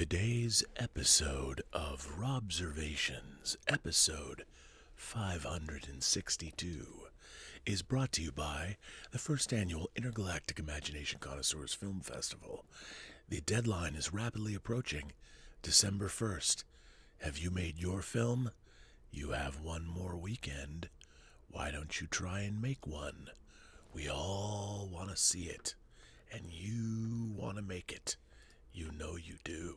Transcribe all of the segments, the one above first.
Today's episode of Robservations, episode 562, is brought to you by the first annual Intergalactic Imagination Connoisseurs Film Festival. The deadline is rapidly approaching, December 1st. Have you made your film? You have one more weekend. Why don't you try and make one? We all want to see it, and you want to make it. You know you do.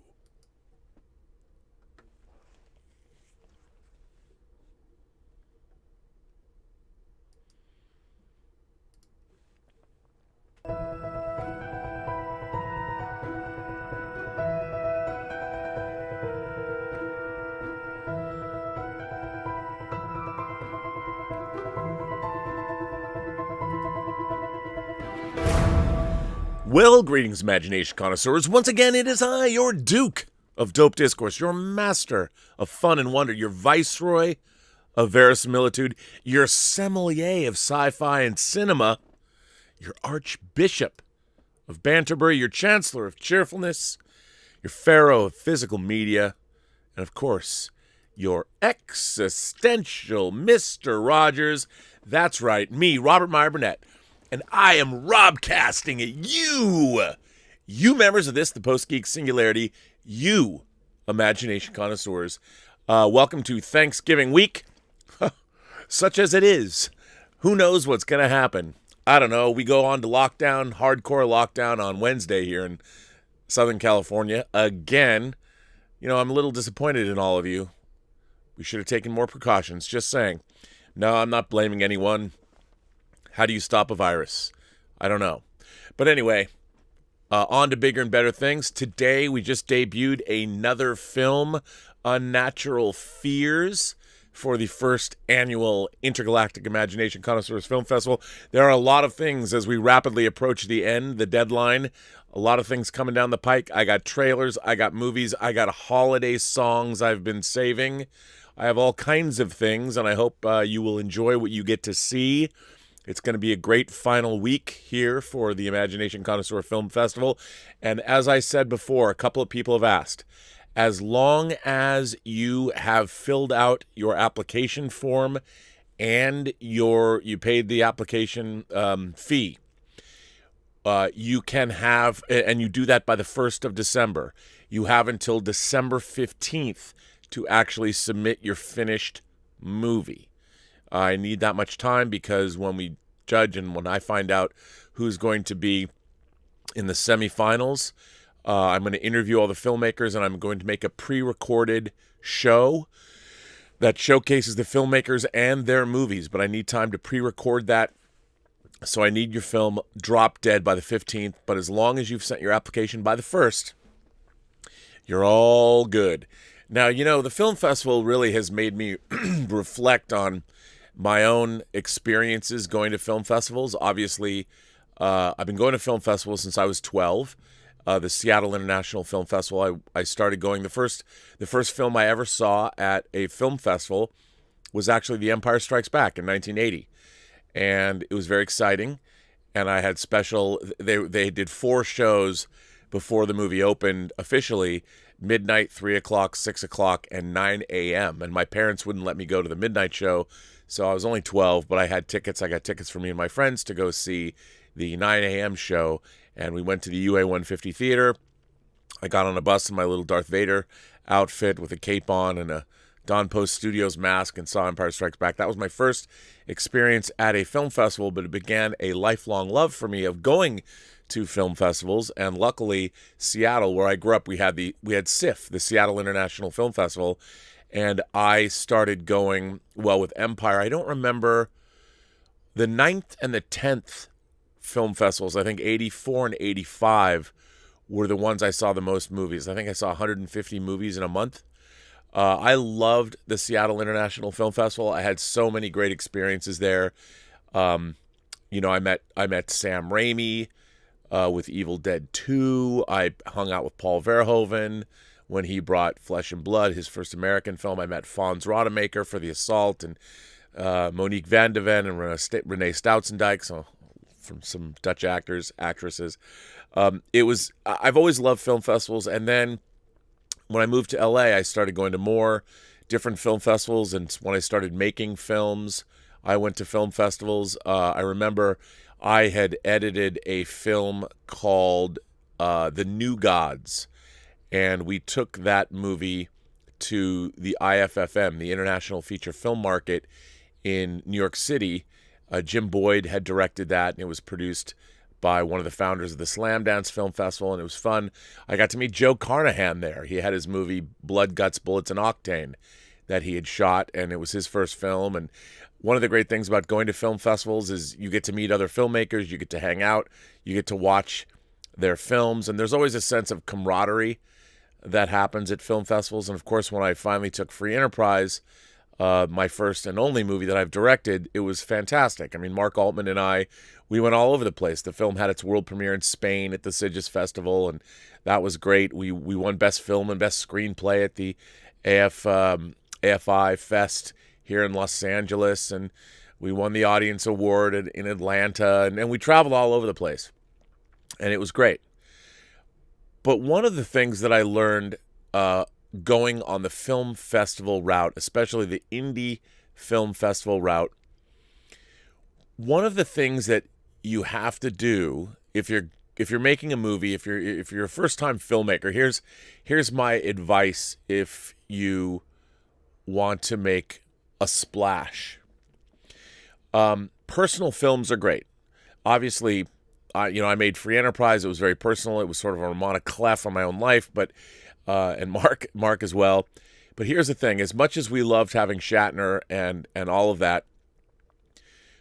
Well, greetings, imagination connoisseurs. Once again, it is I, your Duke of Dope Discourse, your master of fun and wonder, your viceroy of verisimilitude, your sommelier of sci-fi and cinema, your archbishop of Banterbury, your chancellor of cheerfulness, your pharaoh of physical media, and of course, your existential Mr. Rogers. That's right, me, Robert Meyer Burnett. And I am robcasting at you members of this, the Post-Geek Singularity, you imagination connoisseurs. Welcome to Thanksgiving week, such as it is. Who knows what's going to happen? I don't know. We go on to lockdown, hardcore lockdown on Wednesday here in Southern California. Again, I'm a little disappointed in all of you. We should have taken more precautions, just saying. No, I'm not blaming anyone. How do you stop a virus? I don't know. But anyway, on to bigger and better things. Today, we just debuted another film, Unnatural Fears, for the first annual Intergalactic Imagination Connoisseurs Film Festival. There are a lot of things as we rapidly approach the end, the deadline. A lot of things coming down the pike. I got trailers, I got movies, I got holiday songs I've been saving. I have all kinds of things, and I hope you will enjoy what you get to see. It's going to be a great final week here for the Imagination Connoisseur Film Festival. And as I said before, a couple of people have asked, as long as you have filled out your application form and you paid the application fee, you can have, and you do that by the 1st of December, you have until December 15th to actually submit your finished movie. I need that much time because when we judge and when I find out who's going to be in the semifinals, I'm going to interview all the filmmakers and I'm going to make a pre-recorded show that showcases the filmmakers and their movies. But I need time to pre-record that. So I need your film drop dead by the 15th. But as long as you've sent your application by the 1st, you're all good. Now, the film festival really has made me reflect on my own experiences going to film festivals. Obviously, I've been going to film festivals since I was 12. The Seattle International Film Festival, I started going. The first film I ever saw at a film festival was actually The Empire Strikes Back in 1980. And it was very exciting. And I had they did 4 shows before the movie opened officially: midnight, 3 o'clock, 6 o'clock, and 9 a.m. And my parents wouldn't let me go to the midnight show, so I was only 12, but I had tickets. I got tickets for me and my friends to go see the 9 a.m. show, and we went to the UA 150 theater. I got on a bus in my little Darth Vader outfit with a cape on and a Don Post Studios mask and saw Empire Strikes Back. That was my first experience at a film festival, but it began a lifelong love for me of going to film festivals. And luckily, Seattle, where I grew up, we had SIFF, the Seattle International Film Festival, and I started going, with Empire. I don't remember the 9th and the 10th film festivals. I think 84 and 85 were the ones I saw the most movies. I think I saw 150 movies in a month. I loved the Seattle International Film Festival. I had so many great experiences there. I met Sam Raimi with Evil Dead 2. I hung out with Paul Verhoeven when he brought Flesh and Blood, his first American film. I met Fons Rodemaker for The Assault, and Monique Van de Ven and Renee Stoutsendijk, so from some Dutch actresses. I've always loved film festivals, and then when I moved to LA, I started going to more different film festivals. And when I started making films, I went to film festivals. I remember I had edited a film called The New Gods. And we took that movie to the IFFM, the International Feature Film Market in New York City. Jim Boyd had directed that, and it was produced by one of the founders of the Slam Dance Film Festival, and it was fun. I got to meet Joe Carnahan there. He had his movie Blood, Guts, Bullets, and Octane that he had shot, and it was his first film. And one of the great things about going to film festivals is you get to meet other filmmakers, you get to hang out, you get to watch their films, and there's always a sense of camaraderie that happens at film festivals. And of course, when I finally took Free Enterprise, my first and only movie that I've directed, it was fantastic. I mean, Mark Altman and I, we went all over the place. The film had its world premiere in Spain at the Sitges Festival, and that was great. We won Best Film and Best Screenplay at the AFI Fest here in Los Angeles, and we won the Audience Award in Atlanta, and we traveled all over the place, and it was great. But one of the things that I learned going on the film festival route, especially the indie film festival route, one of the things that you have to do if you're making a movie, if you're a first-time filmmaker, here's my advice if you want to make a splash. Personal films are great. Obviously, I made Free Enterprise. It was very personal. It was sort of a Ramona Clef on my own life, but and Mark as well. But here's the thing: as much as we loved having Shatner and all of that,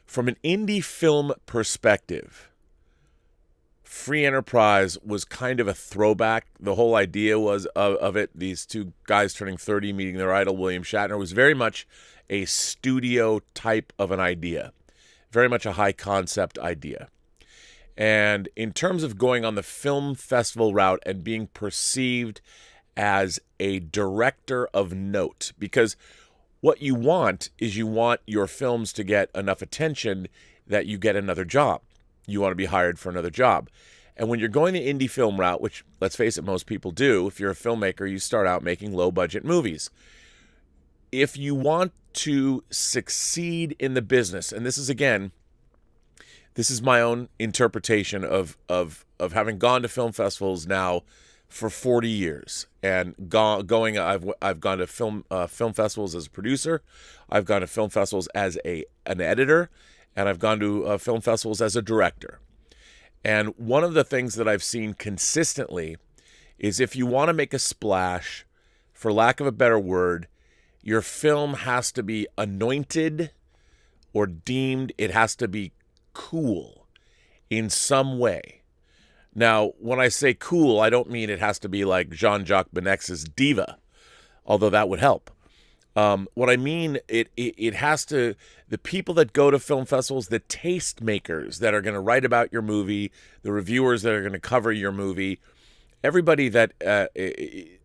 from an indie film perspective, Free Enterprise was kind of a throwback. The whole idea was of it, these two guys turning 30, meeting their idol, William Shatner, was very much a studio type of an idea, very much a high concept idea. And in terms of going on the film festival route and being perceived as a director of note, because what you want is you want your films to get enough attention that you get another job. You want to be hired for another job. And when you're going the indie film route, which, let's face it, most people do, if you're a filmmaker, you start out making low-budget movies. If you want to succeed in the business, and this is my own interpretation of having gone to film festivals now for 40 years, and I've gone to film festivals as a producer, I've gone to film festivals as an editor, and I've gone to film festivals as a director. And one of the things that I've seen consistently is if you want to make a splash, for lack of a better word, your film has to be anointed or deemed, it has to be cool in some way. Now, when I say cool, I don't mean it has to be like Jean-Jacques Benex's Diva, although that would help. What I mean, it has to, the people that go to film festivals, the taste makers that are going to write about your movie, the reviewers that are going to cover your movie, everybody that,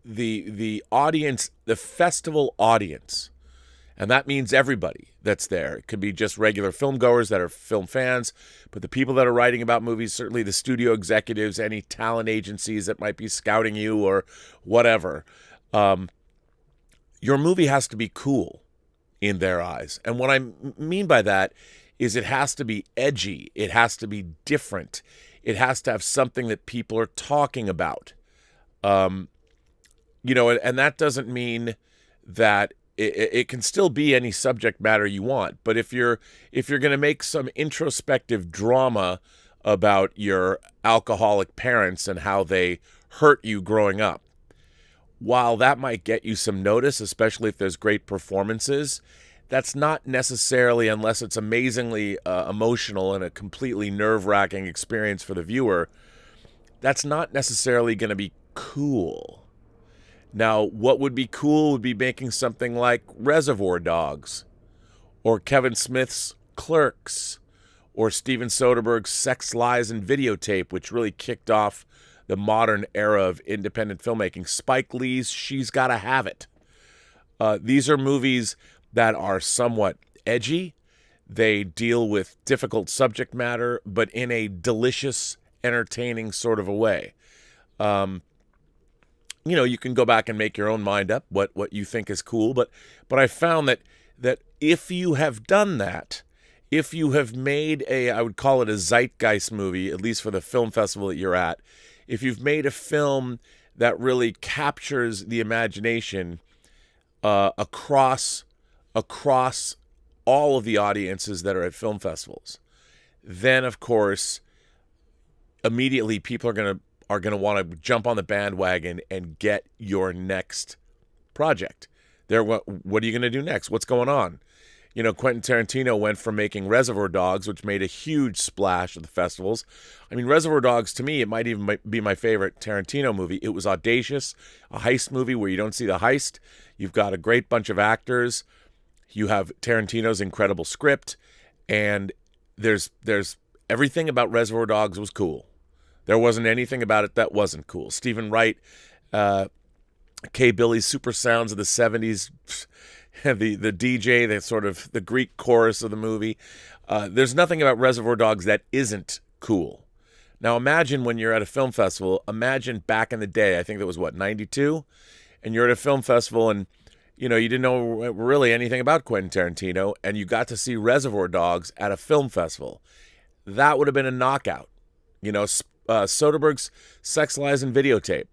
the audience, the festival audience, and that means everybody that's there. It could be just regular film goers that are film fans, but the people that are writing about movies, certainly the studio executives, any talent agencies that might be scouting you or whatever. Your movie has to be cool in their eyes. And what I mean by that is it has to be edgy. It has to be different. It has to have something that people are talking about. And that doesn't mean that it can still be any subject matter you want. But if you're going to make some introspective drama about your alcoholic parents and how they hurt you growing up, while that might get you some notice, especially if there's great performances, that's not necessarily, unless it's amazingly emotional and a completely nerve-wracking experience for the viewer, that's not necessarily going to be cool. Now, what would be cool would be making something like Reservoir Dogs, or Kevin Smith's Clerks, or Steven Soderbergh's Sex, Lies, and Videotape, which really kicked off the modern era of independent filmmaking. Spike Lee's She's Gotta Have It. These are movies that are somewhat edgy. They deal with difficult subject matter, but in a delicious, entertaining sort of a way. you can go back and make your own mind up what you think is cool. But I found that if you have done that, if you have made I would call it a zeitgeist movie, at least for the film festival that you're at, if you've made a film that really captures the imagination across all of the audiences that are at film festivals, then of course immediately people are gonna want to jump on the bandwagon and get your next project. What are you gonna do next? What's going on? Quentin Tarantino went from making Reservoir Dogs, which made a huge splash at the festivals. I mean, Reservoir Dogs, to me, it might even be my favorite Tarantino movie. It was audacious, a heist movie where you don't see the heist. You've got a great bunch of actors. You have Tarantino's incredible script, and there's everything about Reservoir Dogs was cool. There wasn't anything about it that wasn't cool. Stephen Wright, K. Billy's super sounds of the 70s, the DJ, the sort of the Greek chorus of the movie. There's nothing about Reservoir Dogs that isn't cool. Now imagine when you're at a film festival, imagine back in the day, I think that was 92? And you're at a film festival and you didn't know really anything about Quentin Tarantino, and you got to see Reservoir Dogs at a film festival. That would have been a knockout. Soderbergh's Sex, Lies, and Videotape.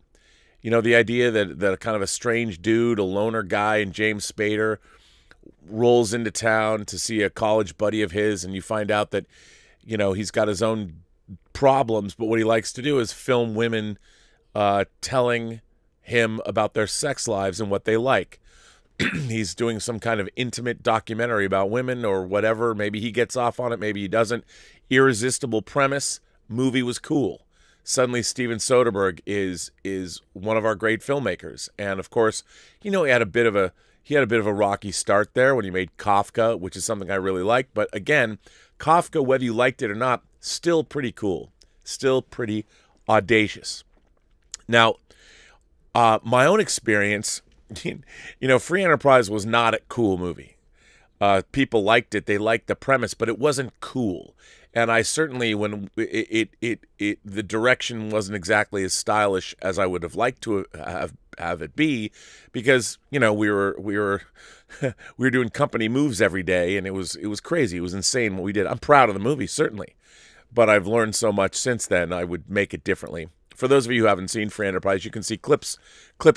The idea that kind of a strange dude, a loner guy, and James Spader rolls into town to see a college buddy of his, and you find out that, he's got his own problems, but what he likes to do is film women telling him about their sex lives and what they like. He's doing some kind of intimate documentary about women or whatever. Maybe he gets off on it, maybe he doesn't. Irresistible premise. Movie was cool. Suddenly Steven Soderbergh is one of our great filmmakers. And of course, he had a bit of a rocky start there when he made Kafka, which is something I really like. But again, Kafka, whether you liked it or not, still pretty cool. Still pretty audacious. Now, my own experience, Free Enterprise was not a cool movie. People liked it. They liked the premise, but it wasn't cool. And I certainly, when the direction wasn't exactly as stylish as I would have liked to have it be, because we were doing company moves every day, and it was crazy. It was insane what we did. I'm proud of the movie, certainly, but I've learned so much since then. I would make it differently. For those of you who haven't seen Free Enterprise, you can see clips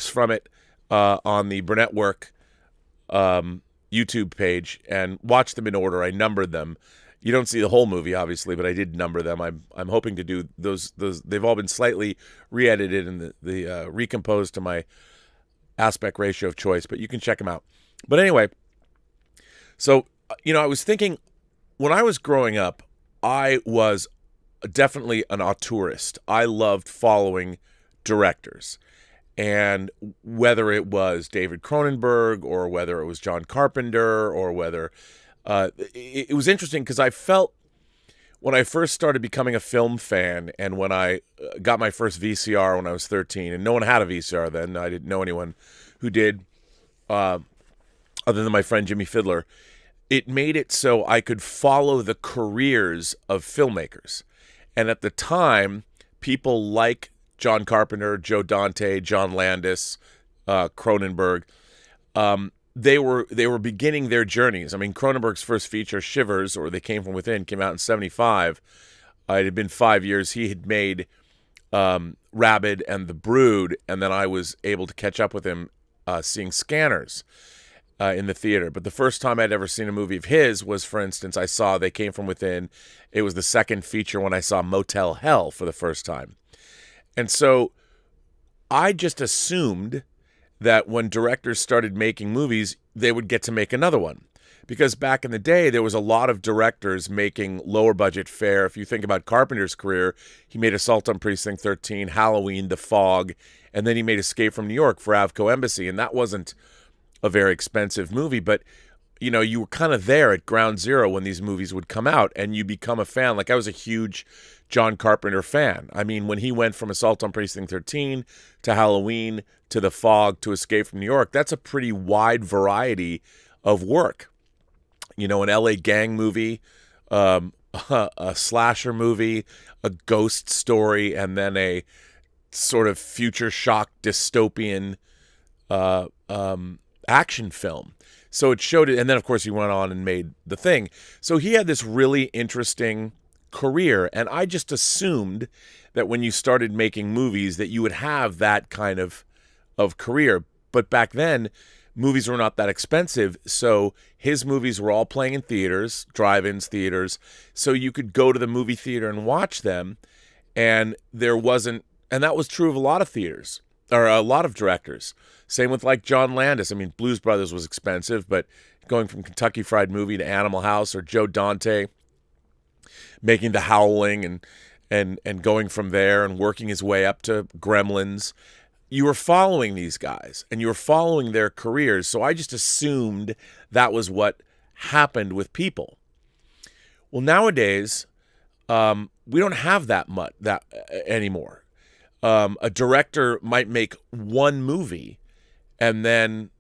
from it on the Burnettwork YouTube page, and watch them in order. I numbered them. You don't see the whole movie, obviously, but I did number them. I'm hoping to do those. They've all been slightly re-edited and the recomposed to my aspect ratio of choice, but you can check them out. But anyway, so I was thinking when I was growing up, I was definitely an auteurist. I loved following directors, and whether it was David Cronenberg or whether it was John Carpenter or whether it was interesting because I felt when I first started becoming a film fan and when I got my first VCR when I was 13, and no one had a VCR then. I didn't know anyone who did other than my friend Jimmy Fiddler. It made it so I could follow the careers of filmmakers. And at the time, people like John Carpenter, Joe Dante, John Landis, Cronenberg, they were beginning their journeys. I mean, Cronenberg's first feature, Shivers, or They Came From Within, came out in 1975. It had been 5 years. He had made Rabid and The Brood, and then I was able to catch up with him seeing Scanners in the theater. But the first time I'd ever seen a movie of his was, for instance, I saw They Came From Within. It was the second feature when I saw Motel Hell for the first time. And so I just assumed that when directors started making movies, they would get to make another one. Because back in the day, there was a lot of directors making lower budget fare. If you think about Carpenter's career, he made Assault on Precinct 13, Halloween, The Fog, and then he made Escape from New York for Avco Embassy. And that wasn't a very expensive movie, but you were kind of there at ground zero when these movies would come out, and you become a fan. Like, I was a huge John Carpenter fan. I mean, when he went from Assault on Precinct 13 to Halloween to The Fog to Escape from New York, that's a pretty wide variety of work. An LA gang movie, a slasher movie, a ghost story, and then a sort of future shock dystopian action film. So it showed it, and then of course he went on and made The Thing. So he had this really interesting career, and I just assumed that when you started making movies that you would have that kind of career. But back then, movies were not that expensive, so his movies were all playing in theaters, drive-ins, theaters, so you could go to the movie theater and watch them, and there wasn't, and that was true of a lot of theaters, or a lot of directors. Same with like John Landis. I mean, Blues Brothers was expensive, but going from Kentucky Fried Movie to Animal House, or Joe Dante making The Howling and going from there and working his way up to Gremlins, you were following these guys and you were following their careers. So I just assumed that was what happened with people. Well, nowadays, we don't have that much anymore. A director might make one movie and then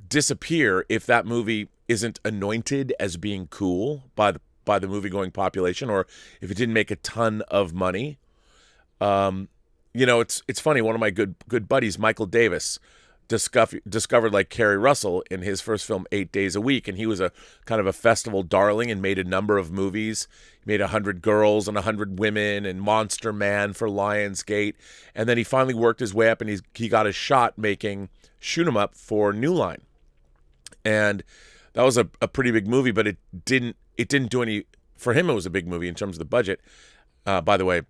disappear if that movie isn't anointed as being cool by the movie-going population, or if it didn't make a ton of money. It's funny. One of my good buddies, Michael Davis, discovered like Kerry Russell in his first film, 8 Days a Week, and he was a kind of a festival darling and made a number of movies. He made 100 Girls and 100 Women and Monster Man for Lionsgate, and then he finally worked his way up and he got a shot making Shoot 'Em Up for New Line, and that was a pretty big movie, but it didn't do any. For him, it was a big movie in terms of the budget. By the way,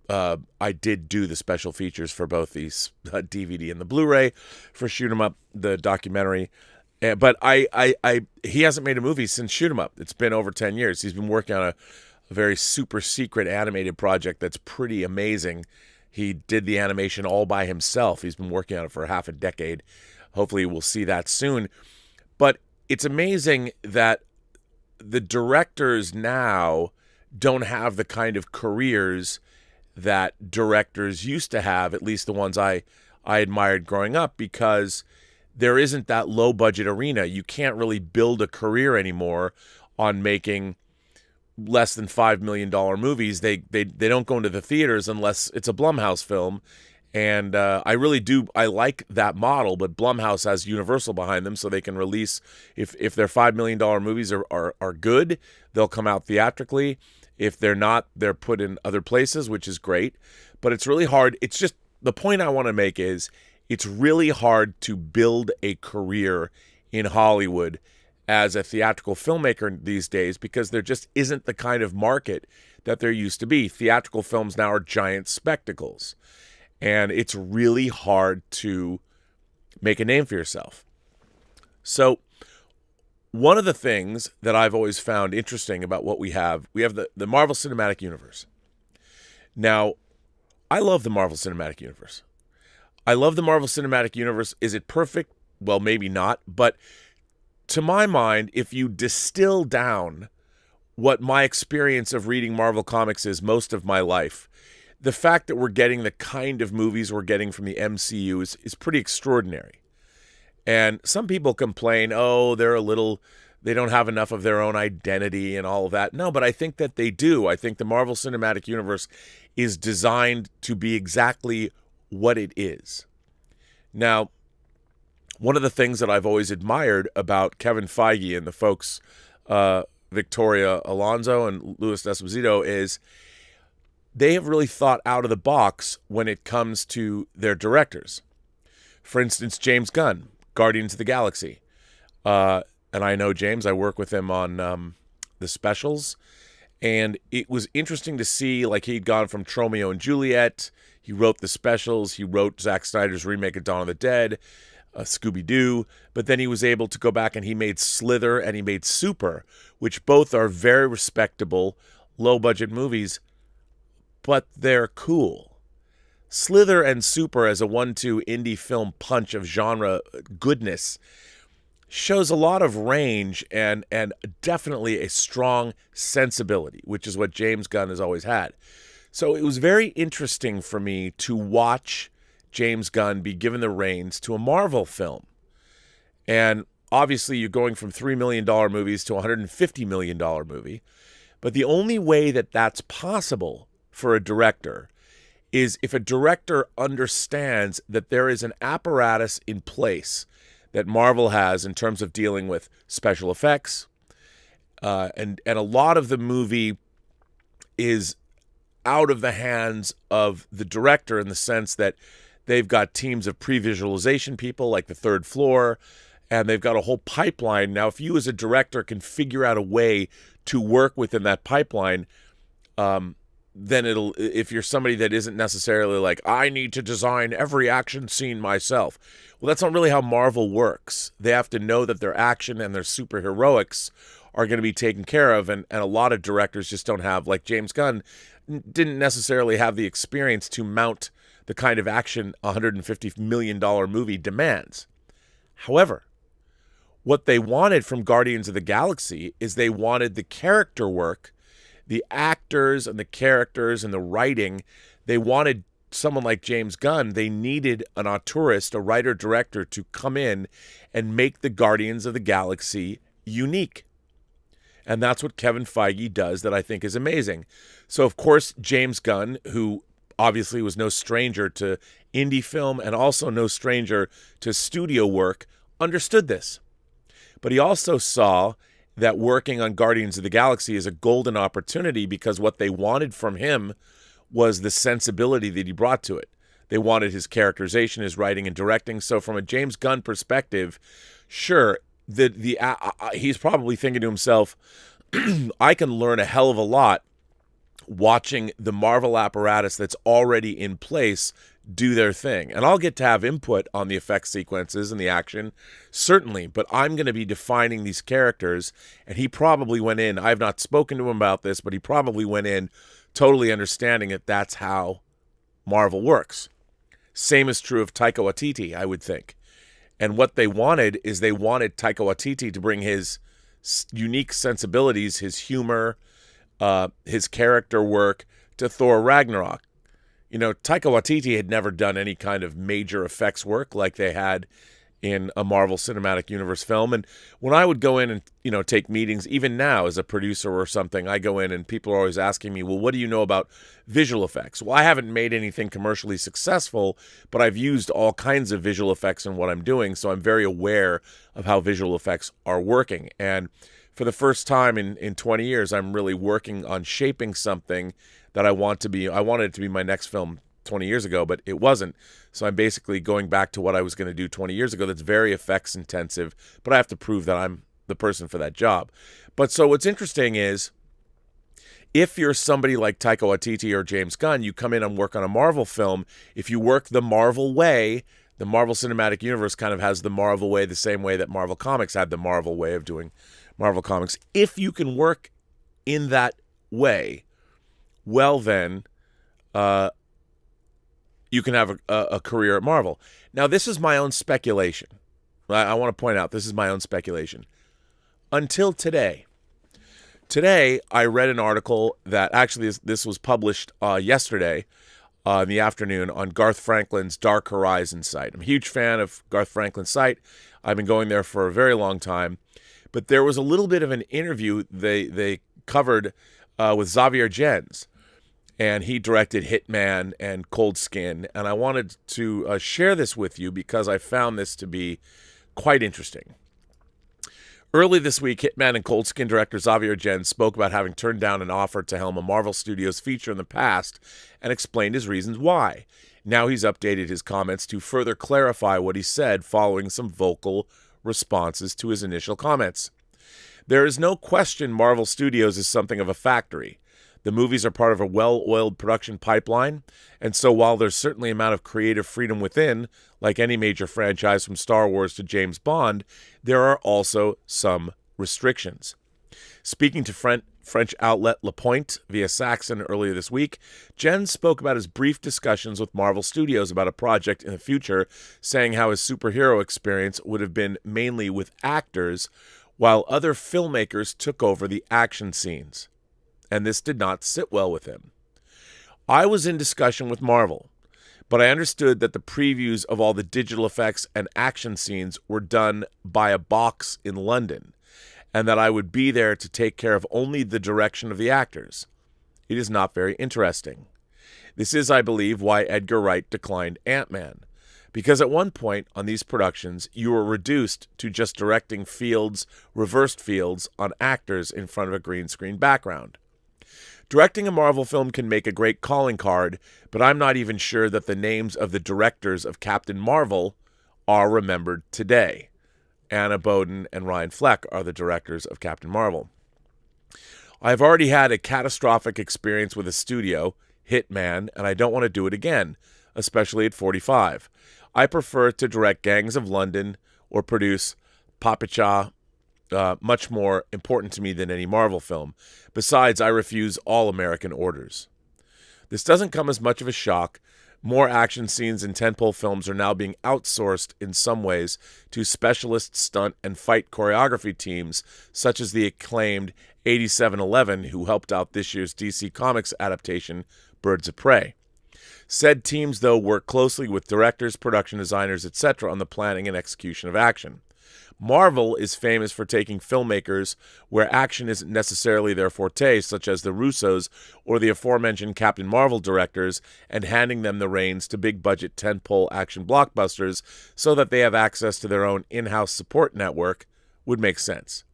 I did do the special features for both these DVD and the Blu-ray for Shoot 'Em Up, the documentary. But he hasn't made a movie since Shoot 'Em Up. It's been over 10 years. He's been working on a very super secret animated project that's pretty amazing. He did the animation all by himself. He's been working on it for half a decade. Hopefully we'll see that soon. But it's amazing that the directors now don't have the kind of careers that directors used to have, at least the ones I admired growing up, because there isn't that low budget arena. You can't really build a career anymore on making less than $5 million movies. They don't go into the theaters unless it's a Blumhouse film. And I like that model, but Blumhouse has Universal behind them, so they can release, if their $5 million movies are good, they'll come out theatrically. If they're not, they're put in other places, which is great. But it's really hard. It's just, the point I want to make is, it's really hard to build a career in Hollywood as a theatrical filmmaker these days, because there just isn't the kind of market that there used to be. Theatrical films now are giant spectacles, and it's really hard to make a name for yourself. So one of the things that I've always found interesting about what we have the Marvel Cinematic Universe. Now, I love the Marvel Cinematic Universe. I love the Marvel Cinematic Universe. Is it perfect? Well, maybe not. But to my mind, if you distill down what my experience of reading Marvel Comics is most of my life, the fact that we're getting the kind of movies we're getting from the MCU is pretty extraordinary. And some people complain, they don't have enough of their own identity and all of that. No, but I think that they do. I think the Marvel Cinematic Universe is designed to be exactly what it is. Now, one of the things that I've always admired about Kevin Feige and the folks, Victoria Alonso and Louis Esposito, is they have really thought out of the box when it comes to their directors. For instance, James Gunn, Guardians of the Galaxy. And I know James, I work with him on the specials. And it was interesting to see, like, he'd gone from Tromeo and Juliet. He wrote the specials. He wrote Zack Snyder's remake of Dawn of the Dead, Scooby-Doo. But then he was able to go back and he made Slither and he made Super, which both are very respectable, low-budget movies, but they're cool. Slither and Super as a 1-2 indie film punch of genre goodness shows a lot of range and definitely a strong sensibility, which is what James Gunn has always had. So it was very interesting for me to watch James Gunn be given the reins to a Marvel film. And obviously you're going from $3 million movies to a $150 million movie. But the only way that that's possible for a director is if a director understands that there is an apparatus in place that Marvel has in terms of dealing with special effects, and a lot of the movie is out of the hands of the director in the sense that they've got teams of pre-visualization people like the third floor, and they've got a whole pipeline. Now, if you as a director can figure out a way to work within that pipeline, then if you're somebody that isn't necessarily like, I need to design every action scene myself. Well, that's not really how Marvel works. They have to know that their action and their superheroics are going to be taken care of, and a lot of directors just don't have, like James Gunn, didn't necessarily have the experience to mount the kind of action a $150 million movie demands. However, what they wanted from Guardians of the Galaxy is they wanted the character work, the actors and the characters and the writing. They wanted someone like James Gunn. They needed an auteurist, a writer-director, to come in and make the Guardians of the Galaxy unique. And that's what Kevin Feige does that I think is amazing. So, of course, James Gunn, who obviously was no stranger to indie film and also no stranger to studio work, understood this. But he also saw that working on Guardians of the Galaxy is a golden opportunity because what they wanted from him was the sensibility that he brought to it. They wanted his characterization, his writing and directing. So from a James Gunn perspective, sure, he's probably thinking to himself, I can learn a hell of a lot watching the Marvel apparatus that's already in place do their thing. And I'll get to have input on the effect sequences and the action, certainly, but I'm going to be defining these characters. And he probably went in, I've not spoken to him about this, but he probably went in totally understanding that that's how Marvel works. Same is true of Taika Waititi, I would think. And what they wanted is they wanted Taika Waititi to bring his unique sensibilities, his humor, his character work to Thor Ragnarok. You know, Taika Waititi had never done any kind of major effects work like they had in a Marvel Cinematic Universe film. And when I would go in and, take meetings, even now as a producer or something, I go in and people are always asking me, well, what do you know about visual effects? Well, I haven't made anything commercially successful, but I've used all kinds of visual effects in what I'm doing. So I'm very aware of how visual effects are working. And for the first time in 20 years, I'm really working on shaping something that I wanted it to be my next film 20 years ago, but it wasn't. So I'm basically going back to what I was going to do 20 years ago. That's very effects intensive, but I have to prove that I'm the person for that job. But so what's interesting is if you're somebody like Taika Waititi or James Gunn, you come in and work on a Marvel film. If you work the Marvel way, the Marvel Cinematic Universe kind of has the Marvel way, the same way that Marvel Comics had the Marvel way of doing Marvel Comics. If you can work in that way, well then, you can have a career at Marvel. Now, this is my own speculation. I want to point out, this is my own speculation. Until today. Today, I read an article that actually this was published yesterday in the afternoon on Garth Franklin's Dark Horizon site. I'm a huge fan of Garth Franklin's site. I've been going there for a very long time. But there was a little bit of an interview they covered with Xavier Gens. And he directed Hitman and Cold Skin. And I wanted to share this with you because I found this to be quite interesting. Early this week, Hitman and Cold Skin director Xavier Gens spoke about having turned down an offer to helm a Marvel Studios feature in the past and explained his reasons why. Now he's updated his comments to further clarify what he said following some vocal responses to his initial comments. There is no question Marvel Studios is something of a factory. The movies are part of a well-oiled production pipeline, and so while there's certainly an amount of creative freedom within, like any major franchise from Star Wars to James Bond, there are also some restrictions. Speaking to French outlet Le Point via Saxon earlier this week, Jen spoke about his brief discussions with Marvel Studios about a project in the future, saying how his superhero experience would have been mainly with actors, while other filmmakers took over the action scenes. And this did not sit well with him. I was in discussion with Marvel, but I understood that the previews of all the digital effects and action scenes were done by a box in London, and that I would be there to take care of only the direction of the actors. It is not very interesting. This is, I believe, why Edgar Wright declined Ant-Man. Because at one point on these productions, you were reduced to just directing reversed fields on actors in front of a green screen background. Directing a Marvel film can make a great calling card, but I'm not even sure that the names of the directors of Captain Marvel are remembered today. Anna Boden and Ryan Fleck are the directors of Captain Marvel. I've already had a catastrophic experience with a studio, Hitman, and I don't want to do it again, especially at 45. I prefer to direct Gangs of London or produce Papacha, much more important to me than any Marvel film. Besides, I refuse all American orders. This doesn't come as much of a shock. More action scenes in tentpole films are now being outsourced in some ways to specialist stunt and fight choreography teams, such as the acclaimed 8711, who helped out this year's DC Comics adaptation, Birds of Prey. Said teams, though, work closely with directors, production designers, etc. on the planning and execution of action. Marvel is famous for taking filmmakers where action isn't necessarily their forte, such as the Russos or the aforementioned Captain Marvel directors, and handing them the reins to big-budget tentpole action blockbusters so that they have access to their own in-house support network would make sense.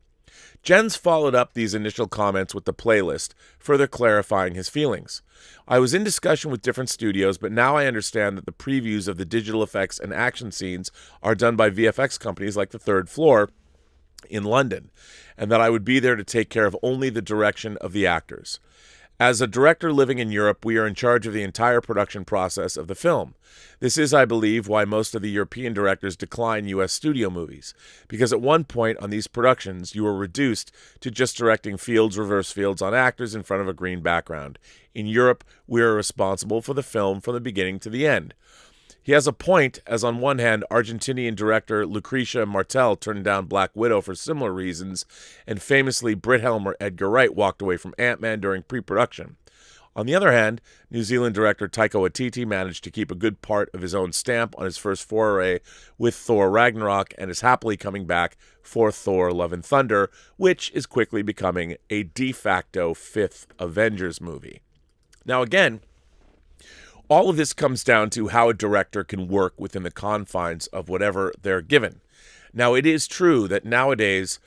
Jens followed up these initial comments with the playlist, further clarifying his feelings. I was in discussion with different studios, but now I understand that the previews of the digital effects and action scenes are done by VFX companies like The Third Floor in London, and that I would be there to take care of only the direction of the actors. As a director living in Europe, we are in charge of the entire production process of the film. This is, I believe, why most of the European directors decline U.S. studio movies, because at one point on these productions, you were reduced to just directing reverse fields on actors in front of a green background. In Europe, we are responsible for the film from the beginning to the end. He has a point, as on one hand, Argentinian director Lucrecia Martel turned down Black Widow for similar reasons, and famously Brit Helmer Edgar Wright walked away from Ant-Man during pre-production. On the other hand, New Zealand director Taika Waititi managed to keep a good part of his own stamp on his first foray with Thor Ragnarok and is happily coming back for Thor Love and Thunder, which is quickly becoming a de facto fifth Avengers movie. Now again, all of this comes down to how a director can work within the confines of whatever they're given. Now, it is true that nowadays,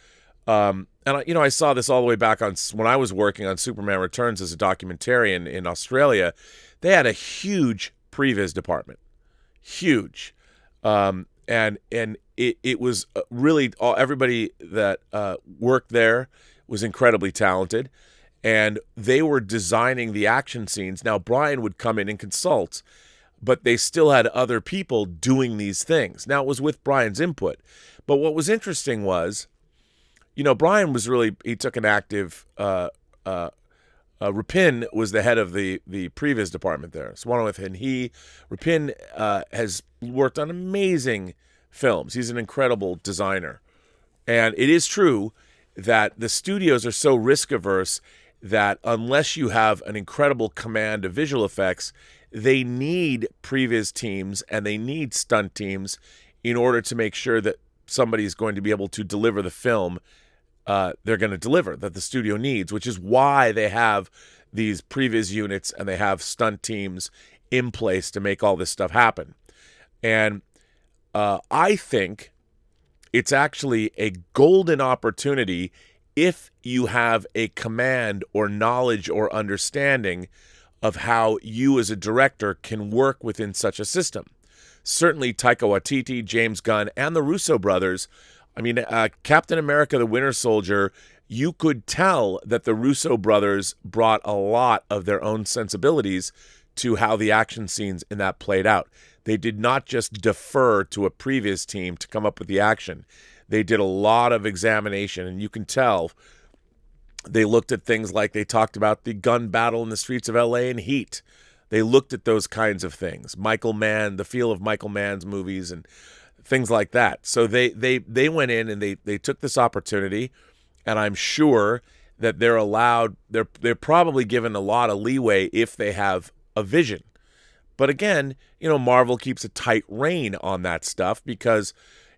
I saw this all the way back on when I was working on Superman Returns as a documentarian in Australia. They had a huge previs department, huge, and it was really everybody that worked there was incredibly talented. And they were designing the action scenes. Now, Brian would come in and consult, but they still had other people doing these things. Now, it was with Brian's input. But what was interesting was, Brian was he took an active, Rapin was the head of the previs department there. So one with him. Rapin has worked on amazing films. He's an incredible designer. And it is true that the studios are so risk averse that unless you have an incredible command of visual effects, they need previs teams and they need stunt teams in order to make sure that somebody is going to be able to deliver the film they're going to deliver, that the studio needs, which is why they have these previs units and they have stunt teams in place to make all this stuff happen. And I think it's actually a golden opportunity if you have a command or knowledge or understanding of how you as a director can work within such a system. Certainly Taika Waititi, James Gunn, and the Russo brothers, Captain America the Winter Soldier, you could tell that the Russo brothers brought a lot of their own sensibilities to how the action scenes in that played out. They did not just defer to a previous team to come up with the action. They did a lot of examination, and you can tell they looked at things like they talked about the gun battle in the streets of L.A. and Heat. They looked at those kinds of things. Michael Mann, the feel of Michael Mann's movies and things like that. So they went in and they took this opportunity, and I'm sure that they're probably given a lot of leeway if they have a vision. But again, Marvel keeps a tight rein on that stuff because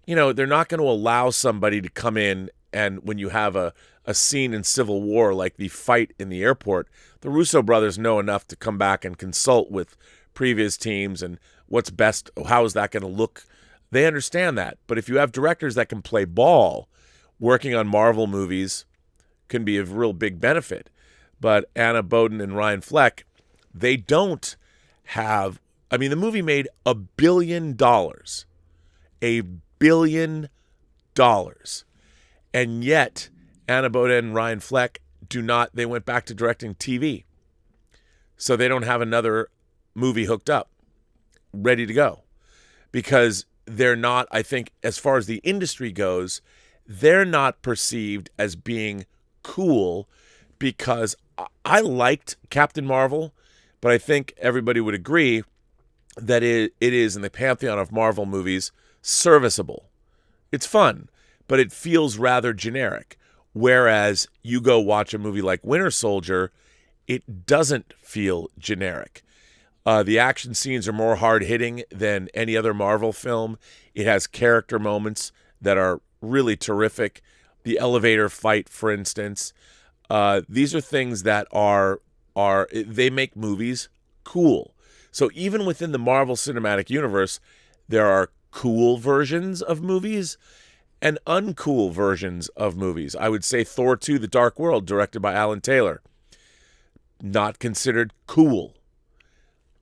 they're not going to allow somebody to come in and when you have a scene in Civil War like the fight in the airport, the Russo brothers know enough to come back and consult with previous teams and what's best, how is that going to look. They understand that. But if you have directors that can play ball, working on Marvel movies can be a real big benefit. But Anna Boden and Ryan Fleck, they don't have, I mean, the movie made $1 billion. $1 billion. And yet, Anna Boden and Ryan Fleck they went back to directing TV. So they don't have another movie hooked up, ready to go. Because they're not, I think, as far as the industry goes, they're not perceived as being cool, because I liked Captain Marvel, but I think everybody would agree that it is, in the pantheon of Marvel movies, serviceable. It's fun, but it feels rather generic. Whereas you go watch a movie like Winter Soldier, it doesn't feel generic. The action scenes are more hard-hitting than any other Marvel film. It has character moments that are really terrific. The elevator fight, for instance. These are things that they make movies cool. So even within the Marvel Cinematic Universe, there are cool versions of movies and uncool versions of movies. I would say Thor 2: The Dark World, directed by Alan Taylor, not considered cool.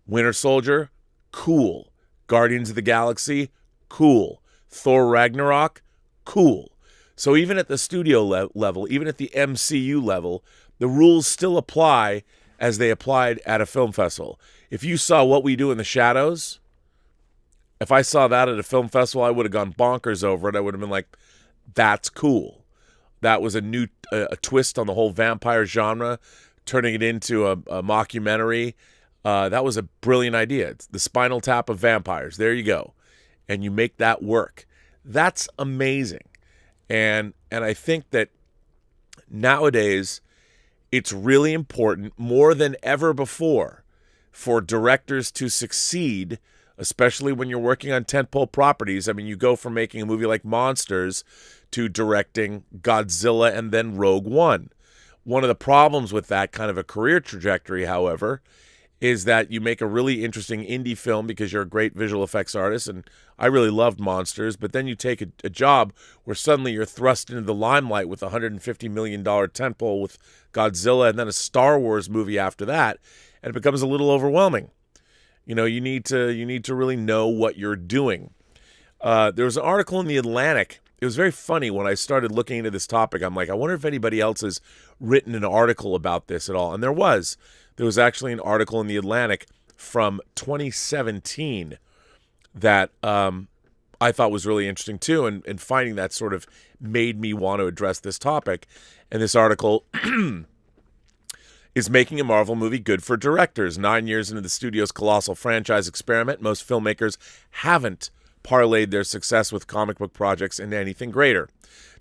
Winter Soldier, cool. Guardians of the Galaxy, cool. Thor Ragnarok, cool. So even at the studio level, even at the MCU level, the rules still apply as they applied at a film festival. If you saw What We Do in the Shadows, if I saw that at a film festival, I would have gone bonkers over it. I would have been like, that's cool. That was a new twist on the whole vampire genre, turning it into a mockumentary. That was a brilliant idea. It's the Spinal Tap of vampires. There you go. And you make that work. That's amazing. And I think that nowadays it's really important, more than ever before, for directors to succeed, especially when you're working on tentpole properties. I mean, you go from making a movie like Monsters to directing Godzilla and then Rogue One. One of the problems with that kind of a career trajectory, however, is that you make a really interesting indie film because you're a great visual effects artist, and I really loved Monsters, but then you take a job where suddenly you're thrust into the limelight with a $150 million tentpole with Godzilla and then a Star Wars movie after that, and it becomes a little overwhelming. You know, you need to really know what you're doing. There was an article in The Atlantic. It was very funny when I started looking into this topic. I'm like, I wonder if anybody else has written an article about this at all. And there was. There was actually an article in The Atlantic from 2017 that I thought was really interesting too, and finding that sort of made me want to address this topic. And this article is making a Marvel movie good for directors. 9 years into the studio's colossal franchise experiment, most filmmakers haven't parlayed their success with comic book projects into anything greater.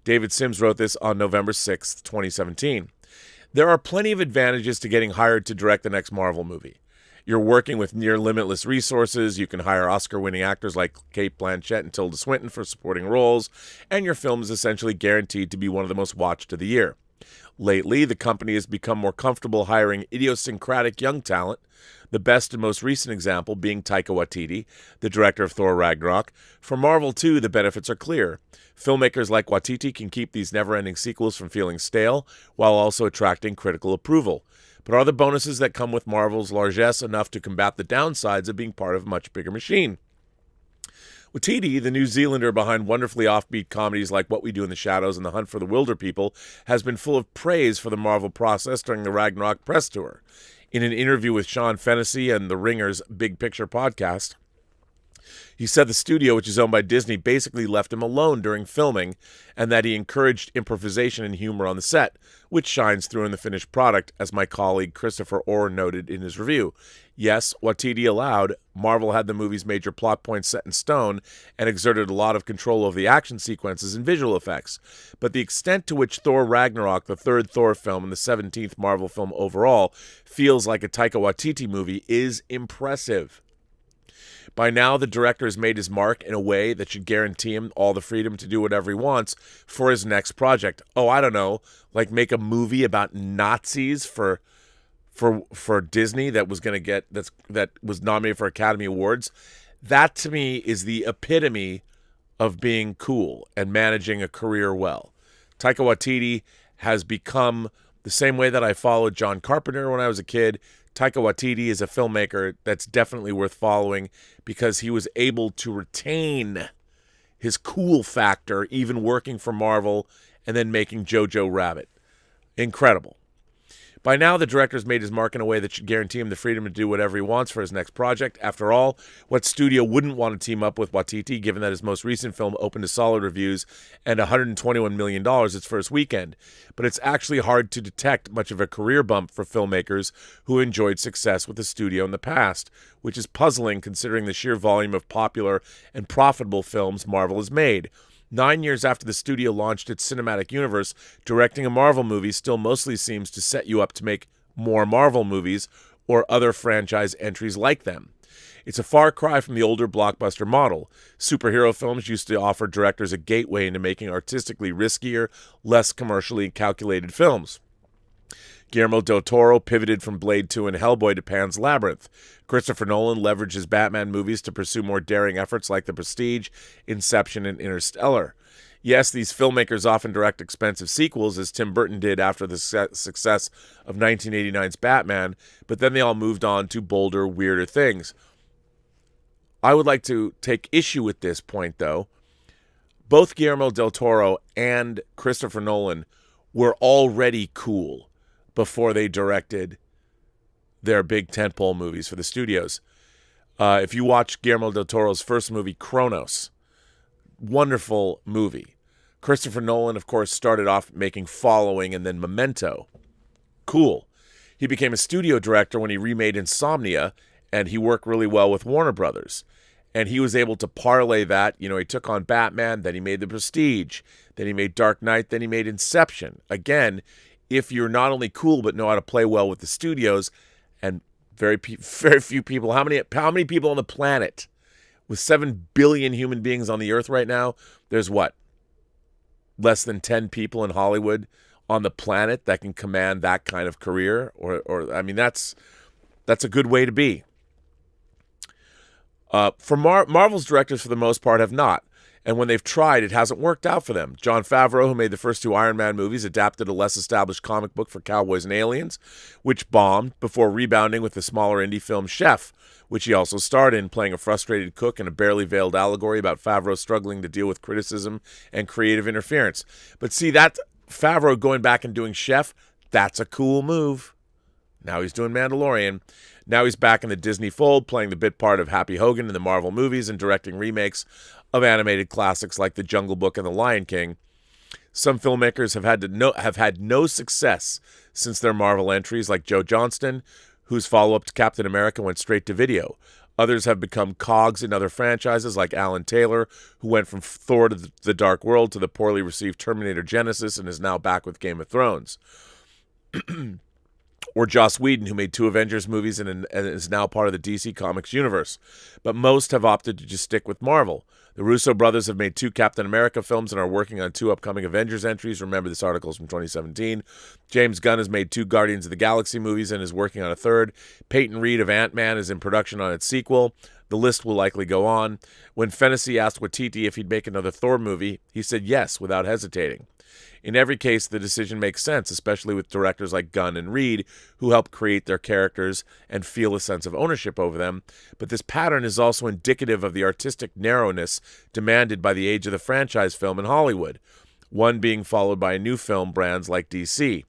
David Sims wrote this on November 6th, 2017. There are plenty of advantages to getting hired to direct the next Marvel movie. You're working with near limitless resources. You can hire Oscar-winning actors like Cate Blanchett and Tilda Swinton for supporting roles, and your film is essentially guaranteed to be one of the most watched of the year. Lately, the company has become more comfortable hiring idiosyncratic young talent, the best and most recent example being Taika Waititi, the director of Thor Ragnarok. For Marvel, too, the benefits are clear. Filmmakers like Waititi can keep these never-ending sequels from feeling stale, while also attracting critical approval. But are the bonuses that come with Marvel's largesse enough to combat the downsides of being part of a much bigger machine? Waititi, the New Zealander behind wonderfully offbeat comedies like What We Do in the Shadows and The Hunt for the Wilder People, has been full of praise for the Marvel process during the Ragnarok press tour. In an interview with Sean Fennessy and The Ringer's Big Picture podcast, he said the studio, which is owned by Disney, basically left him alone during filming, and that he encouraged improvisation and humor on the set, which shines through in the finished product, as my colleague Christopher Orr noted in his review. Yes, Waititi allowed, Marvel had the movie's major plot points set in stone and exerted a lot of control over the action sequences and visual effects. But the extent to which Thor Ragnarok, the third Thor film and the 17th Marvel film overall, feels like a Taika Waititi movie is impressive. By now, the director has made his mark in a way that should guarantee him all the freedom to do whatever he wants for his next project. Oh, I don't know, like make a movie about Nazis for Disney that was going to get that was nominated for Academy Awards. That to me is the epitome of being cool and managing a career well. Taika Waititi has become the same way that I followed John Carpenter when I was a kid. Taika Waititi is a filmmaker that's definitely worth following because he was able to retain his cool factor even working for Marvel and then making Jojo Rabbit. Incredible. By now, the director's made his mark in a way that should guarantee him the freedom to do whatever he wants for his next project. After all, what studio wouldn't want to team up with Waititi, given that his most recent film opened to solid reviews and $121 million its first weekend? But it's actually hard to detect much of a career bump for filmmakers who enjoyed success with the studio in the past, which is puzzling considering the sheer volume of popular and profitable films Marvel has made. 9 years after the studio launched its cinematic universe, directing a Marvel movie still mostly seems to set you up to make more Marvel movies or other franchise entries like them. It's a far cry from the older blockbuster model. Superhero films used to offer directors a gateway into making artistically riskier, less commercially calculated films. Guillermo del Toro pivoted from Blade 2 and Hellboy to Pan's Labyrinth. Christopher Nolan leveraged his Batman movies to pursue more daring efforts like The Prestige, Inception, and Interstellar. Yes, these filmmakers often direct expensive sequels, as Tim Burton did after the success of 1989's Batman, but then they all moved on to bolder, weirder things. I would like to take issue with this point, though. Both Guillermo del Toro and Christopher Nolan were already cool before they directed their big tentpole movies for the studios. If you watch Guillermo del Toro's first movie, Cronos, wonderful movie. Christopher Nolan, of course, started off making Following and then Memento. Cool. He became a studio director when he remade Insomnia, and he worked really well with Warner Brothers. And he was able to parlay that. You know, he took on Batman, then he made The Prestige, then he made Dark Knight, then he made Inception. Again, if you're not only cool but know how to play well with the studios, and very few people, how many people on the planet, with 7 billion human beings on the earth right now, there's what? Less than 10 people in Hollywood on the planet that can command that kind of career, or I mean, that's a good way to be. For Marvel's directors, for the most part, have not. And when they've tried, it hasn't worked out for them. Jon Favreau, who made the first 2 Iron Man movies, adapted a less established comic book for Cowboys and Aliens, which bombed, before rebounding with the smaller indie film Chef, which he also starred in, playing a frustrated cook in a barely veiled allegory about Favreau struggling to deal with criticism and creative interference. But see, that Favreau going back and doing Chef, that's a cool move. Now he's doing Mandalorian. Now he's back in the Disney fold, playing the bit part of Happy Hogan in the Marvel movies and directing remakes of animated classics like The Jungle Book and The Lion King. Some filmmakers have had no success since their Marvel entries, like Joe Johnston, whose follow-up to Captain America went straight to video. Others have become cogs in other franchises, like Alan Taylor, who went from Thor to The Dark World to the poorly received Terminator Genesis and is now back with Game of Thrones. Or Joss Whedon, who made 2 Avengers movies and is now part of the DC Comics universe. But most have opted to just stick with Marvel. The Russo brothers have made 2 Captain America films and are working on 2 upcoming Avengers entries. Remember, this article is from 2017. James Gunn has made 2 Guardians of the Galaxy movies and is working on a 3rd. Peyton Reed of Ant-Man is in production on its sequel. The list will likely go on. When Fennessy asked Waititi if he'd make another Thor movie, he said yes without hesitating. In every case, the decision makes sense, especially with directors like Gunn and Reed, who help create their characters and feel a sense of ownership over them. But this pattern is also indicative of the artistic narrowness demanded by the age of the franchise film in Hollywood, one being followed by new film brands like DC.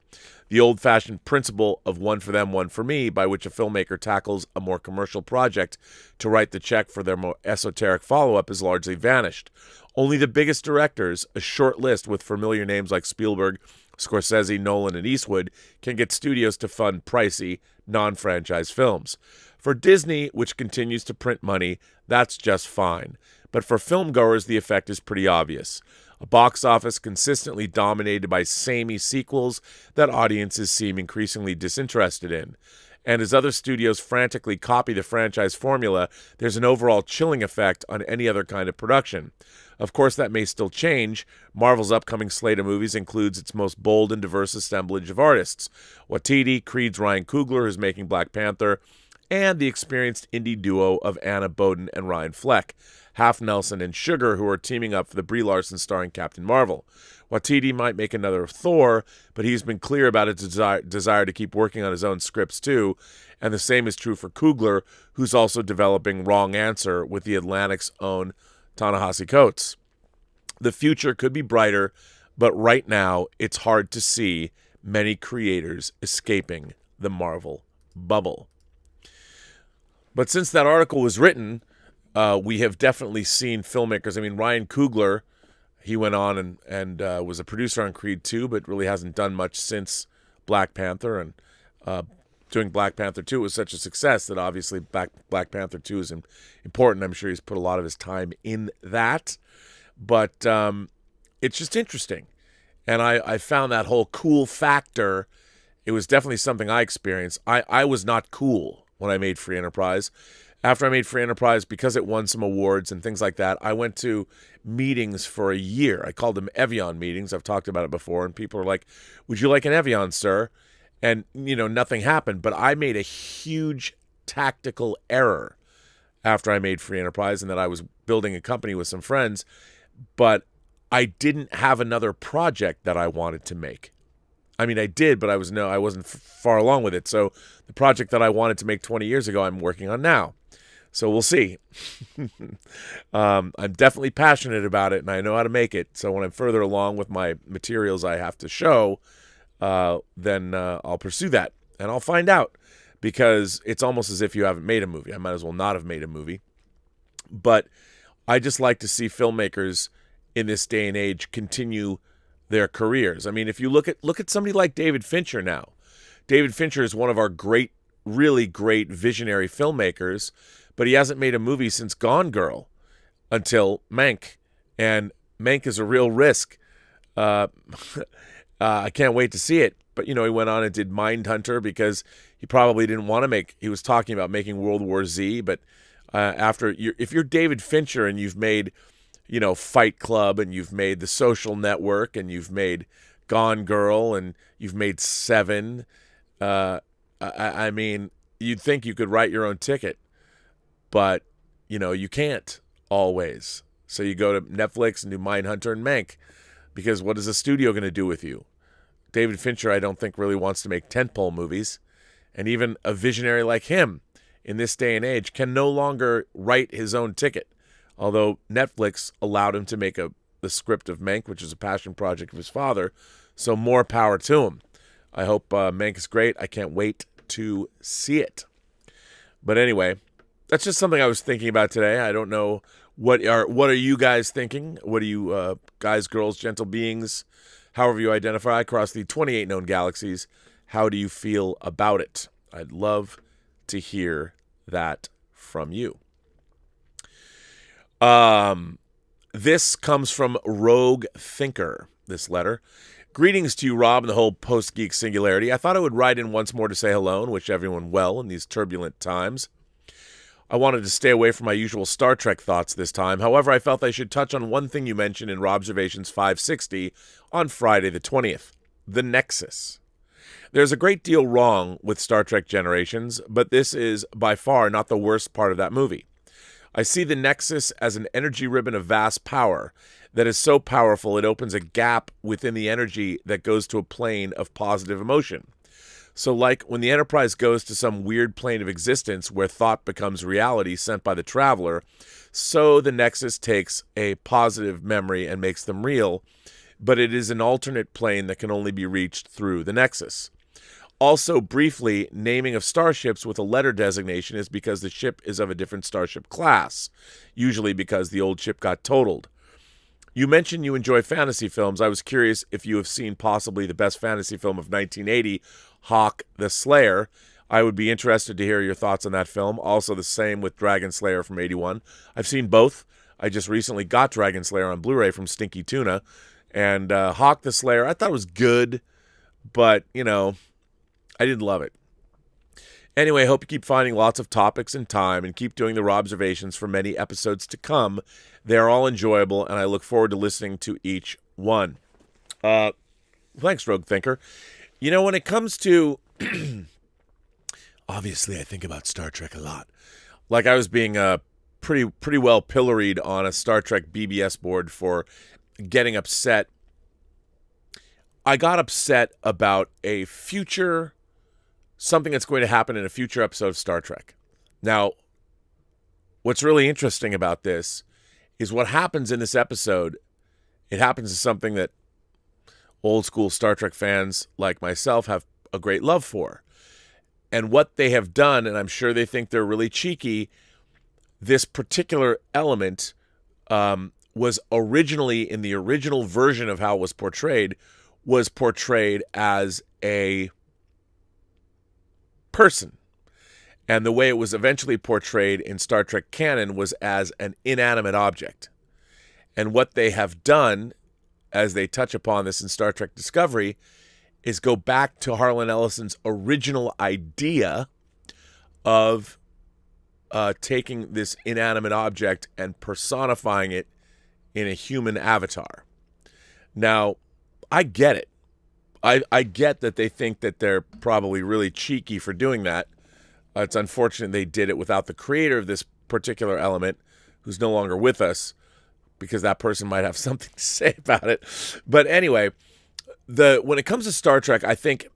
The old-fashioned principle of one for them, one for me, by which a filmmaker tackles a more commercial project to write the check for their more esoteric follow-up, has largely vanished. Only the biggest directors, a short list with familiar names like Spielberg, Scorsese, Nolan, and Eastwood, can get studios to fund pricey, non-franchise films. For Disney, which continues to print money, that's just fine. But for filmgoers, the effect is pretty obvious. A box office consistently dominated by samey sequels that audiences seem increasingly disinterested in. And as other studios frantically copy the franchise formula, there's an overall chilling effect on any other kind of production. Of course, that may still change. Marvel's upcoming slate of movies includes its most bold and diverse assemblage of artists. Waititi, Creed's Ryan Coogler, who's making Black Panther, and the experienced indie duo of Anna Boden and Ryan Fleck, Half Nelson and Sugar, who are teaming up for the Brie Larson starring Captain Marvel. Waititi might make another Thor, but he's been clear about his desire to keep working on his own scripts too, and the same is true for Coogler, who's also developing Wrong Answer with the Atlantic's own Ta-Nehisi Coates. The future could be brighter, but right now it's hard to see many creators escaping the Marvel bubble. But since that article was written, we have definitely seen filmmakers. I mean, Ryan Coogler, he went on and was a producer on Creed 2, but really hasn't done much since Black Panther. And doing Black Panther 2 was such a success that obviously Black Panther 2 is important. I'm sure he's put a lot of his time in that. But it's just interesting. And I found that whole cool factor. It was definitely something I experienced. I was not cool when I made Free Enterprise. After I made Free Enterprise, because it won some awards and things like that, I went to meetings for a year. I called them Evian meetings. I've talked about it before, and people are like, "Would you like an Evian, sir?" And, nothing happened. But I made a huge tactical error after I made Free Enterprise, and that I was building a company with some friends, but I didn't have another project that I wanted to make. I mean, I did, but I wasn't far along with it. So the project that I wanted to make 20 years ago, I'm working on now. So we'll see. I'm definitely passionate about it, and I know how to make it. So when I'm further along with my materials I have to show, then I'll pursue that, and I'll find out, because it's almost as if you haven't made a movie. I might as well not have made a movie. But I just like to see filmmakers in this day and age continue their careers. I mean, if you look at somebody like David Fincher now. David Fincher is one of our really great visionary filmmakers, but he hasn't made a movie since Gone Girl until Mank. And Mank is a real risk. I can't wait to see it. But, he went on and did Mindhunter because he probably didn't want to he was talking about making World War Z. But if you're David Fincher and you've made, Fight Club, and you've made The Social Network, and you've made Gone Girl, and you've made Seven, I mean, you'd think you could write your own ticket, but, you can't always. So you go to Netflix and do Mindhunter and Mank, because what is a studio going to do with you? David Fincher, I don't think, really wants to make tentpole movies, and even a visionary like him in this day and age can no longer write his own ticket, although Netflix allowed him to make the script of Mank, which is a passion project of his father, so more power to him. I hope Mank is great. I can't wait to see it. But anyway, that's just something I was thinking about today. I don't know, what are you guys thinking? What are you guys, girls, gentle beings, however you identify, across the 28 known galaxies? How do you feel about it? I'd love to hear that from you. This comes from Rogue Thinker, this letter. Greetings to you, Rob, and the whole Post-Geek Singularity. I thought I would write in once more to say hello and wish everyone well in these turbulent times. I wanted to stay away from my usual Star Trek thoughts this time. However, I felt I should touch on one thing you mentioned in Robservations 560 on Friday the 20th, the Nexus. There's a great deal wrong with Star Trek Generations, but this is by far not the worst part of that movie. I see the Nexus as an energy ribbon of vast power that is so powerful it opens a gap within the energy that goes to a plane of positive emotion. So like when the Enterprise goes to some weird plane of existence where thought becomes reality sent by the traveler, so the Nexus takes a positive memory and makes them real, but it is an alternate plane that can only be reached through the Nexus. Also, briefly, naming of starships with a letter designation is because the ship is of a different starship class, usually because the old ship got totaled. You mentioned you enjoy fantasy films. I was curious if you have seen possibly the best fantasy film of 1980, Hawk the Slayer. I would be interested to hear your thoughts on that film. Also the same with Dragon Slayer from 81. I've seen both. I just recently got Dragon Slayer on Blu-ray from Stinky Tuna. And Hawk the Slayer, I thought it was good, but, I didn't love it. Anyway, I hope you keep finding lots of topics and time and keep doing the Robservations for many episodes to come. They're all enjoyable, and I look forward to listening to each one. Thanks, Rogue Thinker. You know, when it comes to... Obviously, I think about Star Trek a lot. Like I was being pretty well pilloried on a Star Trek BBS board for getting upset. I got upset about something that's going to happen in a future episode of Star Trek. Now, what's really interesting about this is what happens in this episode. It happens to something that old school Star Trek fans like myself have a great love for. And what they have done, and I'm sure they think they're really cheeky, this particular element was originally, in the original version of how it was portrayed as a person. And the way it was eventually portrayed in Star Trek canon was as an inanimate object. And what they have done, as they touch upon this in Star Trek Discovery, is go back to Harlan Ellison's original idea of taking this inanimate object and personifying it in a human avatar. Now, I get it. I get that they think that they're probably really cheeky for doing that. It's unfortunate they did it without the creator of this particular element, who's no longer with us, because that person might have something to say about it. But anyway, when it comes to Star Trek, I think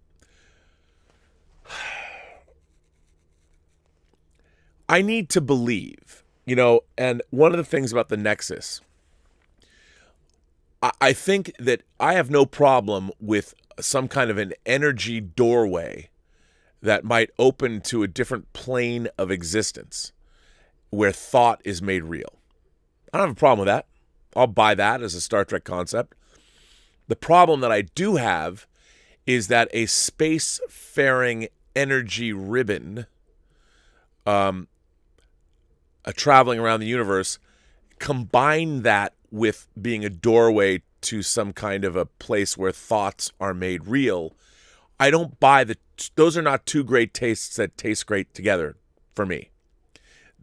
I need to believe, and one of the things about the Nexus, I think that I have no problem with some kind of an energy doorway that might open to a different plane of existence where thought is made real. I don't have a problem with that. I'll buy that as a Star Trek concept. The problem that I do have is that a space-faring energy ribbon traveling around the universe, combine that with being a doorway to some kind of a place where thoughts are made real. I don't buy those are not two great tastes that taste great together for me.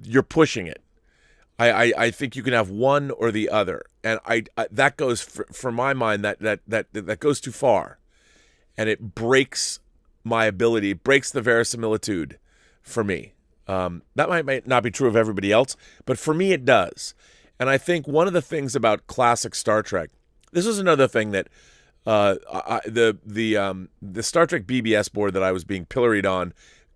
You're pushing it. I think you can have one or the other, and I that goes for my mind that goes too far, and it breaks my ability, breaks the verisimilitude for me. That might not be true of everybody else, but for me it does. And I think one of the things about classic Star Trek, this was another thing that the Star Trek BBS board that I was being pilloried on,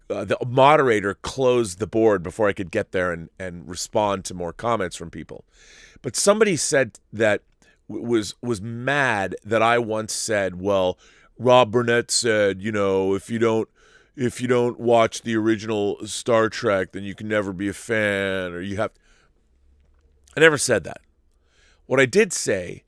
the moderator closed the board before I could get there and respond to more comments from people. But somebody said that was mad that I once said, well, Rob Burnett said, if you don't watch the original Star Trek, then you can never be a fan, or you have. I never said that. What I did say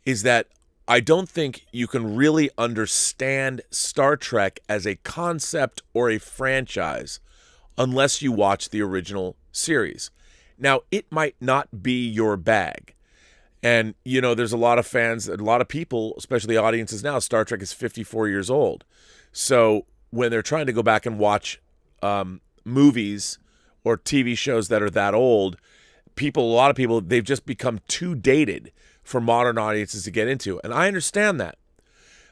is that I don't think you can really understand Star Trek as a concept or a franchise unless you watch the original series. Now, it might not be your bag. And, there's a lot of fans, a lot of people, especially audiences now, Star Trek is 54 years old. So when they're trying to go back and watch movies or TV shows that are that old, a lot of people, they've just become too dated for modern audiences to get into. And I understand that.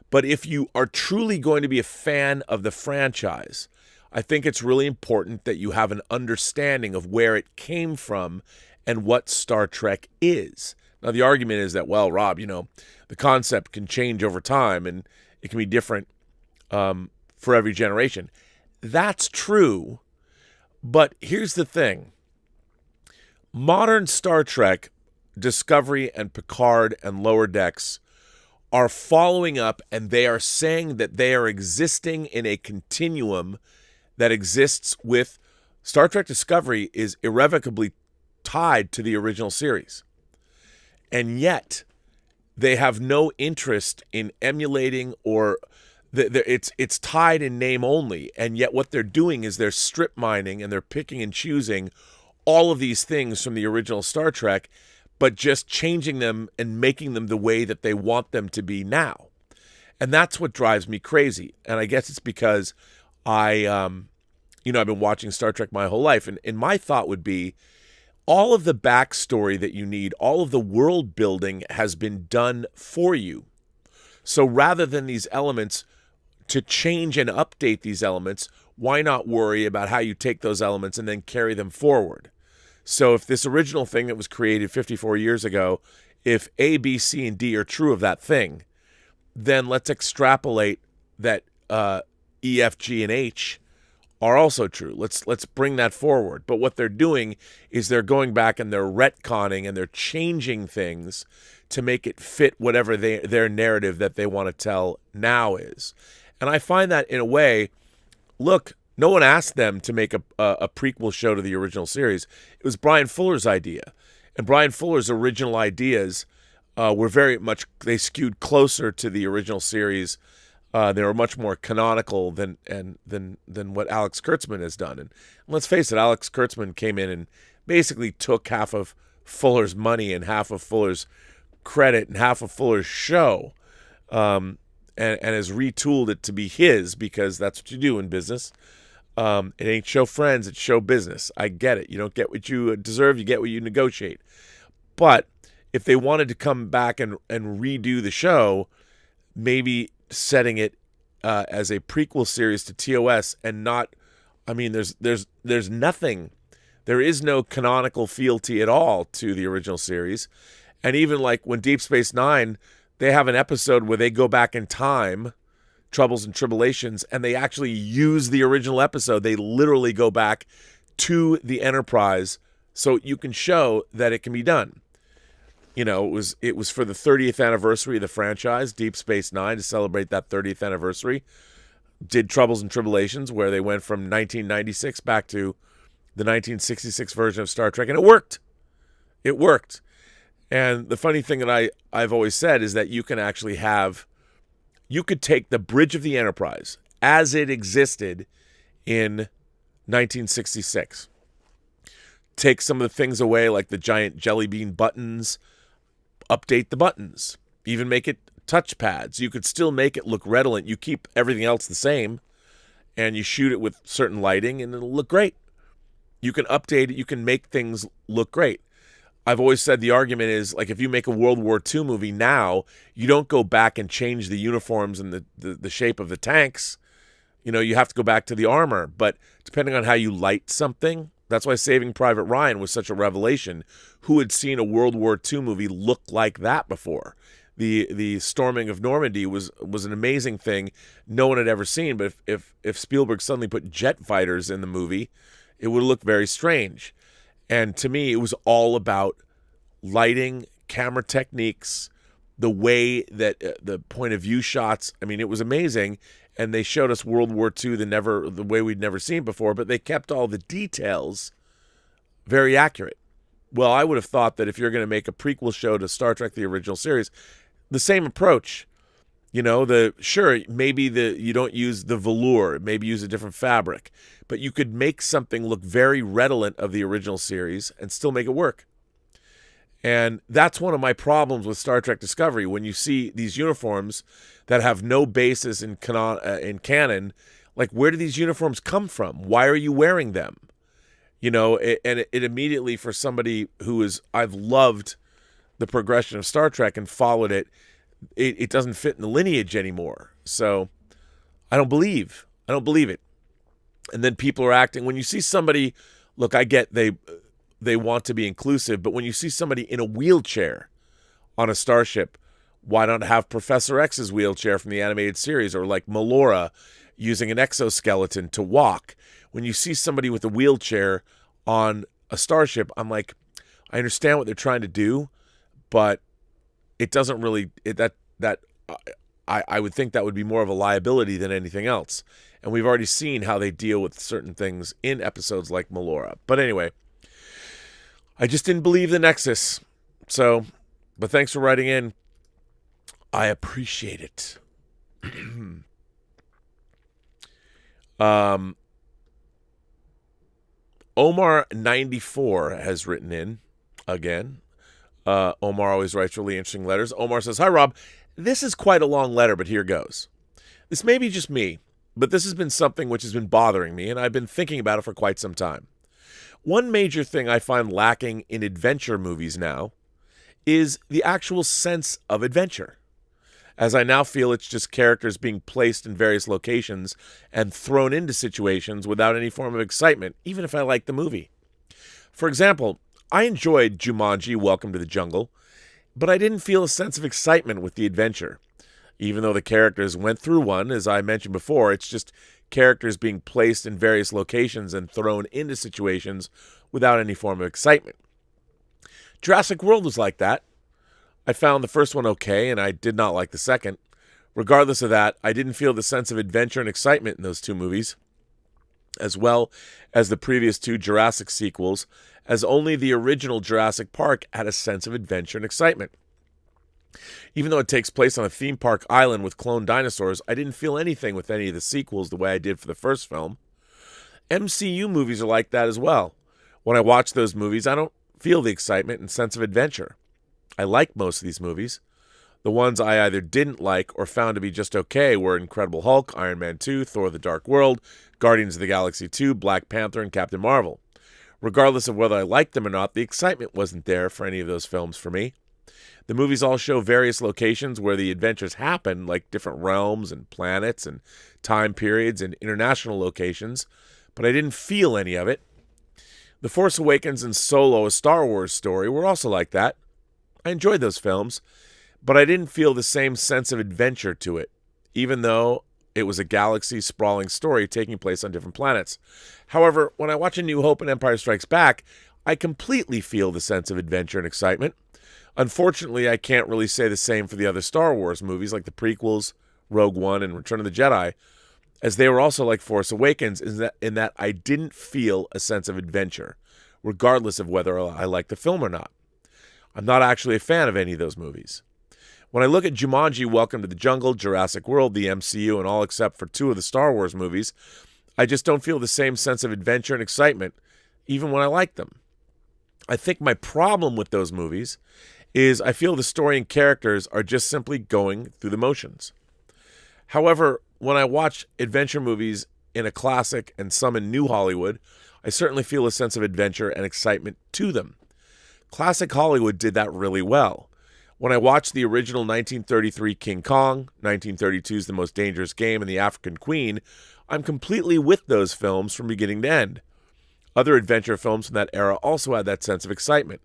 But if you are truly going to be a fan of the franchise, I think it's really important that you have an understanding of where it came from and what Star Trek is. Now, the argument is that, well, Rob, the concept can change over time and it can be different for every generation. That's true. But here's the thing. Modern Star Trek, Discovery and Picard and Lower Decks are following up, and they are saying that they are existing in a continuum that exists with Star Trek Discovery is irrevocably tied to the original series. And yet they have no interest in emulating or it's tied in name only. And yet what they're doing is they're strip mining and they're picking and choosing all of these things from the original Star Trek, but just changing them and making them the way that they want them to be now. And that's what drives me crazy. And I guess it's because I I've been watching Star Trek my whole life, and my thought would be all of the backstory that you need, all of the world building has been done for you. So rather than these elements, to change and update these elements, why not worry about how you take those elements and then carry them forward? So if this original thing that was created 54 years ago, if A, B, C, and D are true of that thing, then let's extrapolate that E, F, G, and H are also true. Let's bring that forward. But what they're doing is they're going back and they're retconning and they're changing things to make it fit whatever their narrative that they want to tell now is. And I find that in a way, look, no one asked them to make a prequel show to the original series. It was Brian Fuller's idea. And Brian Fuller's original ideas were very much, they skewed closer to the original series. They were much more canonical than what Alex Kurtzman has done. And let's face it, Alex Kurtzman came in and basically took half of Fuller's money and half of Fuller's credit and half of Fuller's show, and has retooled it to be his, because that's what you do in business. It ain't show friends, it's show business. I get it. You don't get what you deserve, you get what you negotiate. But if they wanted to come back and redo the show, maybe setting it as a prequel series to TOS and not, I mean, there's nothing. There is no canonical fealty at all to the original series. And even like when Deep Space Nine, they have an episode where they go back in time, Troubles and Tribulations, and they actually use the original episode. They literally go back to the Enterprise so you can show that it can be done. It was for the 30th anniversary of the franchise, Deep Space Nine, to celebrate that 30th anniversary. Did Troubles and Tribulations, where they went from 1996 back to the 1966 version of Star Trek, and it worked. It worked. And the funny thing that I've always said is that you could take the Bridge of the Enterprise as it existed in 1966. Take some of the things away, like the giant jelly bean buttons, update the buttons, even make it touch pads. You could still make it look redolent. You keep everything else the same, and you shoot it with certain lighting, and it'll look great. You can update it. You can make things look great. I've always said the argument is, like, if you make a World War II movie now, you don't go back and change the uniforms and the shape of the tanks. You have to go back to the armor. But depending on how you light something, that's why Saving Private Ryan was such a revelation. Who had seen a World War II movie look like that before? The storming of Normandy was an amazing thing no one had ever seen. But if Spielberg suddenly put jet fighters in the movie, it would look very strange. And to me, it was all about lighting, camera techniques, the way that the point of view shots. I mean, it was amazing. And they showed us World War II the way we'd never seen before, but they kept all the details very accurate. Well, I would have thought that if you're going to make a prequel show to Star Trek, the original series, the same approach. Maybe you don't use the velour, maybe use a different fabric, but you could make something look very redolent of the original series and still make it work. And that's one of my problems with Star Trek Discovery. When you see these uniforms that have no basis in canon, like, where do these uniforms come from? Why are you wearing them? It immediately, for somebody I've loved the progression of Star Trek and followed it, it doesn't fit in the lineage anymore. So I don't believe it. And then people are acting, when you see somebody, look, I get they want to be inclusive, but when you see somebody in a wheelchair on a starship, why not have Professor X's wheelchair from the animated series, or like Melora using an exoskeleton to walk? When you see somebody with a wheelchair on a starship, I'm like, I understand what they're trying to do, but it doesn't really, I would think that would be more of a liability than anything else. And we've already seen how they deal with certain things in episodes like Melora. But anyway, I just didn't believe the Nexus. But thanks for writing in. I appreciate it. Omar94 has written in again. Omar always writes really interesting letters. Omar says, "Hi, Rob. This is quite a long letter, but here goes. This may be just me, but this has been something which has been bothering me, and I've been thinking about it for quite some time. One major thing I find lacking in adventure movies now is the actual sense of adventure, as I now feel it's just characters being placed in various locations and thrown into situations without any form of excitement, even if I like the movie. For example, I enjoyed Jumanji: Welcome to the Jungle, but I didn't feel a sense of excitement with the adventure. Even though the characters went through one, as I mentioned before, it's just characters being placed in various locations and thrown into situations without any form of excitement. Jurassic World was like that. I found the first one okay, and I did not like the second. Regardless of that, I didn't feel the sense of adventure and excitement in those two movies, as well as the previous two Jurassic sequels, as only the original Jurassic Park had a sense of adventure and excitement. Even though it takes place on a theme park island with cloned dinosaurs, I didn't feel anything with any of the sequels the way I did for the first film. MCU movies are like that as well. When I watch those movies, I don't feel the excitement and sense of adventure. I like most of these movies. The ones I either didn't like or found to be just okay were Incredible Hulk, Iron Man 2, Thor: The Dark World, Guardians of the Galaxy 2, Black Panther, and Captain Marvel. Regardless of whether I liked them or not, the excitement wasn't there for any of those films for me. The movies all show various locations where the adventures happen, like different realms and planets and time periods and international locations, but I didn't feel any of it. The Force Awakens and Solo: A Star Wars Story were also like that. I enjoyed those films, but I didn't feel the same sense of adventure to it, even though it was a galaxy-sprawling story taking place on different planets. However, when I watch A New Hope and Empire Strikes Back, I completely feel the sense of adventure and excitement. Unfortunately, I can't really say the same for the other Star Wars movies like the prequels, Rogue One, and Return of the Jedi, as they were also like Force Awakens in that I didn't feel a sense of adventure, regardless of whether I liked the film or not. I'm not actually a fan of any of those movies. When I look at Jumanji: Welcome to the Jungle, Jurassic World, the MCU, and all except for two of the Star Wars movies, I just don't feel the same sense of adventure and excitement, even when I like them. I think my problem with those movies is I feel the story and characters are just simply going through the motions. However, when I watch adventure movies in a classic and some in New Hollywood, I certainly feel a sense of adventure and excitement to them. Classic Hollywood did that really well. When I watched the original 1933 King Kong, 1932's The Most Dangerous Game, and The African Queen, I'm completely with those films from beginning to end. Other adventure films from that era also had that sense of excitement,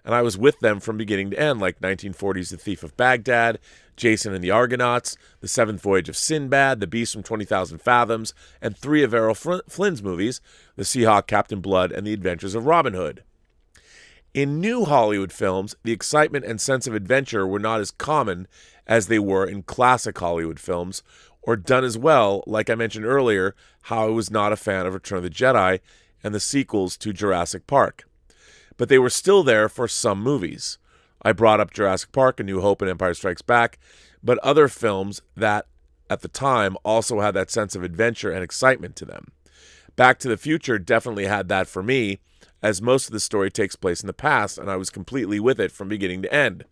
and I was with them from beginning to end, like 1940's The Thief of Baghdad, Jason and the Argonauts, The Seventh Voyage of Sinbad, The Beast from 20,000 Fathoms, and three of Errol Flynn's movies, The Seahawk, Captain Blood, and The Adventures of Robin Hood. In new Hollywood films, the excitement and sense of adventure were not as common as they were in classic Hollywood films, or done as well, like I mentioned earlier, how I was not a fan of Return of the Jedi and the sequels to Jurassic Park. But they were still there for some movies. I brought up Jurassic Park, A New Hope, and Empire Strikes Back, but other films that, at the time, also had that sense of adventure and excitement to them. Back to the Future definitely had that for me, as most of the story takes place in the past, and I was completely with it from beginning to end.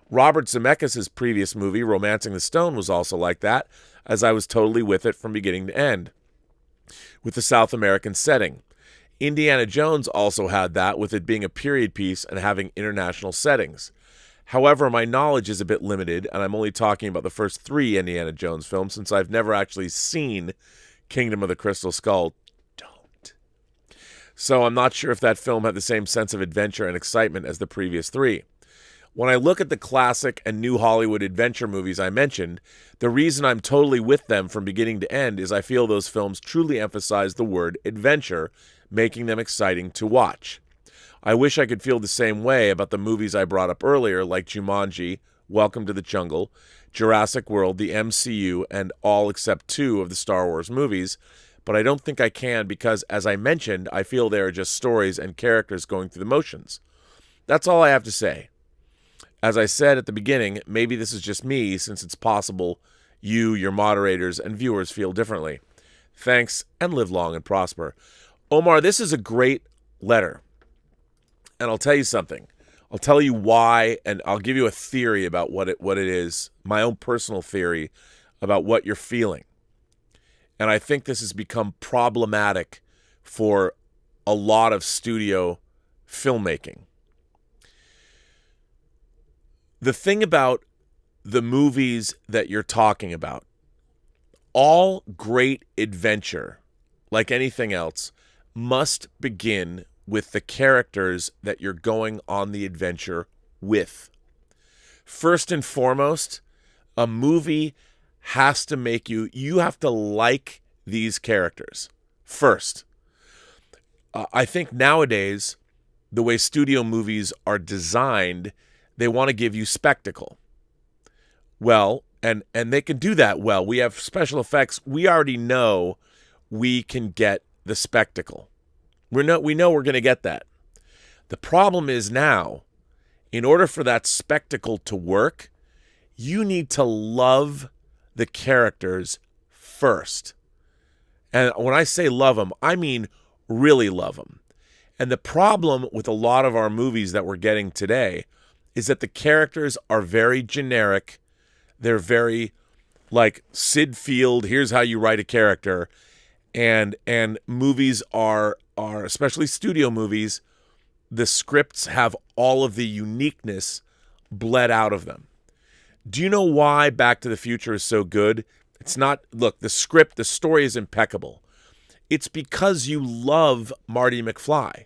Robert Zemeckis' previous movie, Romancing the Stone, was also like that, as I was totally with it from beginning to end, with the South American setting. Indiana Jones also had that, with it being a period piece and having international settings. However, my knowledge is a bit limited, and I'm only talking about the first three Indiana Jones films, since I've never actually seen Kingdom of the Crystal Skull. So I'm not sure if that film had the same sense of adventure and excitement as the previous three. When I look at the classic and new Hollywood adventure movies I mentioned, the reason I'm totally with them from beginning to end is I feel those films truly emphasize the word adventure, making them exciting to watch. I wish I could feel the same way about the movies I brought up earlier, like Jumanji, Welcome to the Jungle, Jurassic World, the MCU, and all except two of the Star Wars movies, but I don't think I can because, as I mentioned, I feel they are just stories and characters going through the motions. That's all I have to say. As I said at the beginning, maybe this is just me, since it's possible you, your moderators, and viewers feel differently. Thanks, and live long and prosper. Omar, this is a great letter. And I'll tell you something. I'll tell you why, and I'll give you a theory about what it is, my own personal theory about what you're feeling. And I think this has become problematic for a lot of studio filmmaking. The thing about the movies that you're talking about, all great adventure, like anything else, must begin with the characters that you're going on the adventure with. First and foremost, a movie has to make you have to like these characters first. I think nowadays, the way studio movies are designed, they want to give you spectacle. Well, and they can do that well. We have special effects. We already know we can get the spectacle. We know we're going to get that. The problem is now, in order for that spectacle to work, you need to love the characters first. And when I say love them, I mean really love them. And the problem with a lot of our movies that we're getting today is that the characters are very generic. They're very like Sid Field, here's how you write a character. And movies are especially studio movies, the scripts have all of the uniqueness bled out of them. Do you know why Back to the Future is so good? It's not, look, the script, the story is impeccable. It's because you love Marty McFly.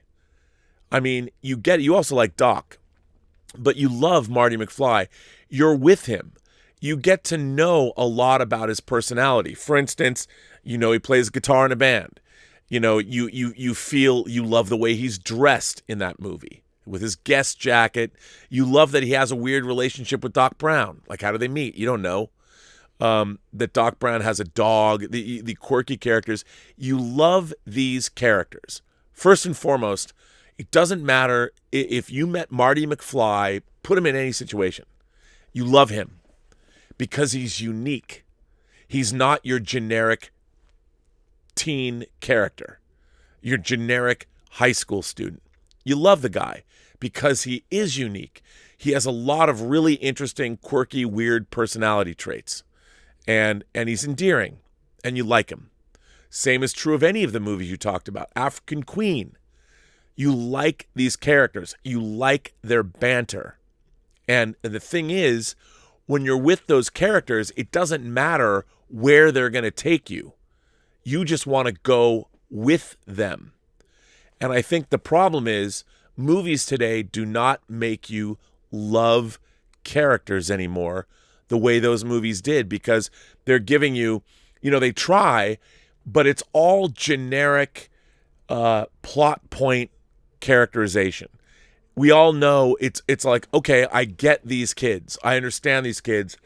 I mean, you also like Doc, but you love Marty McFly. You're with him. You get to know a lot about his personality. For instance, he plays guitar in a band. You feel you love the way he's dressed in that movie with his guest jacket. You love that he has a weird relationship with Doc Brown. Like, how do they meet? You don't know. That Doc Brown has a dog, the quirky characters. You love these characters. First and foremost, it doesn't matter if you met Marty McFly, put him in any situation. You love him because he's unique. He's not your generic teen character, your generic high school student. You love the guy because he is unique. He has a lot of really interesting, quirky, weird personality traits. And he's endearing, and you like him. Same is true of any of the movies you talked about. African Queen. You like these characters. You like their banter. And the thing is, when you're with those characters, it doesn't matter where they're going to take you. You just want to go with them. And I think the problem is movies today do not make you love characters anymore the way those movies did, because they're giving you, they try, but it's all generic plot point characterization. We all know it's like, okay, I get these kids. I understand these kids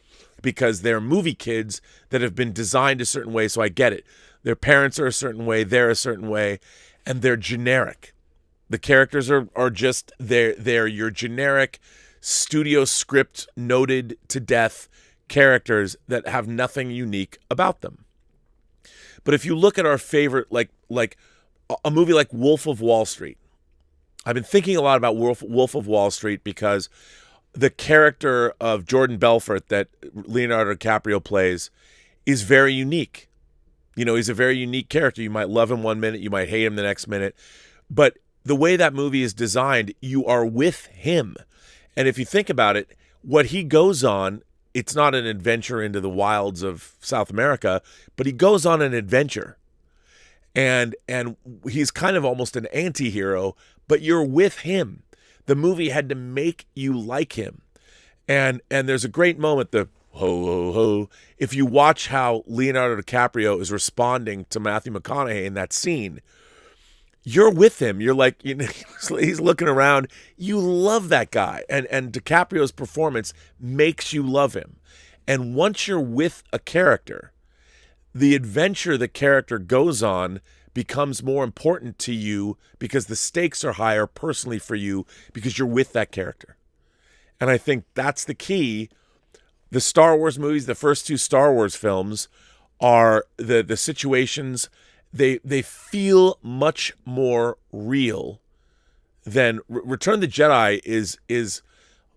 because they're movie kids that have been designed a certain way, so I get it. Their parents are a certain way, they're a certain way, and they're generic. The characters are just, they're your generic studio script noted to death characters that have nothing unique about them. But if you look at our favorite, like a movie like Wolf of Wall Street, I've been thinking a lot about Wolf of Wall Street because the character of Jordan Belfort that Leonardo DiCaprio plays is very unique. He's a very unique character. You might love him one minute, you might hate him the next minute. But the way that movie is designed, you are with him. And if you think about it, what he goes on, it's not an adventure into the wilds of South America, but he goes on an adventure. And he's kind of almost an anti-hero, but you're with him. The movie had to make you like him. And there's a great moment, the ho, ho, ho. If you watch how Leonardo DiCaprio is responding to Matthew McConaughey in that scene, you're with him. You're like, he's looking around. You love that guy. And DiCaprio's performance makes you love him. And once you're with a character, the adventure the character goes on becomes more important to you because the stakes are higher personally for you because you're with that character. And I think that's the key. The Star Wars movies, the first two Star Wars films, are the situations. They feel much more real than Return of the Jedi is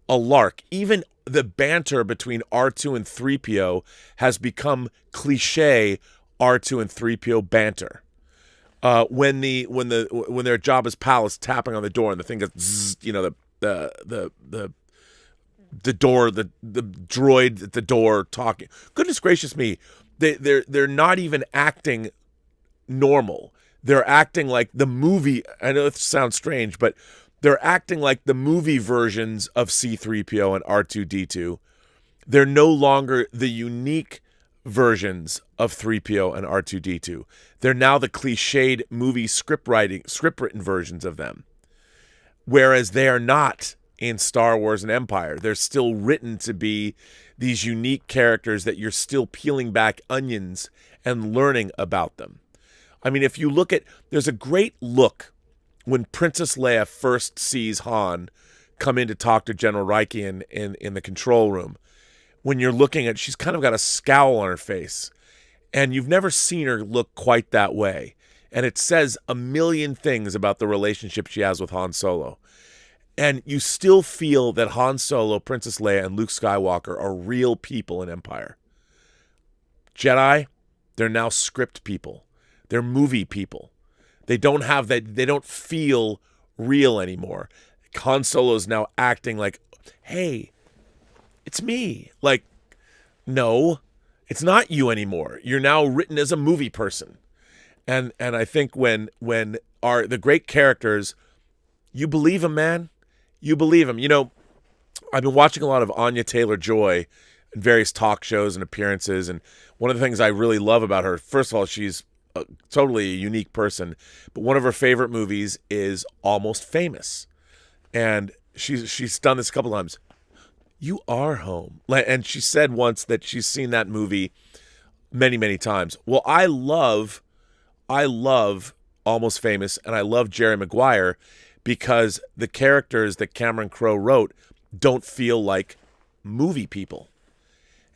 a lark. Even the banter between R2 and 3PO has become cliche R2 and 3PO banter. When their job as pal is tapping on the door and the thing goes, zzz, the door, the droid at the door talking. Goodness gracious me, they're not even acting normal. They're acting like the movie. I know it sounds strange, but they're acting like the movie versions of C-3PO and R2-D2. They're no longer the unique versions of 3PO and R2-D2. They're now the cliched movie script-written versions of them. Whereas they are not in Star Wars and Empire. They're still written to be these unique characters that you're still peeling back onions and learning about them. I mean, if you look at, there's a great look when Princess Leia first sees Han come in to talk to General Rieekan in the control room. When you're looking at, she's kind of got a scowl on her face. And you've never seen her look quite that way. And it says a million things about the relationship she has with Han Solo. And you still feel that Han Solo, Princess Leia, and Luke Skywalker are real people in Empire. Jedi, they're now script people. They're movie people. They don't have that, they don't feel real anymore. Han Solo's now acting like, hey, it's me. Like, no, it's not you anymore. You're now written as a movie person. And I think when the great characters, you believe them, man. You believe them. You know, I've been watching a lot of Anya Taylor-Joy in various talk shows and appearances. And one of the things I really love about her, first of all, she's totally a unique person. But one of her favorite movies is Almost Famous. And she's done this a couple times. You are home. And she said once that she's seen that movie many, many times. Well, I love Almost Famous, and I love Jerry Maguire because the characters that Cameron Crowe wrote don't feel like movie people.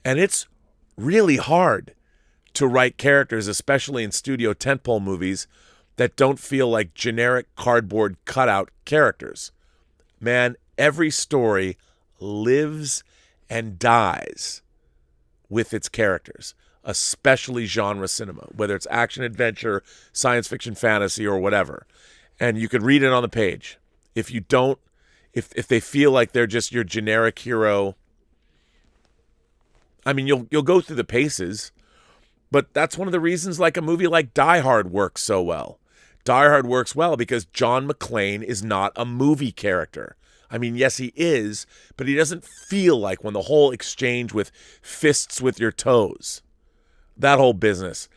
And it's really hard to write characters, especially in studio tentpole movies, that don't feel like generic cardboard cutout characters. Man, every story lives and dies with its characters, especially genre cinema, whether it's action, adventure, science fiction, fantasy, or whatever. And you could read it on the page. If they feel like they're just your generic hero, I mean, you'll go through the paces, but that's one of the reasons like a movie like Die Hard works so well. Die Hard works well because John McClane is not a movie character. I mean, yes, he is, but he doesn't feel like when the whole exchange with fists with your toes, that whole business,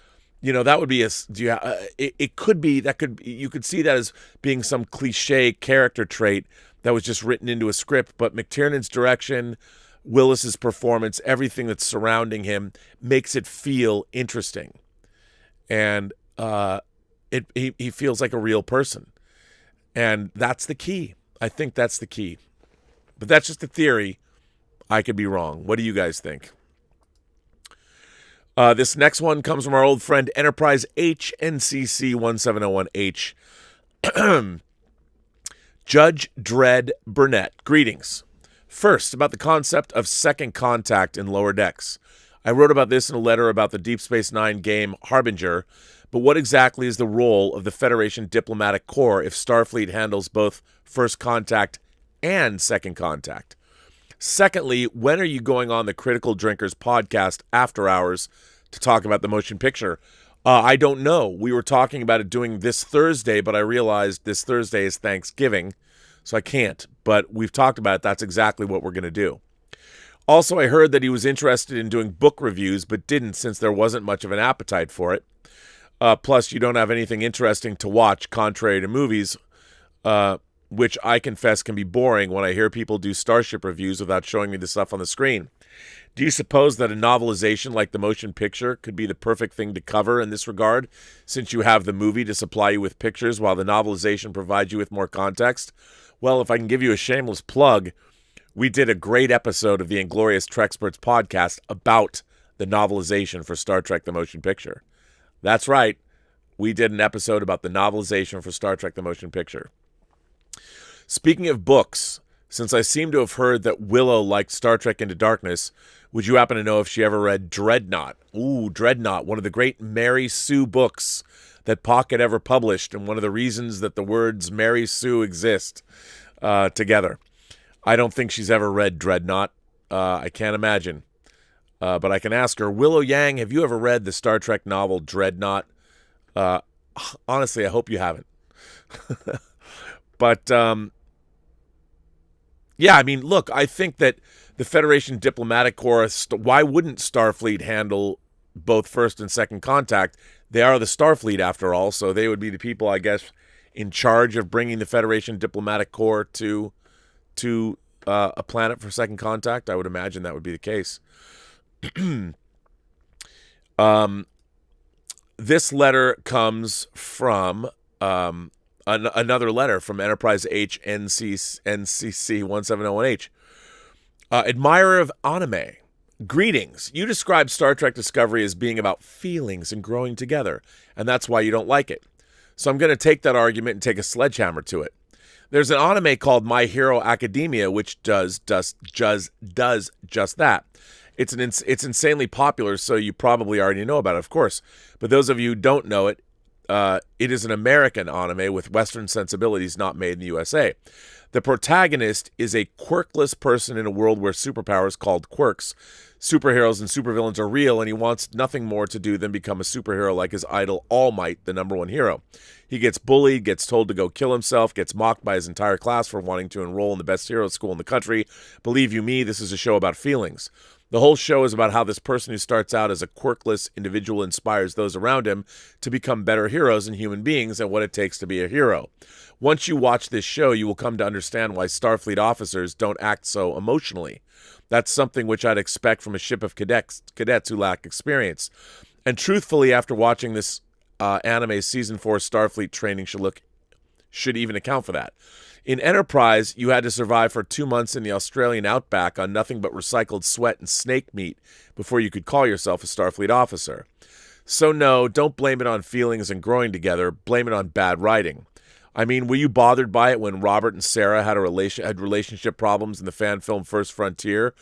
you know, that would be it could be, you could see that as being some cliche character trait that was just written into a script, but McTiernan's direction, Willis's performance, everything that's surrounding him makes it feel interesting. And he feels like a real person. And that's the key. I think that's the key. But that's just a theory. I could be wrong. What do you guys think? This next one comes from our old friend Enterprise HNCC1701H. Judge Dredd Burnett. Greetings. First, about the concept of second contact in Lower Decks. I wrote about this in a letter about the Deep Space Nine game Harbinger, but what exactly is the role of the Federation Diplomatic Corps if Starfleet handles both first contact and second contact? Secondly, when are you going on the Critical Drinkers podcast after hours to talk about the motion picture? I don't know. We were talking about it doing this Thursday, but I realized this Thursday is Thanksgiving, so I can't. But we've talked about it. That's exactly what we're going to do. Also, I heard that he was interested in doing book reviews, but didn't since there wasn't much of an appetite for it. Plus, you don't have anything interesting to watch, contrary to movies, which I confess can be boring when I hear people do Starship reviews without showing me the stuff on the screen. Do you suppose that a novelization like the motion picture could be the perfect thing to cover in this regard, since you have the movie to supply you with pictures while the novelization provides you with more context? Well, if I can give you a shameless plug, we did a great episode of the Inglorious Treksperts podcast about the novelization for Star Trek the Motion Picture. That's right. We did an episode about the novelization for Star Trek the Motion Picture. Speaking of books, since I seem to have heard that Willow liked Star Trek Into Darkness, Would you happen to know if she ever read Dreadnought? Ooh, Dreadnought, one of the great Mary Sue books that Pocket ever published, and one of the reasons that the words Mary Sue exist together. I don't think she's ever read Dreadnought. I can't imagine. But I can ask her. Willow Yang, have you ever read the Star Trek novel Dreadnought? Honestly, I hope you haven't. But, yeah, I mean, look, I think that the Federation Diplomatic Corps, why wouldn't Starfleet handle both first and second contact? They are the Starfleet, after all, so they would be the people, I guess, in charge of bringing the Federation Diplomatic Corps to a planet for second contact. I would imagine that would be the case. This letter comes from another letter from Enterprise H NCC 17018. Admirer of anime. Greetings. You described Star Trek Discovery as being about feelings and growing together, and that's why you don't like it. So I'm going to take that argument and take a sledgehammer to it. There's an anime called My Hero Academia, which does just that. It's insanely popular, so you probably already know about it, of course. But those of you who don't know it, it is an American anime with Western sensibilities, not made in the USA. The protagonist is a quirkless person in a world where superpowers called quirks. Superheroes and supervillains are real, and he wants nothing more to do than become a superhero like his idol All Might, the number one hero. He gets bullied, gets told to go kill himself, gets mocked by his entire class for wanting to enroll in the best hero school in the country. Believe you me, this is a show about feelings. The whole show is about how this person who starts out as a quirkless individual inspires those around him to become better heroes and human beings and what it takes to be a hero. Once you watch this show, you will come to understand why Starfleet officers don't act so emotionally. That's something which I'd expect from a ship of cadets who lack experience. And truthfully, after watching this anime, Season 4 Starfleet training should even account for that. In Enterprise, you had to survive for 2 months in the Australian outback on nothing but recycled sweat and snake meat before you could call yourself a Starfleet officer. So no, don't blame it on feelings and growing together. Blame it on bad writing. I mean, were you bothered by it when Robert and Sarah had relationship problems in the fan film First Frontier,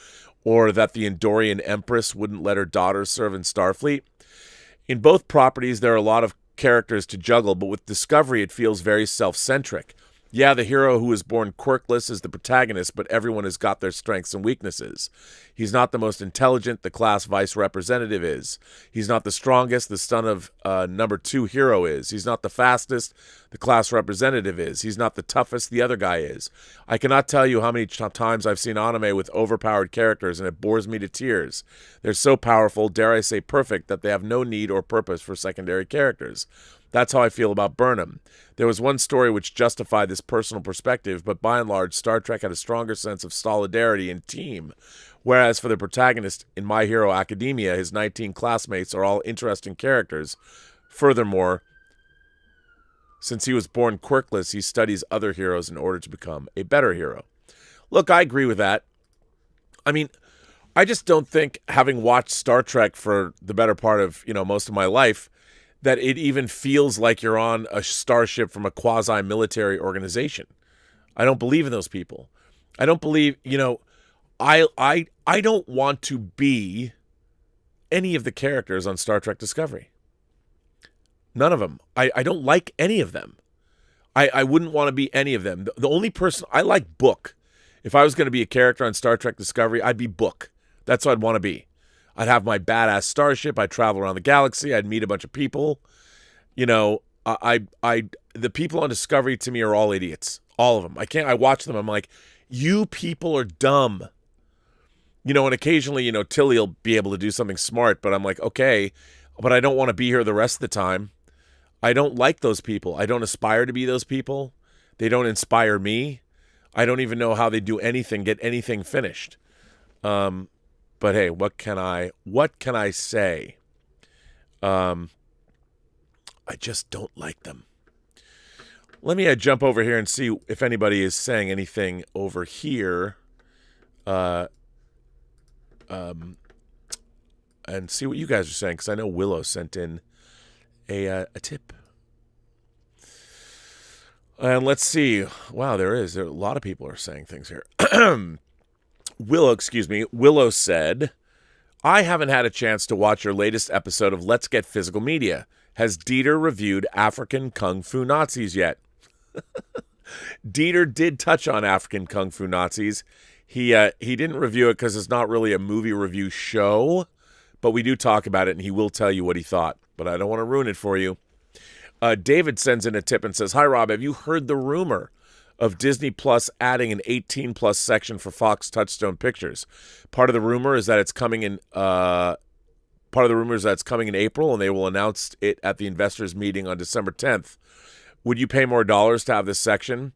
or that the Andorian Empress wouldn't let her daughter serve in Starfleet? In both properties, there are a lot of characters to juggle, but with Discovery, it feels very self-centric. Yeah, the hero who was born quirkless is the protagonist, but everyone has got their strengths and weaknesses. He's not the most intelligent, the class vice representative is. He's not the strongest, the son of number 2 hero is. He's not the fastest, the class representative is. He's not the toughest, the other guy is. I cannot tell you how many times I've seen anime with overpowered characters, and it bores me to tears. They're so powerful, dare I say perfect, that they have no need or purpose for secondary characters. That's how I feel about Burnham. There was one story which justified this personal perspective, but by and large, Star Trek had a stronger sense of solidarity and team. Whereas for the protagonist in My Hero Academia, his 19 classmates are all interesting characters. Furthermore, since he was born quirkless, he studies other heroes in order to become a better hero. Look, I agree with that. I mean, I just don't think, having watched Star Trek for the better part of, most of my life, that it even feels like you're on a starship from a quasi-military organization. I don't believe in those people. I don't believe, I don't want to be any of the characters on Star Trek Discovery. None of them. I don't like any of them. I wouldn't want to be any of them. The only person, I like Book. If I was going to be a character on Star Trek Discovery, I'd be Book. That's what I'd want to be. I'd have my badass starship. I'd travel around the galaxy. I'd meet a bunch of people. The people on Discovery to me are all idiots. All of them. I watch them. I'm like, you people are dumb. And occasionally, Tilly will be able to do something smart, but I'm like, okay, but I don't want to be here the rest of the time. I don't like those people. I don't aspire to be those people. They don't inspire me. I don't even know how they do anything, get anything finished. But hey, what can I say? I just don't like them. Let me jump over here and see if anybody is saying anything over here. And see what you guys are saying, because I know Willow sent in a tip. And let's see. Wow, there are a lot of people are saying things here. Willow said, I haven't had a chance to watch your latest episode of Let's Get Physical Media. Has Dieter reviewed African Kung Fu Nazis yet? Dieter did touch on African Kung Fu Nazis. He didn't review it because it's not really a movie review show, but we do talk about it, and he will tell you what he thought. But I don't want to ruin it for you. David sends in a tip and says, "Hi, Rob. Have you heard the rumor of Disney Plus adding an 18-plus section for Fox Touchstone Pictures? Part of the rumor is that it's coming in. April, and they will announce it at the investors' meeting on December 10th. Would you pay more dollars to have this section?"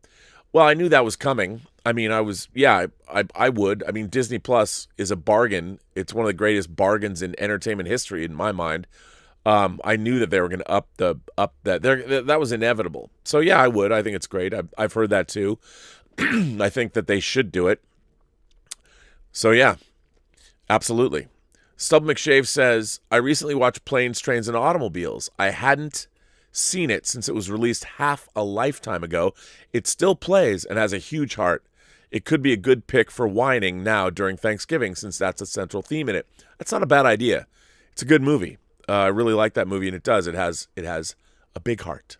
Well, I knew that was coming. I mean, I would. I mean, Disney Plus is a bargain. It's one of the greatest bargains in entertainment history, in my mind. I knew that they were going to up that. That was inevitable. So yeah, I would. I think it's great. I've heard that too. I think that they should do it. So yeah, absolutely. Stub McShave says, "I recently watched Planes, Trains, and Automobiles. I hadn't seen it since it was released half a lifetime ago. It still plays and has a huge heart. It could be a good pick for whining now during Thanksgiving since that's a central theme in it." That's not a bad idea. It's a good movie. I really like that movie, and it does. It has a big heart.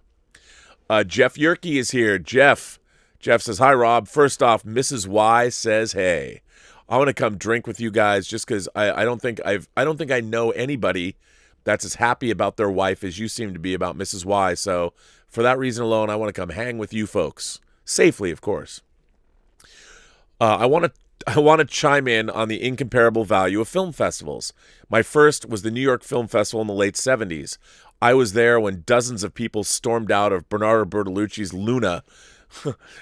Jeff Yerke is here. Jeff says, "Hi, Rob. First off, Mrs. Y says, hey. I want to come drink with you guys just because I don't think I know anybody that's as happy about their wife as you seem to be about Mrs. Y. So for that reason alone, I want to come hang with you folks. Safely, of course. I want to chime in on the incomparable value of film festivals. My first was the New York Film Festival in the late 70s. I was there when dozens of people stormed out of Bernardo Bertolucci's Luna,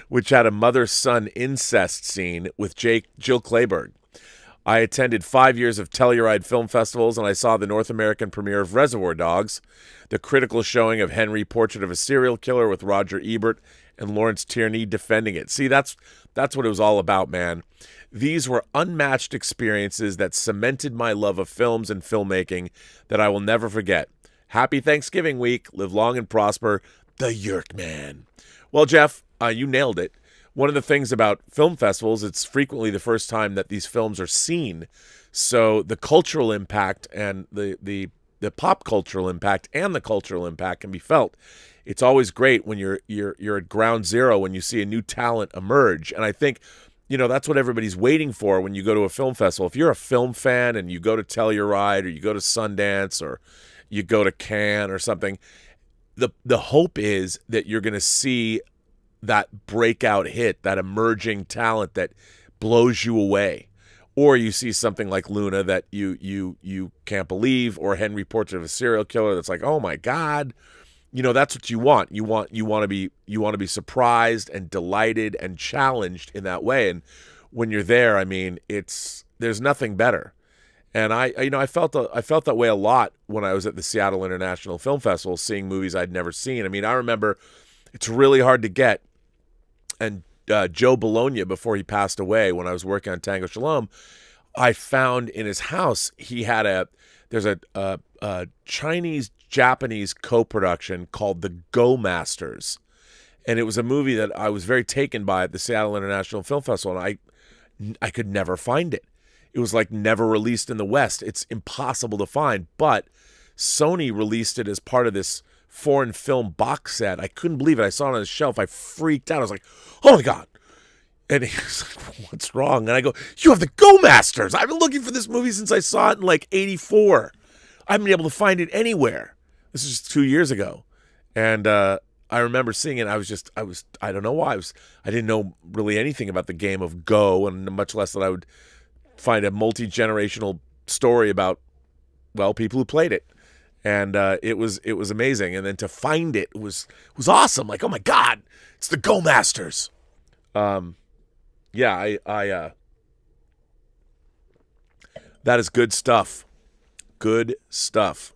which had a mother-son incest scene with Jill Clayburgh. I attended 5 years of Telluride film festivals, and I saw the North American premiere of Reservoir Dogs, the critical showing of Henry, Portrait of a Serial Killer with Roger Ebert and Lawrence Tierney defending it. See, that's what it was all about, man. These were unmatched experiences that cemented my love of films and filmmaking that I will never forget. Happy Thanksgiving week. Live long and prosper. The Yerk Man. Well, Jeff, you nailed it. One of the things about film festivals, it's frequently the first time that these films are seen. So the cultural impact and the pop cultural impact and the cultural impact can be felt. It's always great when you're at ground zero when you see a new talent emerge. And I think, that's what everybody's waiting for when you go to a film festival. If you're a film fan and you go to Telluride or you go to Sundance or you go to Cannes or something, the hope is that you're going to see that breakout hit, that emerging talent that blows you away. Or you see something like Luna that you can't believe, or Henry, Portrait of a Serial Killer that's like, oh my God. That's what you want. You want to be surprised and delighted and challenged in that way. And when you're there, I mean, there's nothing better. And I felt that way a lot when I was at the Seattle International Film Festival, seeing movies I'd never seen. I mean, I remember it's really hard to get. And Joe Bologna, before he passed away, when I was working on Tango Shalom, I found in his house there's a Chinese-Japanese co-production called The Go Masters. And it was a movie that I was very taken by at the Seattle International Film Festival, and I could never find it. It was like never released in the West. It's impossible to find, but Sony released it as part of this foreign film box set. I couldn't believe it. I saw it on the shelf. I freaked out. I was like, oh my God. And he was like, what's wrong? And I go, you have the Go Masters. I've been looking for this movie since I saw it in like 84. I haven't been able to find it anywhere. This is just 2 years ago. And I remember seeing it. I don't know why. I didn't know really anything about the game of Go, and much less that I would find a multi-generational story about, people who played it. And it was amazing. And then to find it was awesome. Like, oh my God, it's the Go Masters. That is good stuff. Good stuff.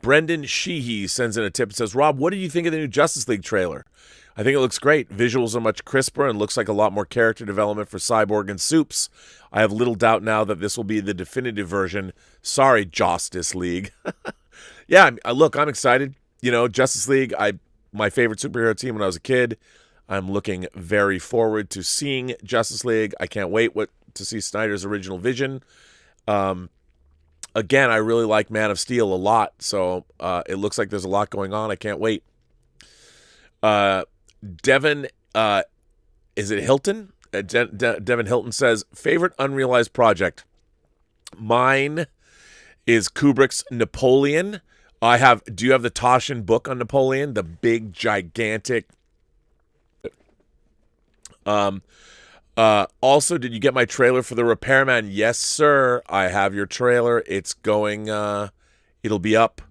Brendan Sheehy sends in a tip and says, Rob, what did you think of the new Justice League trailer? I think it looks great. Visuals are much crisper and looks like a lot more character development for Cyborg and Supes. I have little doubt now that this will be the definitive version. Sorry, Justice League. Yeah, look, I'm excited. Justice League, my favorite superhero team when I was a kid. I'm looking very forward to seeing Justice League. I can't wait to see Snyder's original vision. Again, I really like Man of Steel a lot, so it looks like there's a lot going on. I can't wait. Devin, is it Hilton? Devin Hilton says, favorite unrealized project. Mine is Kubrick's Napoleon. Do you have the Toshin book on Napoleon? The big, gigantic. Also, did you get my trailer for The Repairman? Yes, sir. I have your trailer. It's going, it'll be up.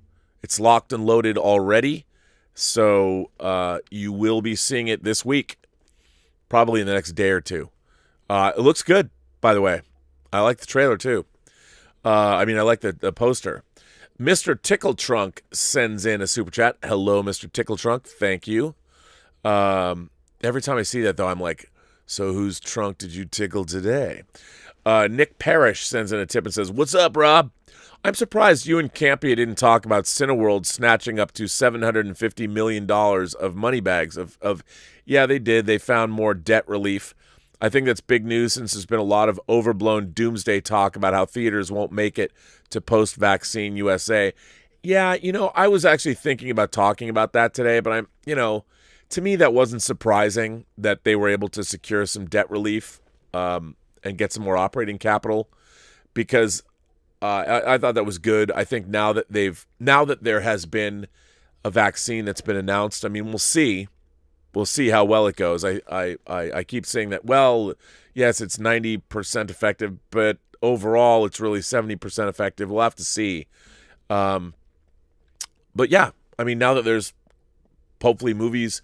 It's locked and loaded already. So, you will be seeing it this week. Probably in the next day or two. It looks good, by the way. I like the trailer, too. I like the poster. Mr. Tickletrunk sends in a super chat. Hello, Mr. Tickletrunk. Thank you. Every time I see that, though, I'm like, so whose trunk did you tickle today? Nick Parrish sends in a tip and says, what's up, Rob? I'm surprised you and Campia didn't talk about Cineworld snatching up to $750 million of money bags. Yeah, they did. They found more debt relief. I think that's big news since there's been a lot of overblown doomsday talk about how theaters won't make it to post-vaccine USA. Yeah, I was actually thinking about talking about that today, but to me that wasn't surprising that they were able to secure some debt relief and get some more operating capital because I thought that was good. I think now that there has been a vaccine that's been announced, we'll see. We'll see how well it goes. I keep saying that, well, yes, it's 90% effective, but overall it's really 70% effective. We'll have to see. But yeah, now that there's hopefully movies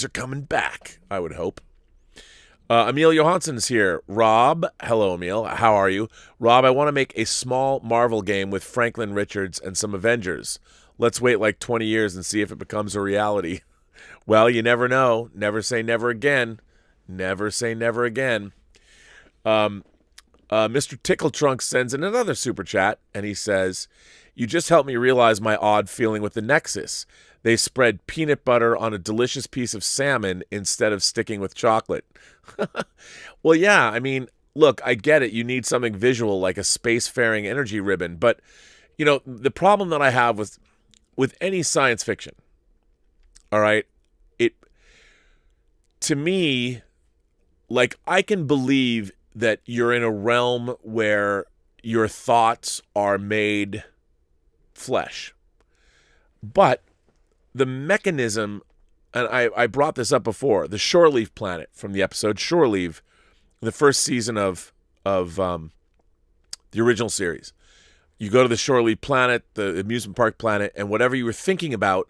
are coming back, I would hope. Emil Johansson's here. Rob, hello, Emil. How are you? Rob, I want to make a small Marvel game with Franklin Richards and some Avengers. Let's wait like 20 years and see if it becomes a reality. Well, you never know. Never say never again. Never say never again. Mr. Tickletrunk sends in another super chat, and he says, you just helped me realize my odd feeling with the Nexus. They spread peanut butter on a delicious piece of salmon instead of sticking with chocolate. Well, yeah, look, I get it. You need something visual like a spacefaring energy ribbon. But, the problem that I have with any science fiction, all right, to me, like, I can believe that you're in a realm where your thoughts are made flesh. But the mechanism, and I brought this up before, the Shore Leave Planet from the episode Shore Leave, the first season of the original series. You go to the Shore Leave Planet, the amusement park planet, and whatever you were thinking about